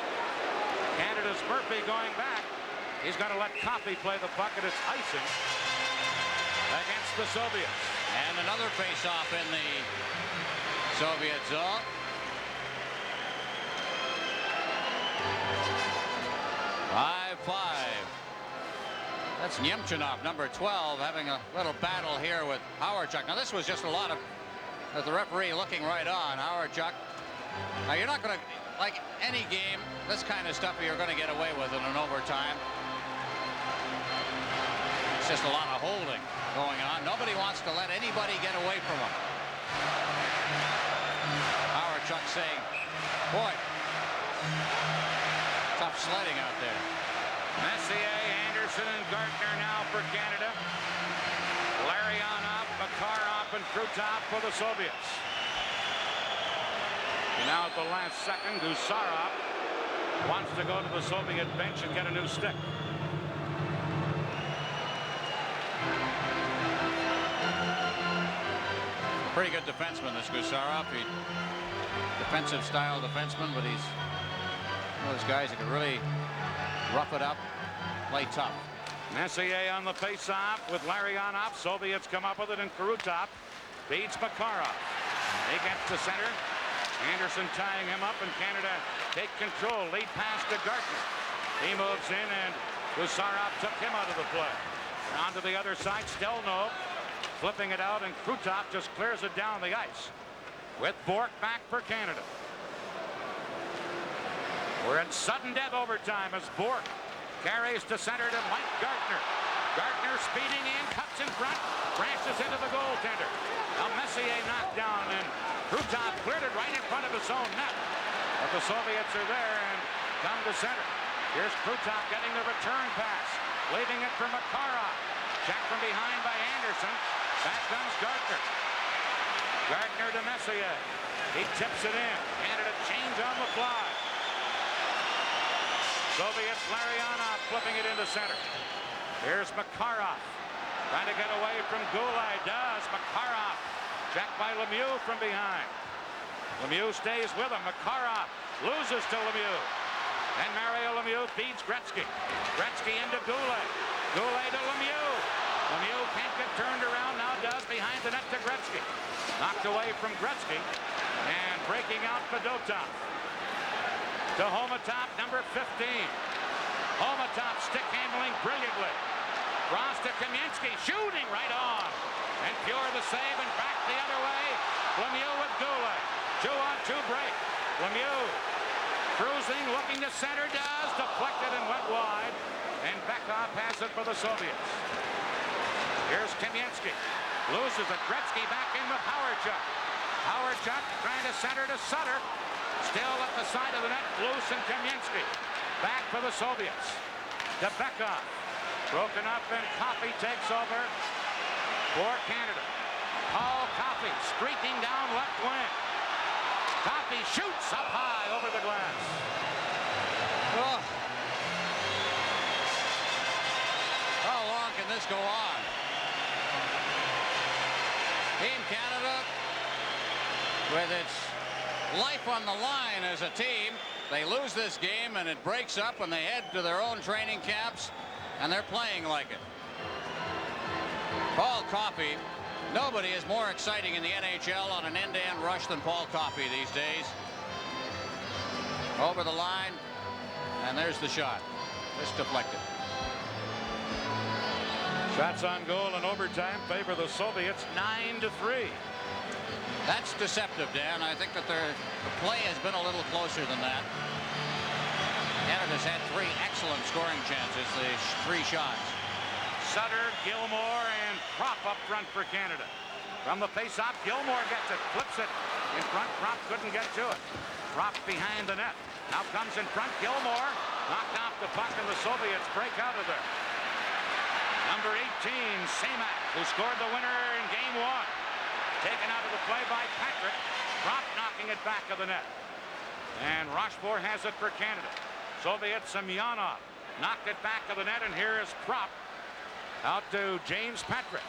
Canada's Murphy going back. He's going to let Coffey play the puck, and it's icing against the Soviets. And another face-off in the Soviet zone. That's Nemchinov, number 12, having a little battle here with Howard Chuck. Now, this was just a lot of the referee looking right on Howard Chuck. Now, you're not going to, like any game, this kind of stuff you're going to get away with in an overtime. It's just a lot of holding going on. Nobody wants to let anybody get away from them. Howard Chuck saying, boy, tough sledding out there. Messier, Anderson, and Gardner now for Canada. Larionov, Makarov, and Krutov for the Soviets. And now at the last second, Gusarov wants to go to the Soviet bench and get a new stick. Pretty good defenseman, this Gusarov. Defensive style defenseman, but he's one of those guys that can really rough it up, play tough. Messier on the face-off with Larionov. Soviets come up with it, and Krutov beats Makarov. He gets to center. Anderson tying him up, and Canada take control. Lead pass to Gardner. He moves in, and Gusarov took him out of the play. On to the other side, Stelnov flipping it out, and Krutov just clears it down the ice. With Bourque back for Canada. We're in sudden death overtime as Bourque carries to center to Mike Gardner. Gardner speeding in, cuts in front, crashes into the goaltender. Now Messier knocked down, and Krutov cleared it right in front of his own net. But the Soviets are there and come to center. Here's Krutov getting the return pass, leaving it for Makarov. Check from behind by Anderson. Back comes Gardner. Gardner to Messier. He tips it in. Canada change on the fly. Soviets Larionov flipping it into center. Here's Makarov. Trying to get away from Goulet. Does. Makarov. Checked by Lemieux from behind. Lemieux stays with him. Makarov loses to Lemieux. And Mario Lemieux feeds Gretzky. Gretzky into Goulet. Goulet to Lemieux. Lemieux can't get turned around. Now does behind the net to Gretzky. Knocked away from Gretzky. And breaking out Fedotov. To Homatop, number 15. Homatop stick handling brilliantly. Cross to Kamensky, shooting right on. And Pure the save and back the other way. Lemieux with Goulet. 2-on-2 break. Lemieux cruising, looking to center, does. Deflected and went wide. And Bekov has it for the Soviets. Here's Kamensky. Loses it. Gretzky back in with Howardchuk. Howardchuk trying to center to Sutter. Still at the side of the net, loose and Kamensky. Back for the Soviets. To Bekov. Broken up and Coffey takes over for Canada. Paul Coffey streaking down left wing. Coffey shoots up high over the glass. Oh. How long can this go on? Team Canada, with its life on the line as a team, they lose this game and it breaks up and they head to their own training camps and they're playing like it. Paul Coffey, nobody is more exciting in the NHL on an end-to-end rush than Paul Coffey these days. Over the line, and there's the shot. It's deflected. Shots on goal in overtime favor the Soviets 9-3. That's deceptive, Dan. I think that the play has been a little closer than that. Canada's had 3 excellent scoring chances, the 3 shots. Sutter, Gilmore, and Propp up front for Canada. From the face-off, Gilmore gets it, flips it in front. Propp couldn't get to it. Propp behind the net. Now comes in front, Gilmore. Knocked off the puck, and the Soviets break out of there. Number 18, Semak, who scored the winner in Game 1. Taken out of the play by Patrick. Propp knocking it back of the net. And Rochefort has it for Canada. Soviet Semyonov knocked it back of the net, and here is Propp. Out to James Patrick.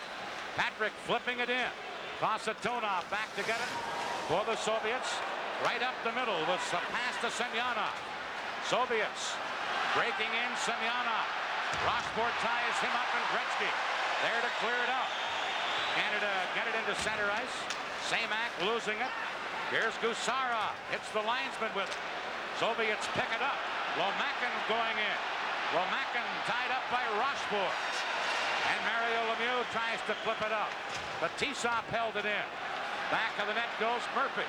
Patrick flipping it in. Kosatonov back to get it for the Soviets. Right up the middle with a pass to Semyonov. Soviets breaking in Semyonov. Rochefort ties him up, and Gretzky there to clear it out. Canada get it into center ice. Semak losing it. Here's Gusarov. Hits the linesman with it. Soviets pick it up. Lomakin going in. Lomakin tied up by Rochefort. And Mario Lemieux tries to flip it out. But Tisop held it in. Back of the net goes Murphy.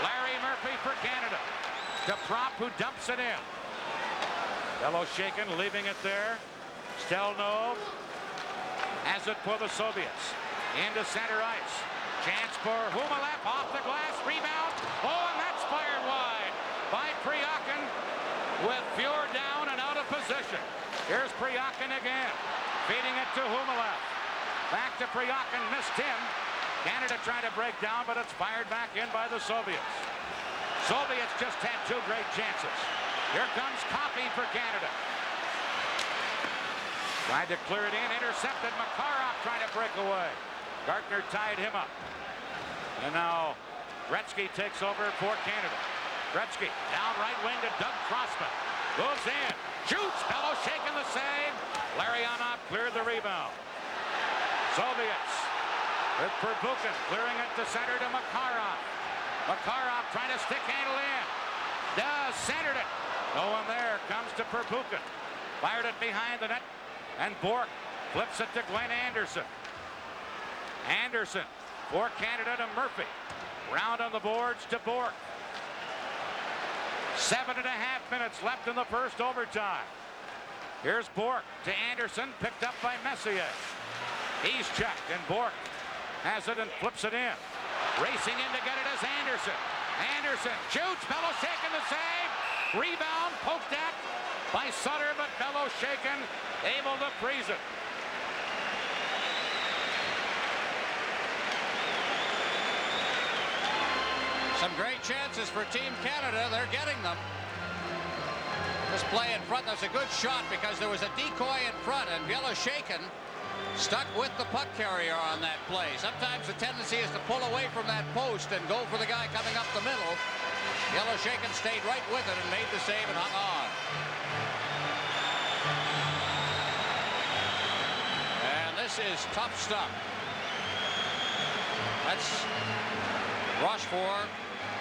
Larry Murphy for Canada. To Propp, who dumps it in. Beloshakin leaving it there. Stelnov has it for the Soviets. Into center ice. Chance for Humalev off the glass. Rebound. Oh, and that's fired wide by Priakin with Fuhr down and out of position. Here's Priakin again. Feeding it to Humalev. Back to Priakin. Missed him. Canada trying to break down, but it's fired back in by the Soviets. Soviets just had 2 great chances. Here comes Coffey for Canada. Tried to clear it in, intercepted. Makarov trying to break away. Gartner tied him up. And now Gretzky takes over for Canada. Gretzky down right wing to Doug Crossman. Goes in, shoots, Beloshakin the save. Larionov cleared the rebound. Soviets with Perbukin clearing it to center to Makarov. Makarov trying to stick handle in. Does, centered it. No one there, comes to Perbukin. Fired it behind the net. And Bourque flips it to Glenn Anderson. Anderson for Canada to Murphy. Round on the boards to Bourque. 7.5 minutes left in the first overtime. Here's Bourque to Anderson, picked up by Messier. He's checked, and Bourque has it and flips it in. Racing in to get it is Anderson. Anderson shoots, Bello-Shaken the save. Rebound, poked at by Sutter, but Bello-Shaken able to freeze it. Some great chances for Team Canada. They're getting them. This play in front, that's a good shot because there was a decoy in front, and Bello-Shaken stuck with the puck carrier on that play. Sometimes the tendency is to pull away from that post and go for the guy coming up the middle. Bello-Shaken stayed right with it and made the save and hung on. And this is tough stuff. That's Rochefort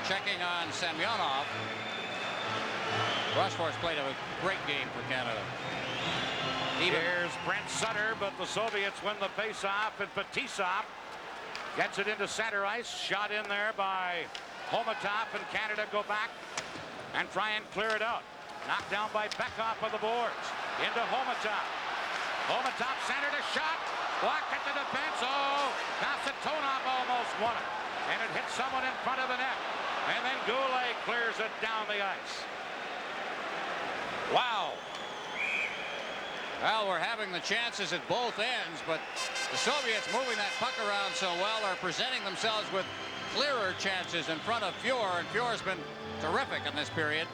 checking on Semyonov. Rochefort's played a great game for Canada. Here's Brent Sutter, but the Soviets win the face-off, and Fetisov gets it into center ice. Shot in there by Homatov, and Canada go back and try and clear it out. Knocked down by Bekoff of the boards. Into Homatov. Homatov centered a shot. Blocked at the defense. Oh, Kasatonov almost won it. And it hit someone in front of the net. And then Goulet clears it down the ice. Wow. Well, we're having the chances at both ends, but the Soviets moving that puck around so well are presenting themselves with clearer chances in front of Fuhr, and Fuhr's been terrific in this period.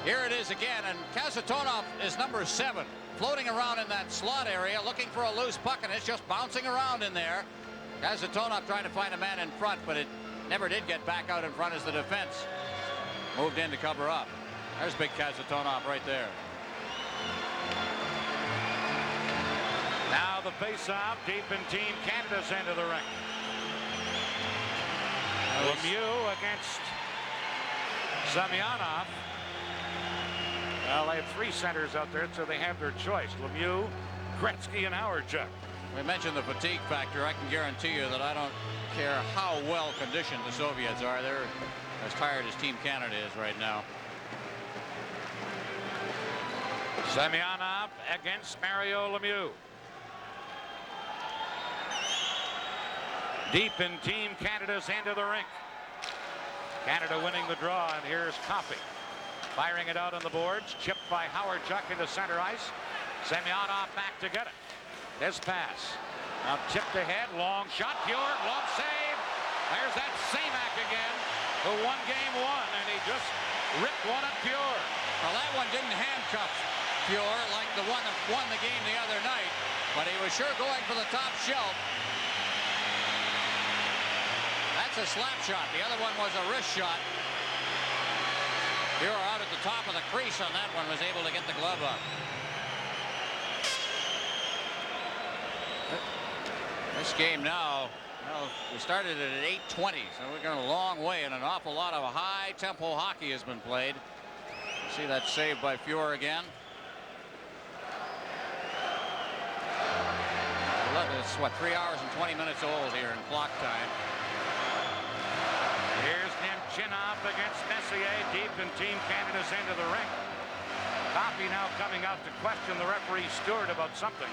Here it is again, and Kasatonov is number 7, floating around in that slot area, looking for a loose puck, and it's just bouncing around in there. Kasatonov trying to find a man in front, but it never did get back out in front as the defense moved in to cover up. There's big Kasatonov right there. Now the face-off deep in Team Canada's end of the rink. Lemieux against Semyonov. Well, they have 3 centers out there, so they have their choice. Lemieux, Gretzky, and Howardchuk. We mentioned the fatigue factor. I can guarantee you that I don't care how well conditioned the Soviets are. They're as tired as Team Canada is right now. Semyonov against Mario Lemieux. Deep in Team Canada's end of the rink. Canada winning the draw, and here's Coffey. Firing it out on the boards. Chipped by Howardchuk into center ice. Semyonov back to get it. This pass. Now tipped ahead. Long shot. Fuhr. Glove save. There's that Samak again, who won game 1, and he just ripped one at Fuhr. Well, that one didn't handcuff Fuhr like the one that won the game the other night, but he was sure going for the top shelf. That's a slap shot. The other one was a wrist shot. Fuhr out at the top of the crease on that one, was able to get the glove up. This game now, well, we started it at 8:20, so we're going a long way, and an awful lot of high-tempo hockey has been played. See that save by Fuhr again. It's what, 3 hours and 20 minutes old here in clock time. Here's Nemchinov against Messier, deep in Team Canada's end of the rink. Coffey now coming out to question the referee Stewart about something.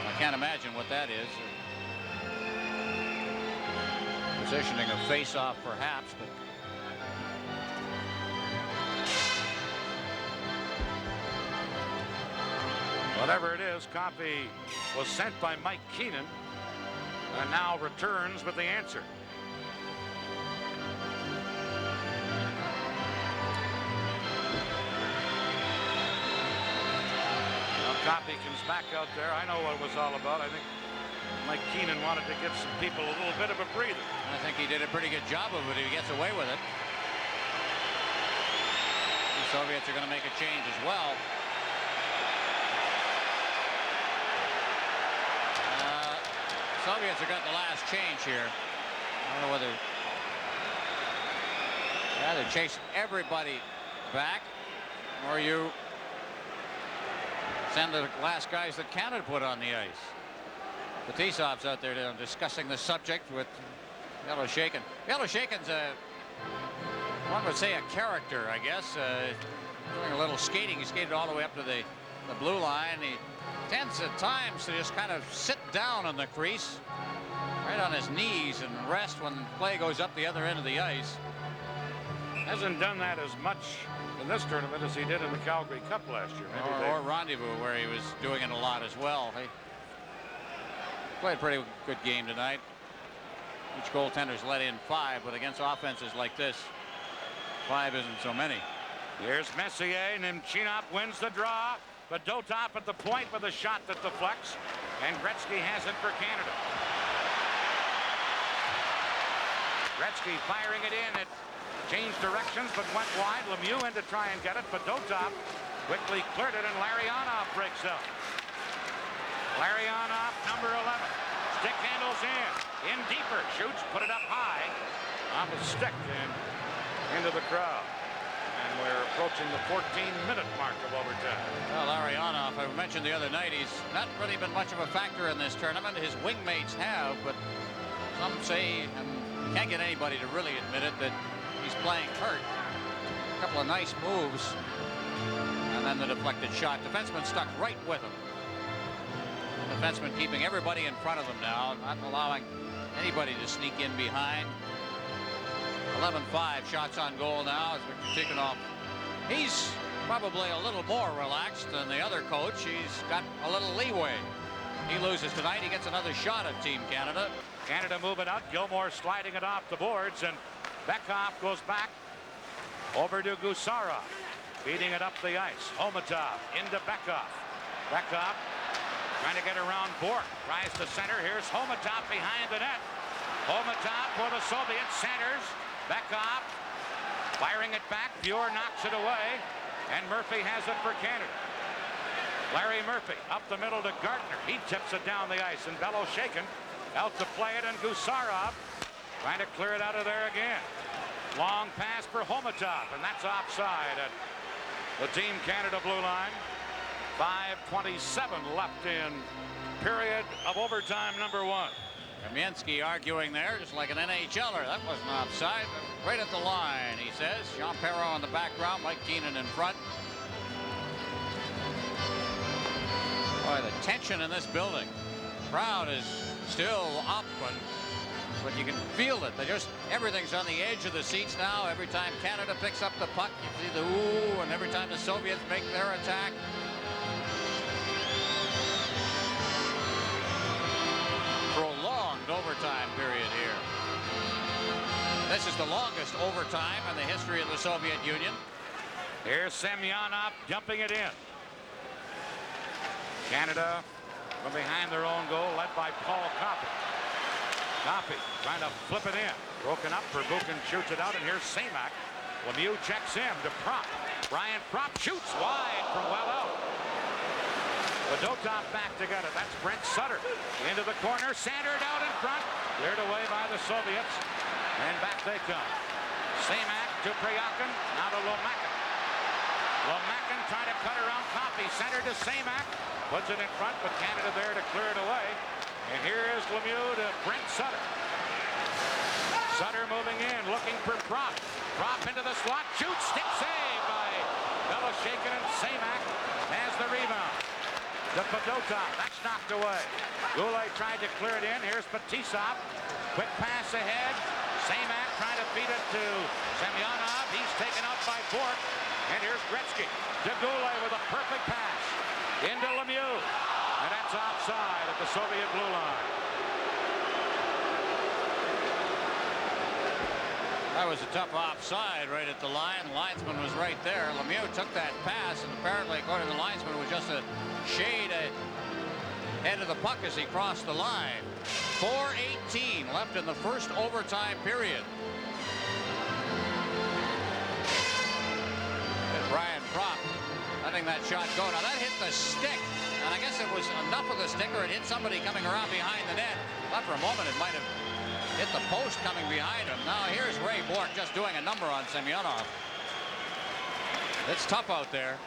I can't imagine what that is. Positioning a face-off, perhaps, but whatever it is, Coffey was sent by Mike Keenan and now returns with the answer. Coffey comes back out there. I know what it was all about. I think Mike Keenan wanted to give some people a little bit of a breather. I think he did a pretty good job of it if he gets away with it. The Soviets are going to make a change as well. Soviets have got the last change here. I don't know whether Either chase everybody back, or you send the last guys that Canada put on the ice. Fetisov's out there discussing the subject with Yellow Shaken. Yellow Shaken's one would say a character, I guess. Doing a little skating. He skated all the way up to the blue line. He tends at times to just kind of sit down on the crease, right on his knees, and rest when play goes up the other end of the ice. Hasn't done that as much in this tournament as he did in the Calgary Cup last year. Or Rendezvous, where he was doing it a lot as well. He played a pretty good game tonight. Each goaltender's let in 5, but against offenses like this, 5 isn't so many. Here's Messier. Nemchinov wins the draw. But Dotop at the point with a shot that deflects. And Gretzky has it for Canada. Gretzky firing it in. It changed directions but went wide. Lemieux in to try and get it. But Dotop quickly cleared it, and Larionov breaks up. Larionov, number 11. Stick handles in deeper. Shoots, put it up high. On the stick and into the crowd. And we're approaching the 14-minute mark of overtime. Well, Larionov, I mentioned the other night, he's not really been much of a factor in this tournament. His wingmates have, but some say, and can't get anybody to really admit it, that he's playing hurt. A couple of nice moves, and then the deflected shot. Defenseman stuck right with him. Defenseman keeping everybody in front of them now, not allowing anybody to sneak in behind. 11-5 shots on goal now as Victor Tikhonov. He's probably a little more relaxed than the other coach. He's got a little leeway. He loses tonight. He gets another shot at Team Canada. Canada moving out. Gilmore sliding it off the boards, and Bekhoff goes back over to Gusarov, beating it up the ice. Homatov into Bekhoff. Bekhoff trying to get around Bork. Tries to center. Here's Homatov behind the net. Homatov for the Soviets. Centers. Bekhoff firing it back. Bure knocks it away, and Murphy has it for Canada. Larry Murphy up the middle to Gardner. He tips it down the ice, and Bellow shaken out to play it, and Gusarov trying to clear it out of there again. Long pass for Homatov, and that's offside at the Team Canada blue line. 5:27 left in period of overtime number 1. Kamensky arguing there, just like an NHLer. That wasn't offside. Right at the line, he says. Jean Perron in the background, Mike Keenan in front. Boy, the tension in this building. Crowd is still up, but you can feel it. Everything's on the edge of the seats now. Every time Canada picks up the puck, you see the ooh, and every time the Soviets make their attack. Prolonged overtime period here. This is the longest overtime in the history of the Soviet Union. Here's Semyonov dumping it in. Canada from behind their own goal, led by Paul Coffey. Coffey trying to flip it in. Broken up. Verbuchen shoots it out, and here's Semak. Lemieux checks him to Propp. Brian Propp shoots wide from well out. Dotop back to get it. That's Brent Sutter into the corner, centered out in front, cleared away by the Soviets, and back they come. Semak to Priyakin, now to Lomakin. Lomakin trying to cut around Coffey, center to Semak, puts it in front, but Canada there to clear it away. And here is Lemieux to Brent Sutter. Sutter moving in, looking for Propp. Propp into the slot, shoots, stick save by Bellow shaken, and Semak has the rebound. The Fedotov, that's knocked away. Goulet tried to clear it in. Here's Fetisov. Quick pass ahead. Semak trying to feed it to Semyonov. He's taken out by Bork. And here's Gretzky to Goulet with a perfect pass into Lemieux. And that's offside at the Soviet blue line. That was a tough offside right at the line. The linesman was right there. Lemieux took that pass, and apparently, according to the linesman, was just a shade ahead of the puck as he crossed the line. 4:18 left in the first overtime period. And Brian Propp letting that shot go. Now that hit the stick, and I guess it was enough of the stick, or it hit somebody coming around behind the net. But for a moment, it might have hit the post coming behind him. Now here's Ray Bourque just doing a number on Semyonov. It's tough out there.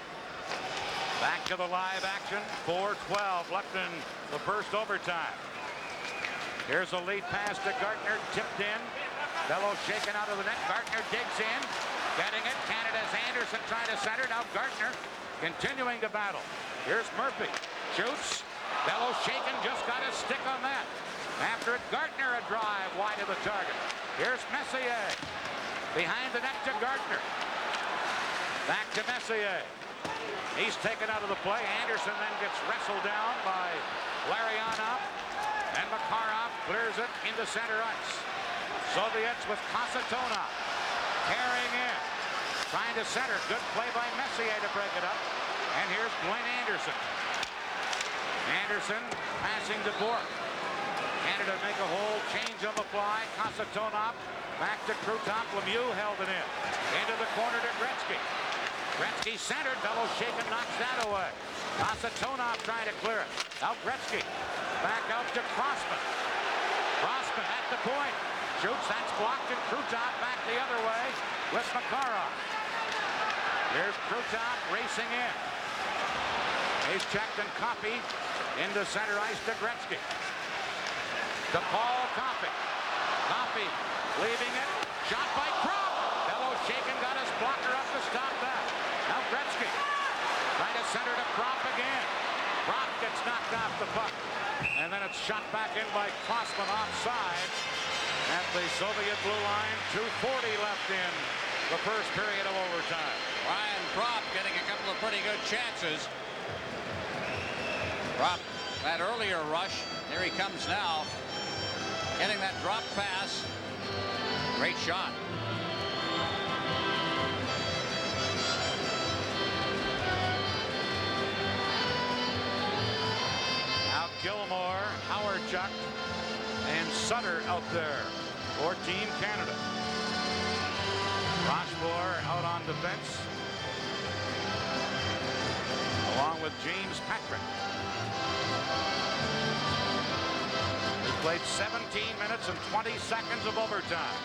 Back to the live action. 4:12 left in the first overtime. Here's a lead pass to Gartner, tipped in. Bellows shaken out of the net. Gartner digs in, getting it. Canada's Anderson trying to center. Now Gartner continuing to battle. Here's Murphy, shoots. Bellows shaken, just got a stick on that. After it, Gartner a drive wide of the target. Here's Messier, behind the net to Gartner. Back to Messier. He's taken out of the play. Anderson then gets wrestled down by Larionov. And Makarov clears it into center ice. Soviets with Kasatonov carrying in. Trying to center. Good play by Messier to break it up. And here's Glenn Anderson. Anderson passing to Bourque. Canada make a whole change on the fly. Kasatonov back to Krutov. Lemieux held it in. Into the corner to Gretzky. Gretzky centered. Bellows shaken, knocks that away. Kasatonov trying to clear it. Now Gretzky. Back out to Crossman. Crossman at the point. Shoots. That's blocked. And Krutov back the other way with Makarov. Here's Krutov racing in. He's checked and copied into center ice to Gretzky. To Paul Coffey. Coffey leaving it. Shot by Krop. Bellows shaken. Got his blocker up to stop that. Now Gretzky. Trying to center to Krop again. Krop gets knocked off the puck. And then it's shot back in by Crossman offside at the Soviet blue line. 2:40 left in the first period of overtime. Ryan Krop getting a couple of pretty good chances. Krop, that earlier rush. Here he comes now. Getting that drop pass. Great shot. Gilmore, Howardchuk, and Sutter out there for Team Canada. Rochefort out on defense, along with James Patrick. He played 17 minutes and 20 seconds of overtime.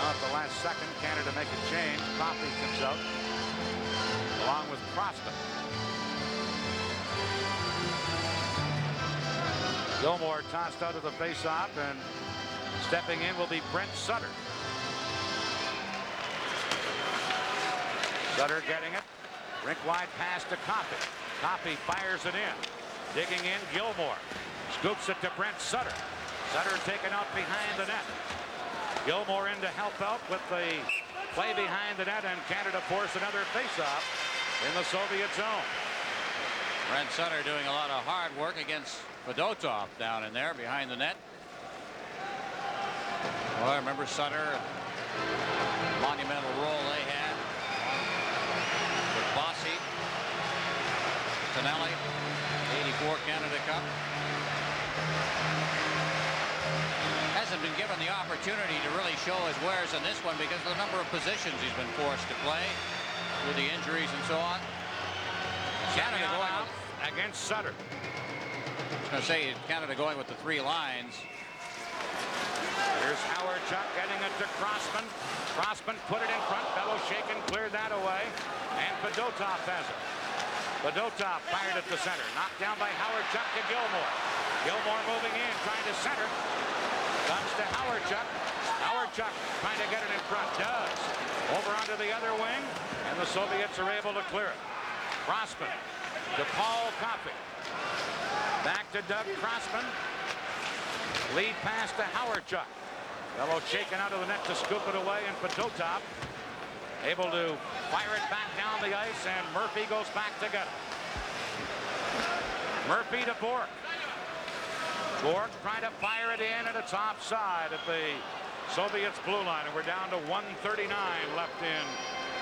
Now at the last second, Canada make a change. Coffey comes out, along with Crossman. Gilmore tossed out of the faceoff, and stepping in will be Brent Sutter. Sutter getting it. Rink-wide pass to Coffey. Coffey fires it in. Digging in, Gilmore. Scoops it to Brent Sutter. Sutter taken out behind the net. Gilmore in to help out with the play behind the net, and Canada force another faceoff in the Soviet zone. Brent Sutter doing a lot of hard work against Fedotov down in there behind the net. Well, I remember Sutter, monumental role they had with Bossy, Tonelli, 84 Canada Cup. Hasn't been given the opportunity to really show his wares in this one because of the number of positions he's been forced to play with the injuries and so on. Canada going against Sutter. I was going to say Canada going with the three lines. Here's Howardchuk getting it to Crossman. Crossman put it in front. Bellows shaken, cleared that away. And Fedotov has it. Fedotov fired at the center. Knocked down by Howardchuk to Gilmore. Gilmore moving in, trying to center. Comes to Howardchuk. Howardchuk trying to get it in front. Does. Over onto the other wing. And the Soviets are able to clear it. Crossman to Paul Coffey. Back to Doug Crossman. Lead pass to Howardchuk. Bellows shaken out of the net to scoop it away, and Fedotov able to fire it back down the ice, and Murphy goes back to get it. Murphy to Bourque. Bourque trying to fire it in, and it's offside at the Soviets blue line, and we're down to 1:39 left in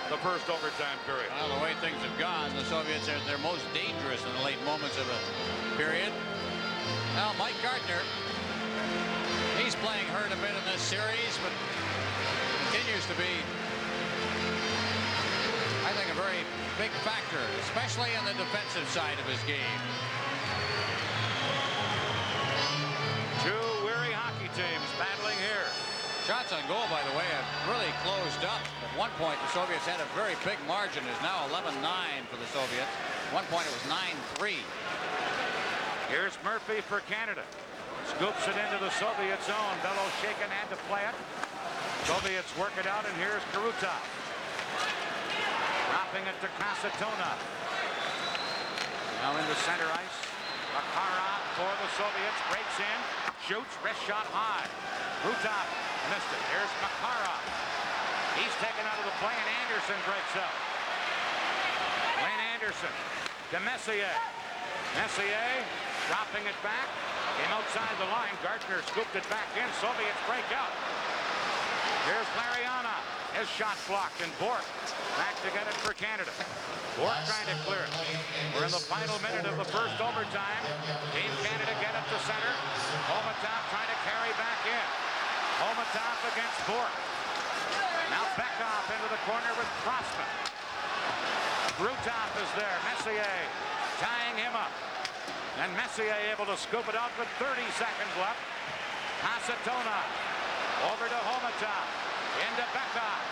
the first overtime period. Well, the way things have gone, the Soviets are their most dangerous in the late moments of the period. Now Mike Gartner, he's playing hurt a bit in this series, but continues to be, I think, a very big factor, especially in the defensive side of his game. Two weary hockey teams battling here. Shots on goal, by the way, have really closed up. At one point, the Soviets had a very big margin. It's now 11-9 for the Soviets. At one point, it was 9-3. Here's Murphy for Canada. Scoops it into the Soviet zone. Bellows shaken and to play it. Soviets work it out, and here's Karutov. Dropping it to Kasatona. Now into center ice. Makarov for the Soviets. Breaks in. Shoots. Wrist shot high. Karutov missed it. Here's Makarov. He's taken out of the play, and Anderson breaks up. Wayne Anderson to Messier. Messier dropping it back. Came outside the line. Gardner scooped it back in. Soviets break out. Here's Lariana. His shot blocked, and Bork back to get it for Canada. Bork trying to clear it. We're in the final minute of the first overtime. Team Canada get it to center. Homatov trying to carry back in. Homatov against Bork. Now Bekoff into the corner with Crossman. Grutov is there. Messier tying him up. And Messier able to scoop it out with 30 seconds left. Kasatona over to Homatov. Into Bekoff.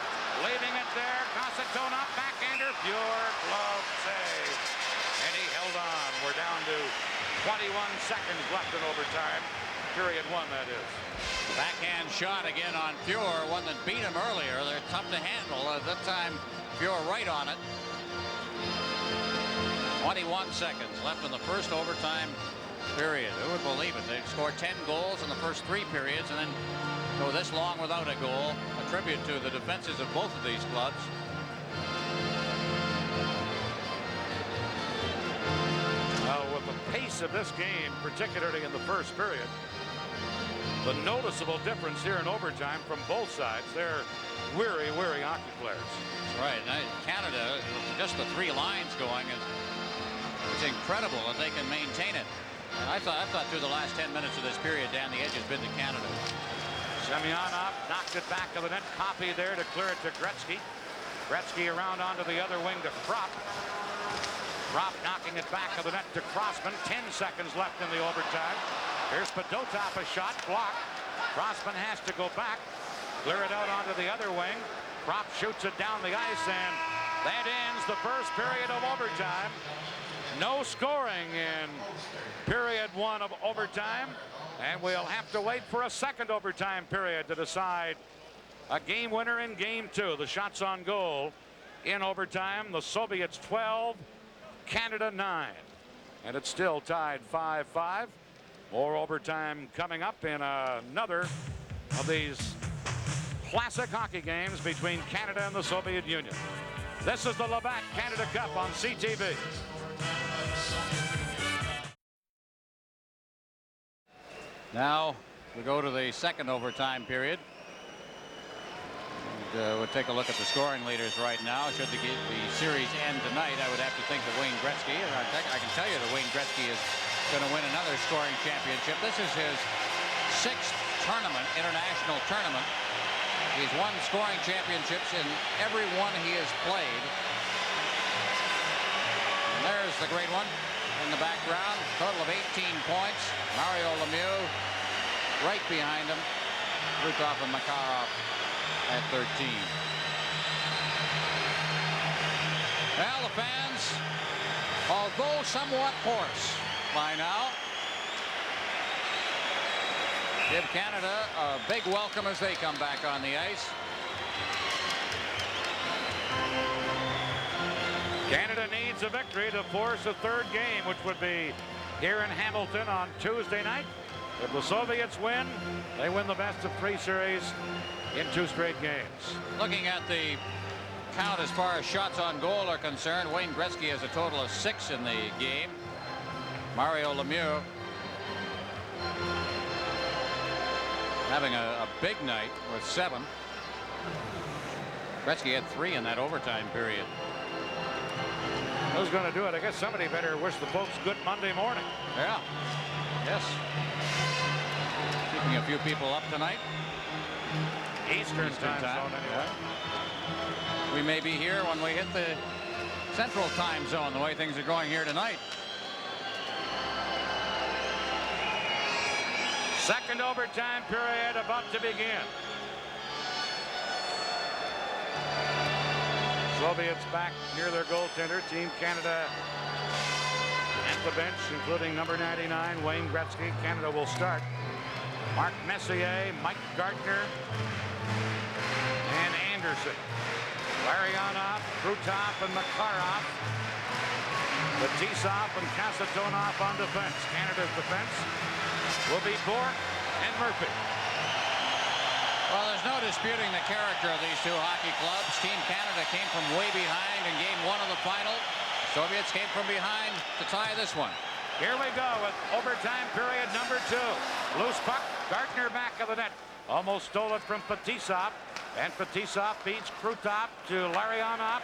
Leaving it there. Kasatona backhander. Pure glove save. And he held on. We're down to 21 seconds left in overtime. Period one, that is. Backhand shot again on Pure, one that beat him earlier. They're tough to handle. At that time, Pure right on it. 21 seconds left in the first overtime period. Who would believe it? They scored 10 goals in the first 3 periods and then go this long without a goal. A tribute to the defenses of both of these clubs. Well, with the pace of this game, particularly in the first period, the noticeable difference here in overtime from both sides. They're weary hockey players. That's right. Now, Canada, just the 3 lines going, it's incredible that they can maintain it. And I thought through the last 10 minutes of this period, Dan, the edge has been to Canada. Semyonov knocked it back to the net. Copy there to clear it to Gretzky. Gretzky around onto the other wing to Kropp. Kropp knocking it back to the net to Crossman. 10 seconds left in the overtime. Here's Fedotov, a shot blocked. Crossman has to go back. Clear it out onto the other wing. Kropp shoots it down the ice, and that ends the first period of overtime. No scoring in period 1 of overtime, and we'll have to wait for a second overtime period to decide a game winner in game 2. The shots on goal in overtime, the Soviets 12, Canada 9, and it's still tied 5-5. More overtime coming up in another of these classic hockey games between Canada and the Soviet Union. This is the Labatt Canada Cup on CTV. Now we go to the second overtime period. And, we'll take a look at the scoring leaders right now. Should the series end tonight, I would have to think that Wayne Gretzky, I can tell you that Wayne Gretzky is going to win another scoring championship. This is his 6th tournament, international tournament. He's won scoring championships in every one he has played. And there's the great one in the background. Total of 18 points. Mario Lemieux right behind him. Krutov and Makarov at 13. Well, the fans, although somewhat hoarse by now, give Canada a big welcome as they come back on the ice. Canada needs a victory to force a third game, which would be here in Hamilton on Tuesday night. If the Soviets win, they win the best-of-3 series in 2 straight games. Looking at the count as far as shots on goal are concerned, Wayne Gretzky has a total of 6 in the game. Mario Lemieux having a big night with 7. Gretzky had 3 in that overtime period. Who's going to do it? I guess somebody better wish the folks good Monday morning. Yeah. Yes. Keeping a few people up tonight. Eastern time zone anyway. We may be here when we hit the Central time zone, the way things are going here tonight. Second overtime period about to begin. Soviets back near their goaltender. Team Canada at the bench, including number 99, Wayne Gretzky. Canada will start. Mark Messier, Mike Gardner, and Anderson. Larionov, Krutov, and Makarov. Fetisov and Kasatonov on defense. Canada's defense will be Bourque and Murphy. Well, there's no disputing the character of these two hockey clubs. Team Canada came from way behind in game 1 of the final. The Soviets came from behind to tie this one. Here we go with overtime period number 2. Loose puck, Gardner back of the net. Almost stole it from Fetisov. And Fetisov beats Krutov to Larionov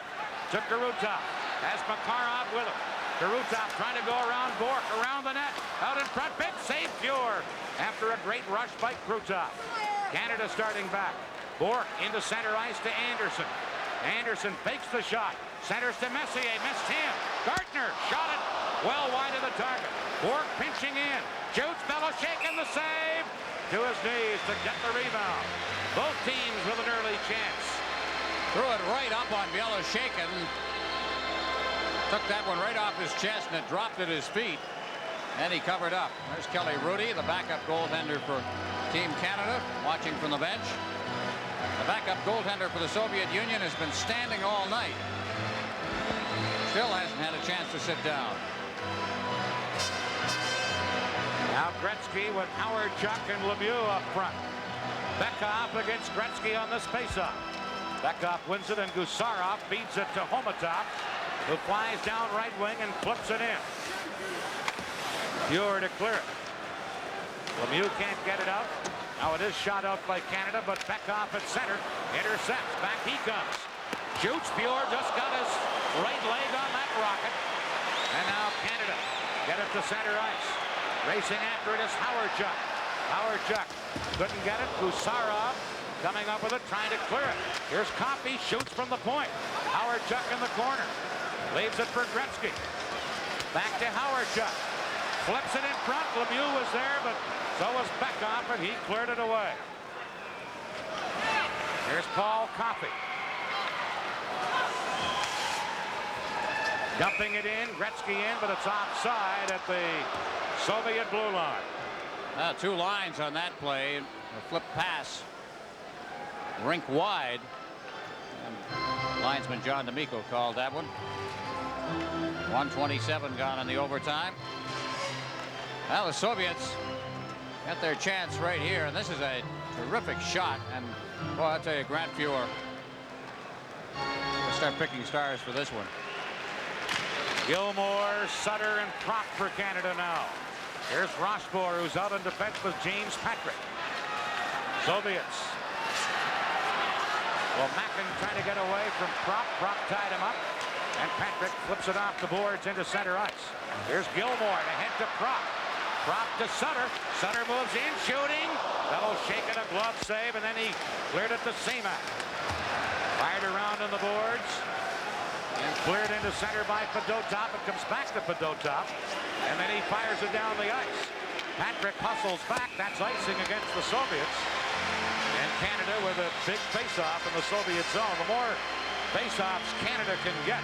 to Krutov. Has Makarov with him. Krutov trying to go around Bourque, around the net. Out in front, big save, Fuhr. After a great rush by Krutov. Canada starting back. Bourque into center ice to Anderson. Anderson fakes the shot. Centers to Messier, missed him. Gardner shot it well wide of the target. Bourque pinching in. Shoots, Beloshakin the save. To his knees to get the rebound. Both teams with an early chance. Threw it right up on Beloshakin. Took that one right off his chest and it dropped at his feet. And he covered up. There's Kelly Rudy, the backup goaltender for Team Canada, watching from the bench. The backup goaltender for the Soviet Union has been standing all night. Still hasn't had a chance to sit down. Now Gretzky with Howard, Chuck, and Lemieux up front. Bekov against Gretzky on this faceoff. Bekov wins it, and Gusarov beats it to Homatov, who flies down right wing and flips it in. Fuhr to clear it. Lemieux can't get it out. Now it is shot out by Canada, but Bekov at center intercepts. Back he comes. Shoots. Fuhr just got his right leg on that rocket. And now Canada get it to center ice. Racing after it is Howard Chuck. Howard Chuck couldn't get it. Gusarov coming up with it, trying to clear it. Here's Coffey, shoots from the point. Howard Chuck in the corner. Leaves it for Gretzky. Back to Howard Chuck. Flips it in front. Lemieux was there, but so was Bekov, and he cleared it away. Here's Paul Coffey. Dumping it in, Gretzky in, but it's offside at the Soviet blue line. 2 lines on that play. A flip pass. Rink wide. And linesman John D'Amico called that one. 1:27 gone in the overtime. Well, the Soviets got their chance right here, and this is a terrific shot. And boy, I'll tell you, Grant Fuhr. We'll start picking stars for this one. Gilmore, Sutter, and Propp for Canada now. Here's Rochefort, who's out on defense with James Patrick. Soviets. Well, Mackin trying to get away from Propp. Propp tied him up. And Patrick flips it off the boards into center ice. Here's Gilmore to head to Propp. Propp to Sutter. Sutter moves in, shooting. Beloshakin a glove save, and then he cleared it to Seaman. Fired around on the boards. And cleared into center by Fedotov. It comes back to Fedotov. And then he fires it down the ice. Patrick hustles back. That's icing against the Soviets. And Canada with a big face-off in the Soviet zone. The more face-offs Canada can get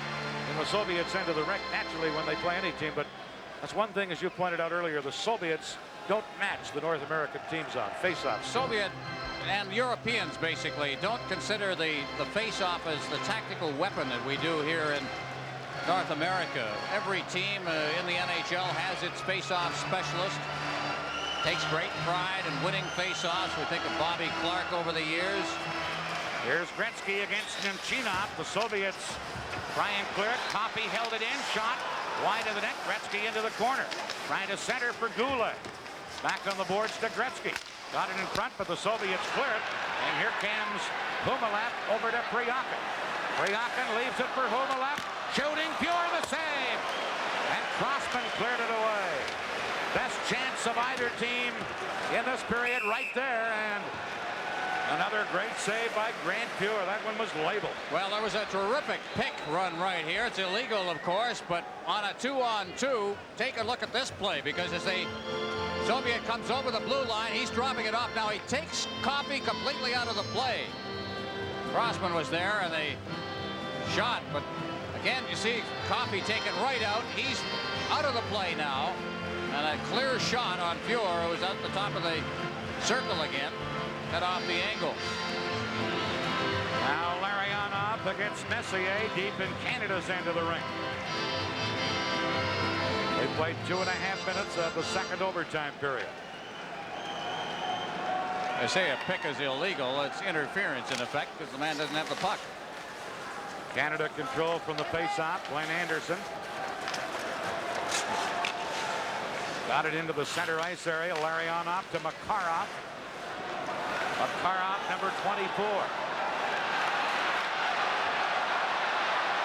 in the Soviets' end of the rink, naturally, when they play any team. But that's one thing, as you pointed out earlier, the Soviets don't match the North American teams on face-offs. Soviet and Europeans basically don't consider the face-off as the tactical weapon that we do here in North America. Every team in the NHL has its face-off specialist. Takes great pride in winning face-offs. We think of Bobby Clark over the years. Here's Gretzky against Nemchinov. The Soviets try and clear it. Coffey held it in. Shot wide of the net. Gretzky into the corner. Trying to center for Goulet. Back on the boards to Gretzky. Got it in front, but the Soviets clear it. And here comes Humalev over to Priakin. Priakin leaves it for Humalev. Shooting, Fuhr the save. And Crossman cleared it away. Best chance of either team in this period right there. And another great save by Grant Fuhr. That one was labeled. Well, there was a terrific pick run right here. It's illegal, of course, but on a 2-on-2, take a look at this play, because as they Soviet comes over the blue line. He's dropping it off. Now he takes Coffey completely out of the play. Crossman was there, and they shot, but again, you see Coffey taken right out. He's out of the play now, and a clear shot on Fuhr, who was at the top of the circle again, cut off the angle. Now Larionov against Messier deep in Canada's end of the ring. They played 2.5 minutes of the second overtime period. They say a pick is illegal. It's interference in effect because the man doesn't have the puck. Canada control from the faceoff. Glenn Anderson got it into the center ice area. Larionov to Makarov. Makarov, number 24.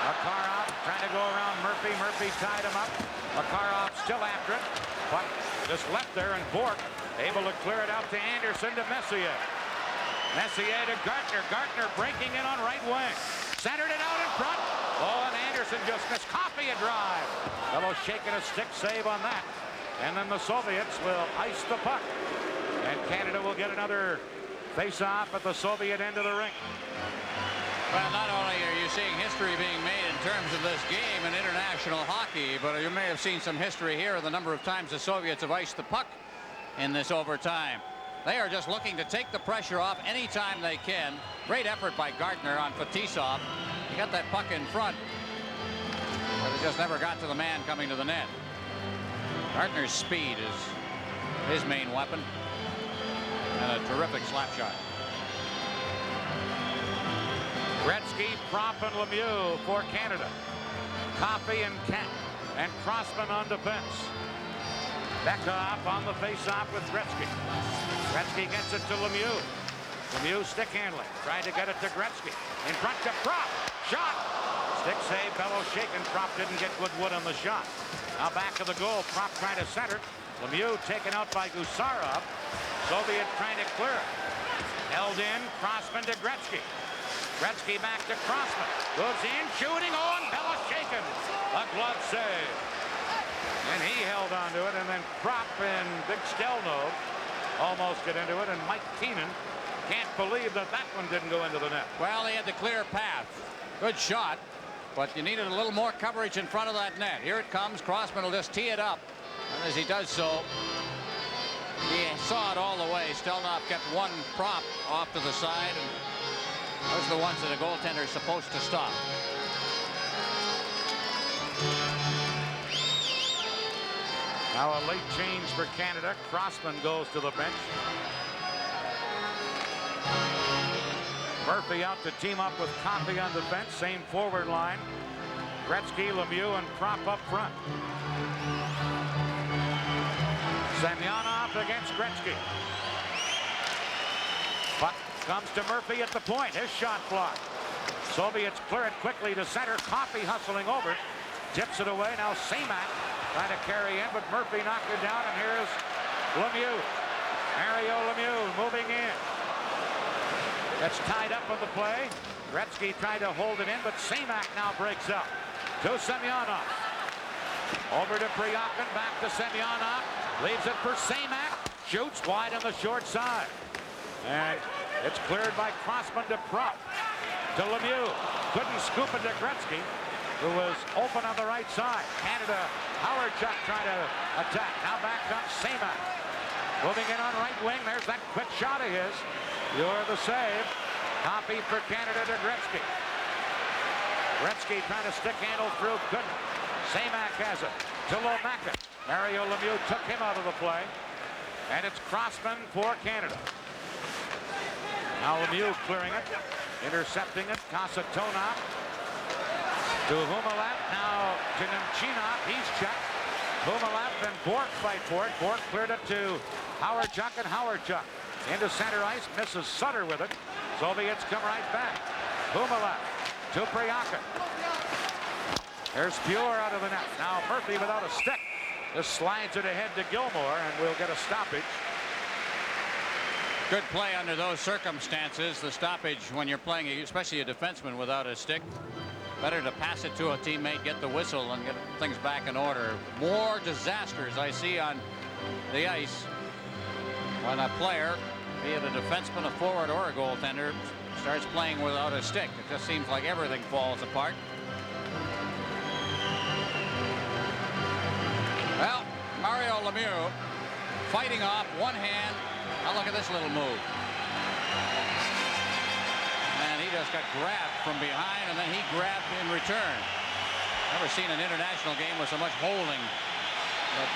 Makarov trying to go around Murphy. Murphy tied him up. Makarov still after it, but just left there, and Bork able to clear it out to Anderson to Messier. Messier to Gartner. Gartner breaking in on right wing. Centered it out in front. Oh, and Anderson just missed. Coffey a drive. Fellow shaking a stick save on that. And then the Soviets will ice the puck. And Canada will get another face-off at the Soviet end of the rink. Well, not only are you seeing history being made in terms of this game in international hockey, but you may have seen some history here of the number of times the Soviets have iced the puck in this overtime. They are just looking to take the pressure off anytime they can. Great effort by Gartner on Fetisov. He got that puck in front, but it just never got to the man coming to the net. Gartner's speed is his main weapon, and a terrific slap shot. Gretzky, Propp, and Lemieux for Canada. Coffey and Kent and Crossman on defense. Beckhoff on the face-off with Gretzky. Gretzky gets it to Lemieux. Lemieux stick handling, trying to get it to Gretzky. In front to Propp. Shot. Stick save, fellow shaken. Propp didn't get good wood on the shot. Now back of the goal. Propp trying to center. Lemieux taken out by Gusarov. Soviet trying to clear it. Held in. Crossman to Gretzky. Gretzky back to Crossman. Goes in, shooting on. Fellow shaken. A glove save. And he held on to it, and then Propp and Big Stelno almost get into it, and Mike Keenan can't believe that that one didn't go into the net. Well, he had the clear path. Good shot, but you needed a little more coverage in front of that net. Here it comes. Crossman will just tee it up, and as he does so, he saw it all the way. Stelnov kept one prop off to the side, and those are the ones that a goaltender is supposed to stop. Now a late change for Canada. Crossman goes to the bench. Murphy out to team up with Coffey on defense. Same forward line. Gretzky, Lemieux, and Propp up front. Semyonov against Gretzky. Puck comes to Murphy at the point. His shot blocked. Soviets clear it quickly to center. Coffey hustling over. Tips it away. Now Semak trying to carry in, but Murphy knocked it down, and here's Lemieux. Mario Lemieux moving in. Gets tied up on the play. Gretzky tried to hold it in, but Semak now breaks up. To Semyonov. Over to Priyakin, back to Semyonov. Leaves it for Semak. Shoots wide on the short side. And it's cleared by Crossman to Propp. To Lemieux. Couldn't scoop it to Gretzky, who was open on the right side. Canada, Howard-Chuck trying to attack. Now back comes Semak. Moving in on right wing. There's that quick shot of his. You're the save. Copy for Canada to Gretzky. Gretzky trying to stick handle through. Couldn't. Semak has it. To Lomacka. Mario Lemieux took him out of the play. And it's Crossman for Canada. Now Lemieux clearing it. Intercepting it. Kasatonov. To Humalap, now to Nemchinov. He's checked. Humalap and Bork fight for it. Bork cleared it to Howard-Chuck, and Howard-Chuck into center ice. Misses Sutter with it. Soviets come right back. Humalap to Priyakin. There's Fuhr out of the net. Now Murphy without a stick. Just slides it ahead to Gilmore, and we'll get a stoppage. Good play under those circumstances. The stoppage when you're playing, especially a defenseman without a stick. Better to pass it to a teammate, get the whistle, and get things back in order. More disasters I see on the ice when a player, be it a defenseman, a forward, or a goaltender, starts playing without a stick. It just seems like everything falls apart. Well, Mario Lemieux fighting off one hand. Now look at this little move. And he just got grabbed from behind, and then he grabbed in return. Never seen an international game with so much holding. But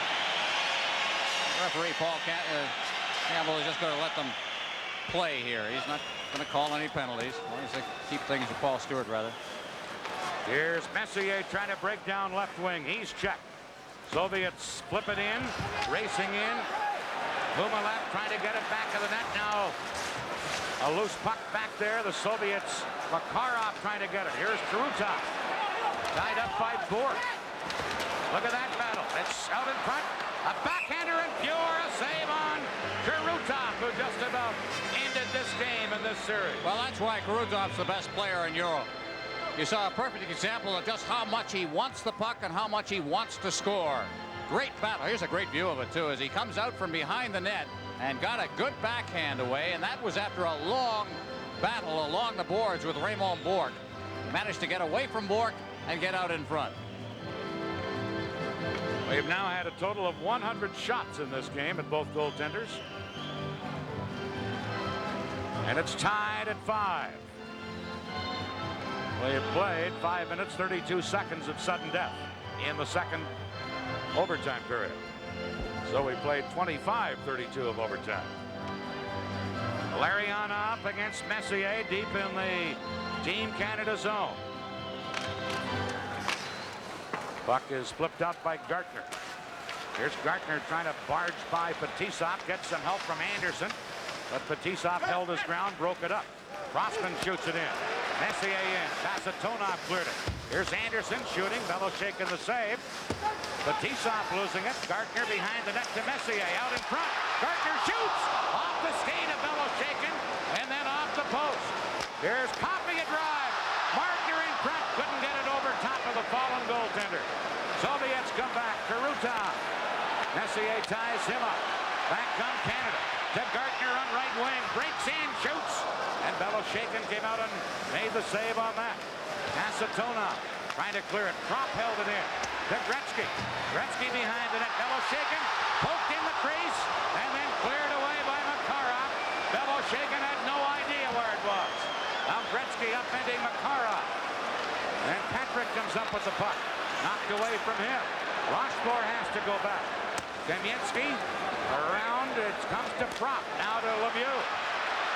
referee Paul Campbell is just going to let them play here. He's not going to call any penalties. As long as they keep things to Paul Stewart, rather. Here's Messier trying to break down left wing. He's checked. Soviets flip it in, racing in. Kumalev trying to get it back to the net now. A loose puck back there. The Soviets, Makarov trying to get it. Here's Krutov. Tied up by Bork. Look at that battle. It's out in front. A backhander and Pure. A save on Krutov, who just about ended this game in this series. Well, that's why Krutov's the best player in Europe. You saw a perfect example of just how much he wants the puck and how much he wants to score. Great battle. Here's a great view of it, too, as he comes out from behind the net and got a good backhand away, and that was after a long battle along the boards with Raymond Bork. He managed to get away from Bork and get out in front. We've now had a total of 100 shots in this game at both goaltenders. And it's tied at 5. We have played 5 minutes, 32 seconds of sudden death in the second overtime period. So we played 25-32 of overtime. Lariana up against Messier deep in the Team Canada zone. Puck is flipped out by Gartner. Here's Gartner trying to barge by Fetisov, gets some help from Anderson, but Fetisov held his ground, broke it up. Crossman shoots it in. Messier in. Sasatonov cleared it. Here's Anderson shooting. Belichick in the save. Fetisov losing it. Gartner behind the net to Messier. Out in front. Gartner shoots. Off the skate of Belichick and then off the post. Here's Coffey a drive. Markner in front. Couldn't get it over top of the fallen goaltender. Soviets come back. Krutov. Messier ties him up. Back comes Canada. To Gartner on right wing. Breaks in. Shoots. And Belichick came out and made the save on that. Sasatonov trying to clear it. Kropp held it in. To Gretzky. Gretzky behind the net. Belichick poked in the crease and then cleared away by Makarov. Belichick had no idea where it was. Now Gretzky upending Makarov. And Patrick comes up with the puck. Knocked away from him. Rochefort has to go back. Kamensky around. It comes to Propp. Now to Lemieux.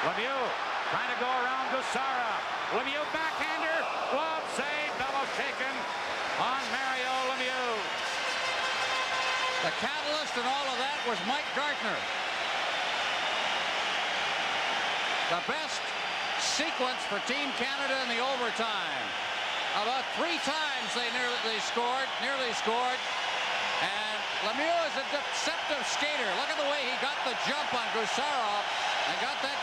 Lemieux trying to go around Gusarov. Lemieux backhander. Glove save. Belichick on Mario Lemieux. The catalyst in all of that was Mike Gartner. The best sequence for Team Canada in the overtime. About 3 times they nearly scored. And Lemieux is a deceptive skater. Look at the way he got the jump on Gusarov and got that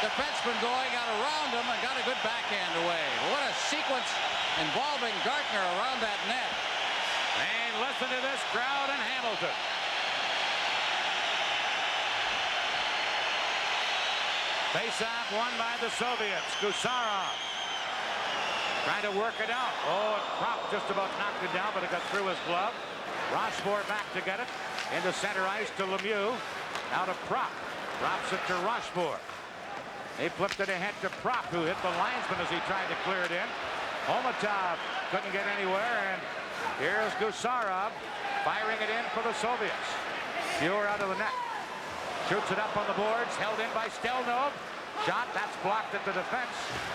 defenseman going, got around him and got a good backhand away. What a sequence involving Gartner around that net. And listen to this crowd in Hamilton. Face-off won by the Soviets. Gusarov trying to work it out. Oh, and Propp just about knocked it down, but it got through his glove. Rochefort back to get it. Into center ice to Lemieux. Now to Propp. Drops it to Rochefort. They flipped it ahead to Propp, who hit the linesman as he tried to clear it in. Omatov couldn't get anywhere, and here's Gusarov firing it in for the Soviets. Pure out of the net. Shoots it up on the boards, held in by Stelnov. Shot, that's blocked at the defense.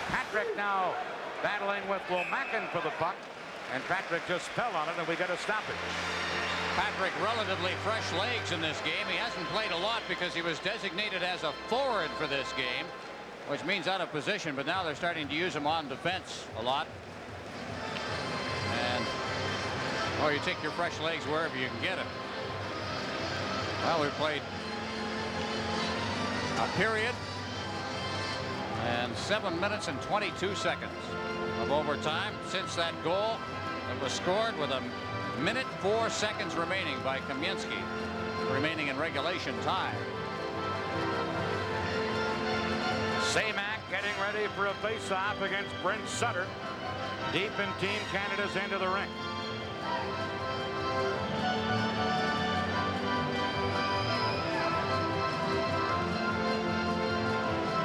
Patrick now battling with Womakin for the puck, and Patrick just fell on it, and we got to stop it. Patrick relatively fresh legs in this game. He hasn't played a lot because he was designated as a forward for this game, which means out of position, but now they're starting to use him on defense a lot. And, oh, you take your fresh legs wherever you can get them. Well, we played a period and 7 minutes and 22 seconds of overtime since that goal that was scored with a minute 4 seconds remaining by Kamensky. remaining in regulation time. Samac getting ready for a face-off against Brent Sutter, deep in Team Canada's end of the ring.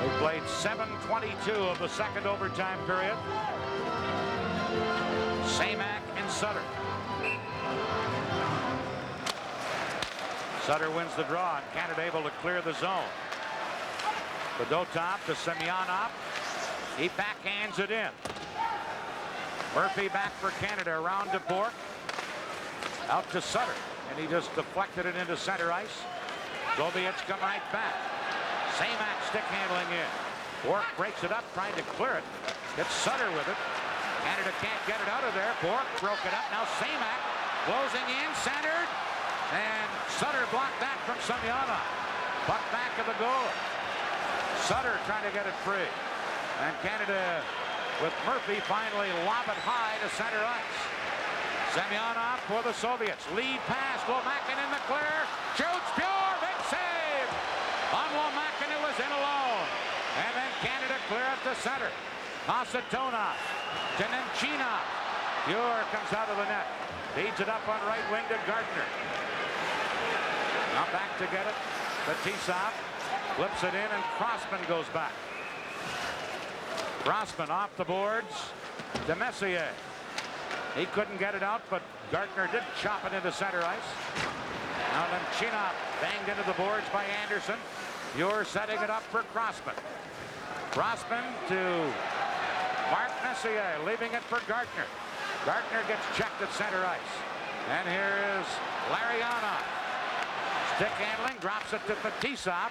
We played 7:22 of the second overtime period. Samac and Sutter. Sutter wins the draw, and Canada able to clear the zone. Fedotov to Semyonov. He backhands it in. Murphy back for Canada, around to Bork. Out to Sutter, and he just deflected it into center ice. Sovietska right back. Samac stick handling in. Bork breaks it up, trying to clear it. Gets Sutter with it. Canada can't get it out of there. Bork broke it up. Now Samac closing in, centered. And Sutter blocked that from Semyonov. Puck back of the goal. Sutter trying to get it free. And Canada, with Murphy, finally lob it high to center ice. Semyonov for the Soviets. Lead pass. Lomakin in the clear. Shoots pure. Big save on Lomakin, who was in alone. And then Canada clear it to center. Kasatonov to Nemchinov. Pure comes out of the net. Feeds it up on right wing to Gardner. Now back to get it. Fetisov flips it in, and Crossman goes back. Crossman off the boards to Messier. He couldn't get it out, but Gardner did chop it into center ice. Now Nemchinov banged into the boards by Anderson. Pure setting it up for Crossman. Crossman to Mark Messier, leaving it for Gardner. Gardner gets checked at center ice. And here is Larionov. Stick handling, drops it to Fetisov.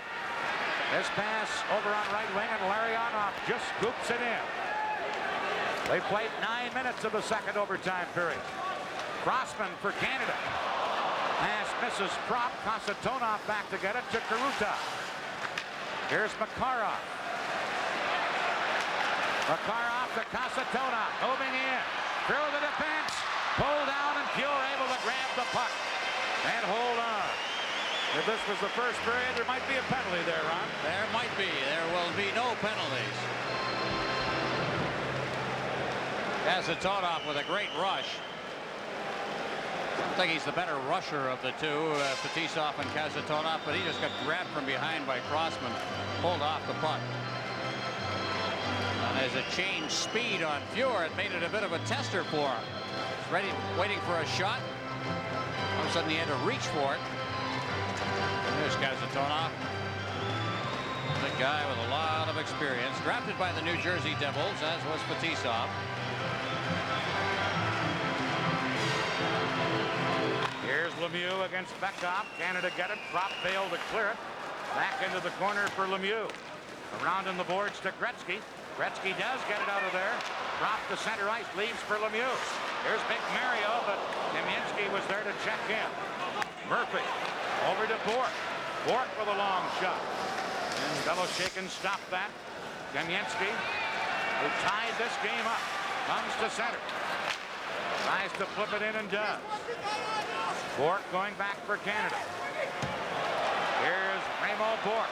This pass over on right wing, and Larionov just scoops it in. They played 9 minutes of the second overtime period. Crossman for Canada. Pass misses Prop. Kasatonov back to get it to Karuta. Here's Makarov. Makarov to Kasatonov. Moving in. Through the defense. Pulled down, and Pure able to grab the puck and hold on. If this was the first period, there might be a penalty there, Ron. There might be. There will be no penalties. Kasatonov with a great rush. I think he's the better rusher of the two, Fetisov and Kasatonov, but he just got grabbed from behind by Crossman, pulled off the puck. And as it changed speed on Pure, it made it a bit of a tester for him. He's ready, waiting for a shot. All of a sudden he had to reach for it. There's Kasatonov. The guy with a lot of experience. Drafted by the New Jersey Devils, as was Fetisov. Here's Lemieux against Bekov. Canada get it. Prop failed to clear it. Back into the corner for Lemieux. Around in the boards to Gretzky. Gretzky does get it out of there. Prop to center ice. Leaves for Lemieux. Here's Big Mario, but Kamensky was there to check in. Murphy over to Bork. Bork with a long shot. And Beloshakin stopped that. Kamensky, who tied this game up, comes to center. Tries to flip it in and does. Bork going back for Canada. Here's Remo Bork.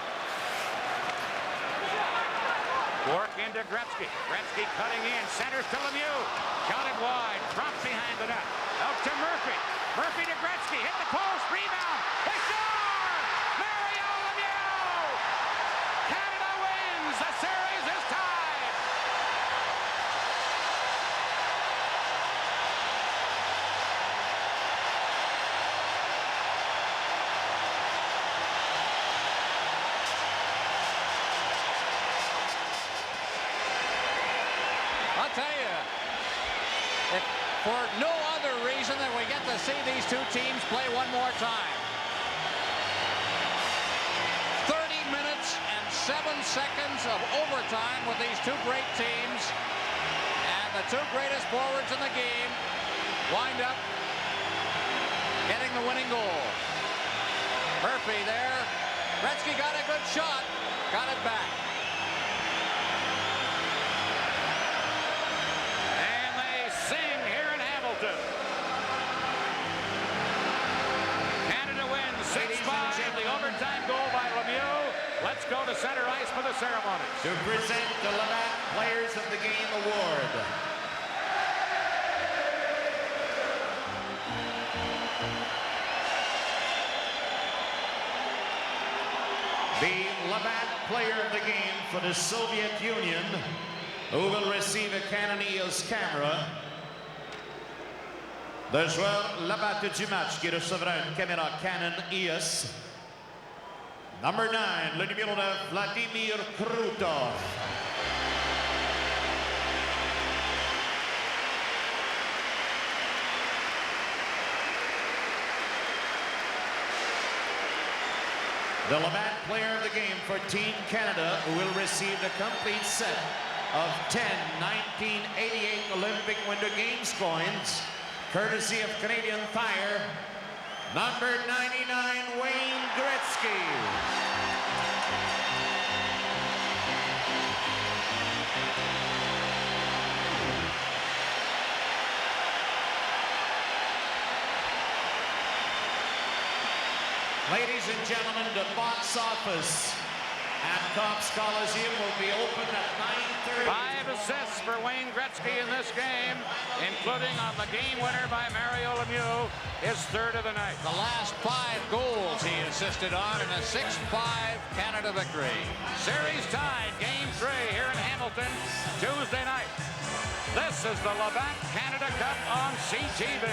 Bork into Gretzky. Gretzky cutting in. Centers to Lemieux. Shot it wide. Dropped behind the net. Out to Murphy. Murphy to Gretzky. Hit the post. Rebound. They score! Mario Lemieux! Canada wins. The series is tied. I'll tell you, if for no other reason than we get to see these two teams play one more time. 30 minutes and 7 seconds of overtime with these two great teams. And the two greatest forwards in the game wind up getting the winning goal. Murphy there. Gretzky got a good shot. Got it back. Canada wins 6-5 overtime goal by Lemieux. Let's go to center ice for the ceremonies. To present the Labatt Players of the Game Award. The Labatt Player of the Game for the Soviet Union, who will receive a Canada-USSR-Canada. Le joueur Labatt du match qui recevra une caméra Canon EOS. Number 9, le numéro 9, Vladimir Krutov. The Labatt Player of the Game for Team Canada will receive the complete set of 10 1988 Olympic Winter Games coins, courtesy of Canadian Tire, number 99, Wayne Gretzky. Ladies and gentlemen, the box office at Cops Coliseum will be open at 9:30. 5 assists for Wayne Gretzky in this game, including on the game winner by Mario Lemieux, his third of the night. The last 5 goals he assisted on in a 6-5 Canada victory. Series tied, game 3 here in Hamilton, Tuesday night. This is the Labatt Canada Cup on CTV.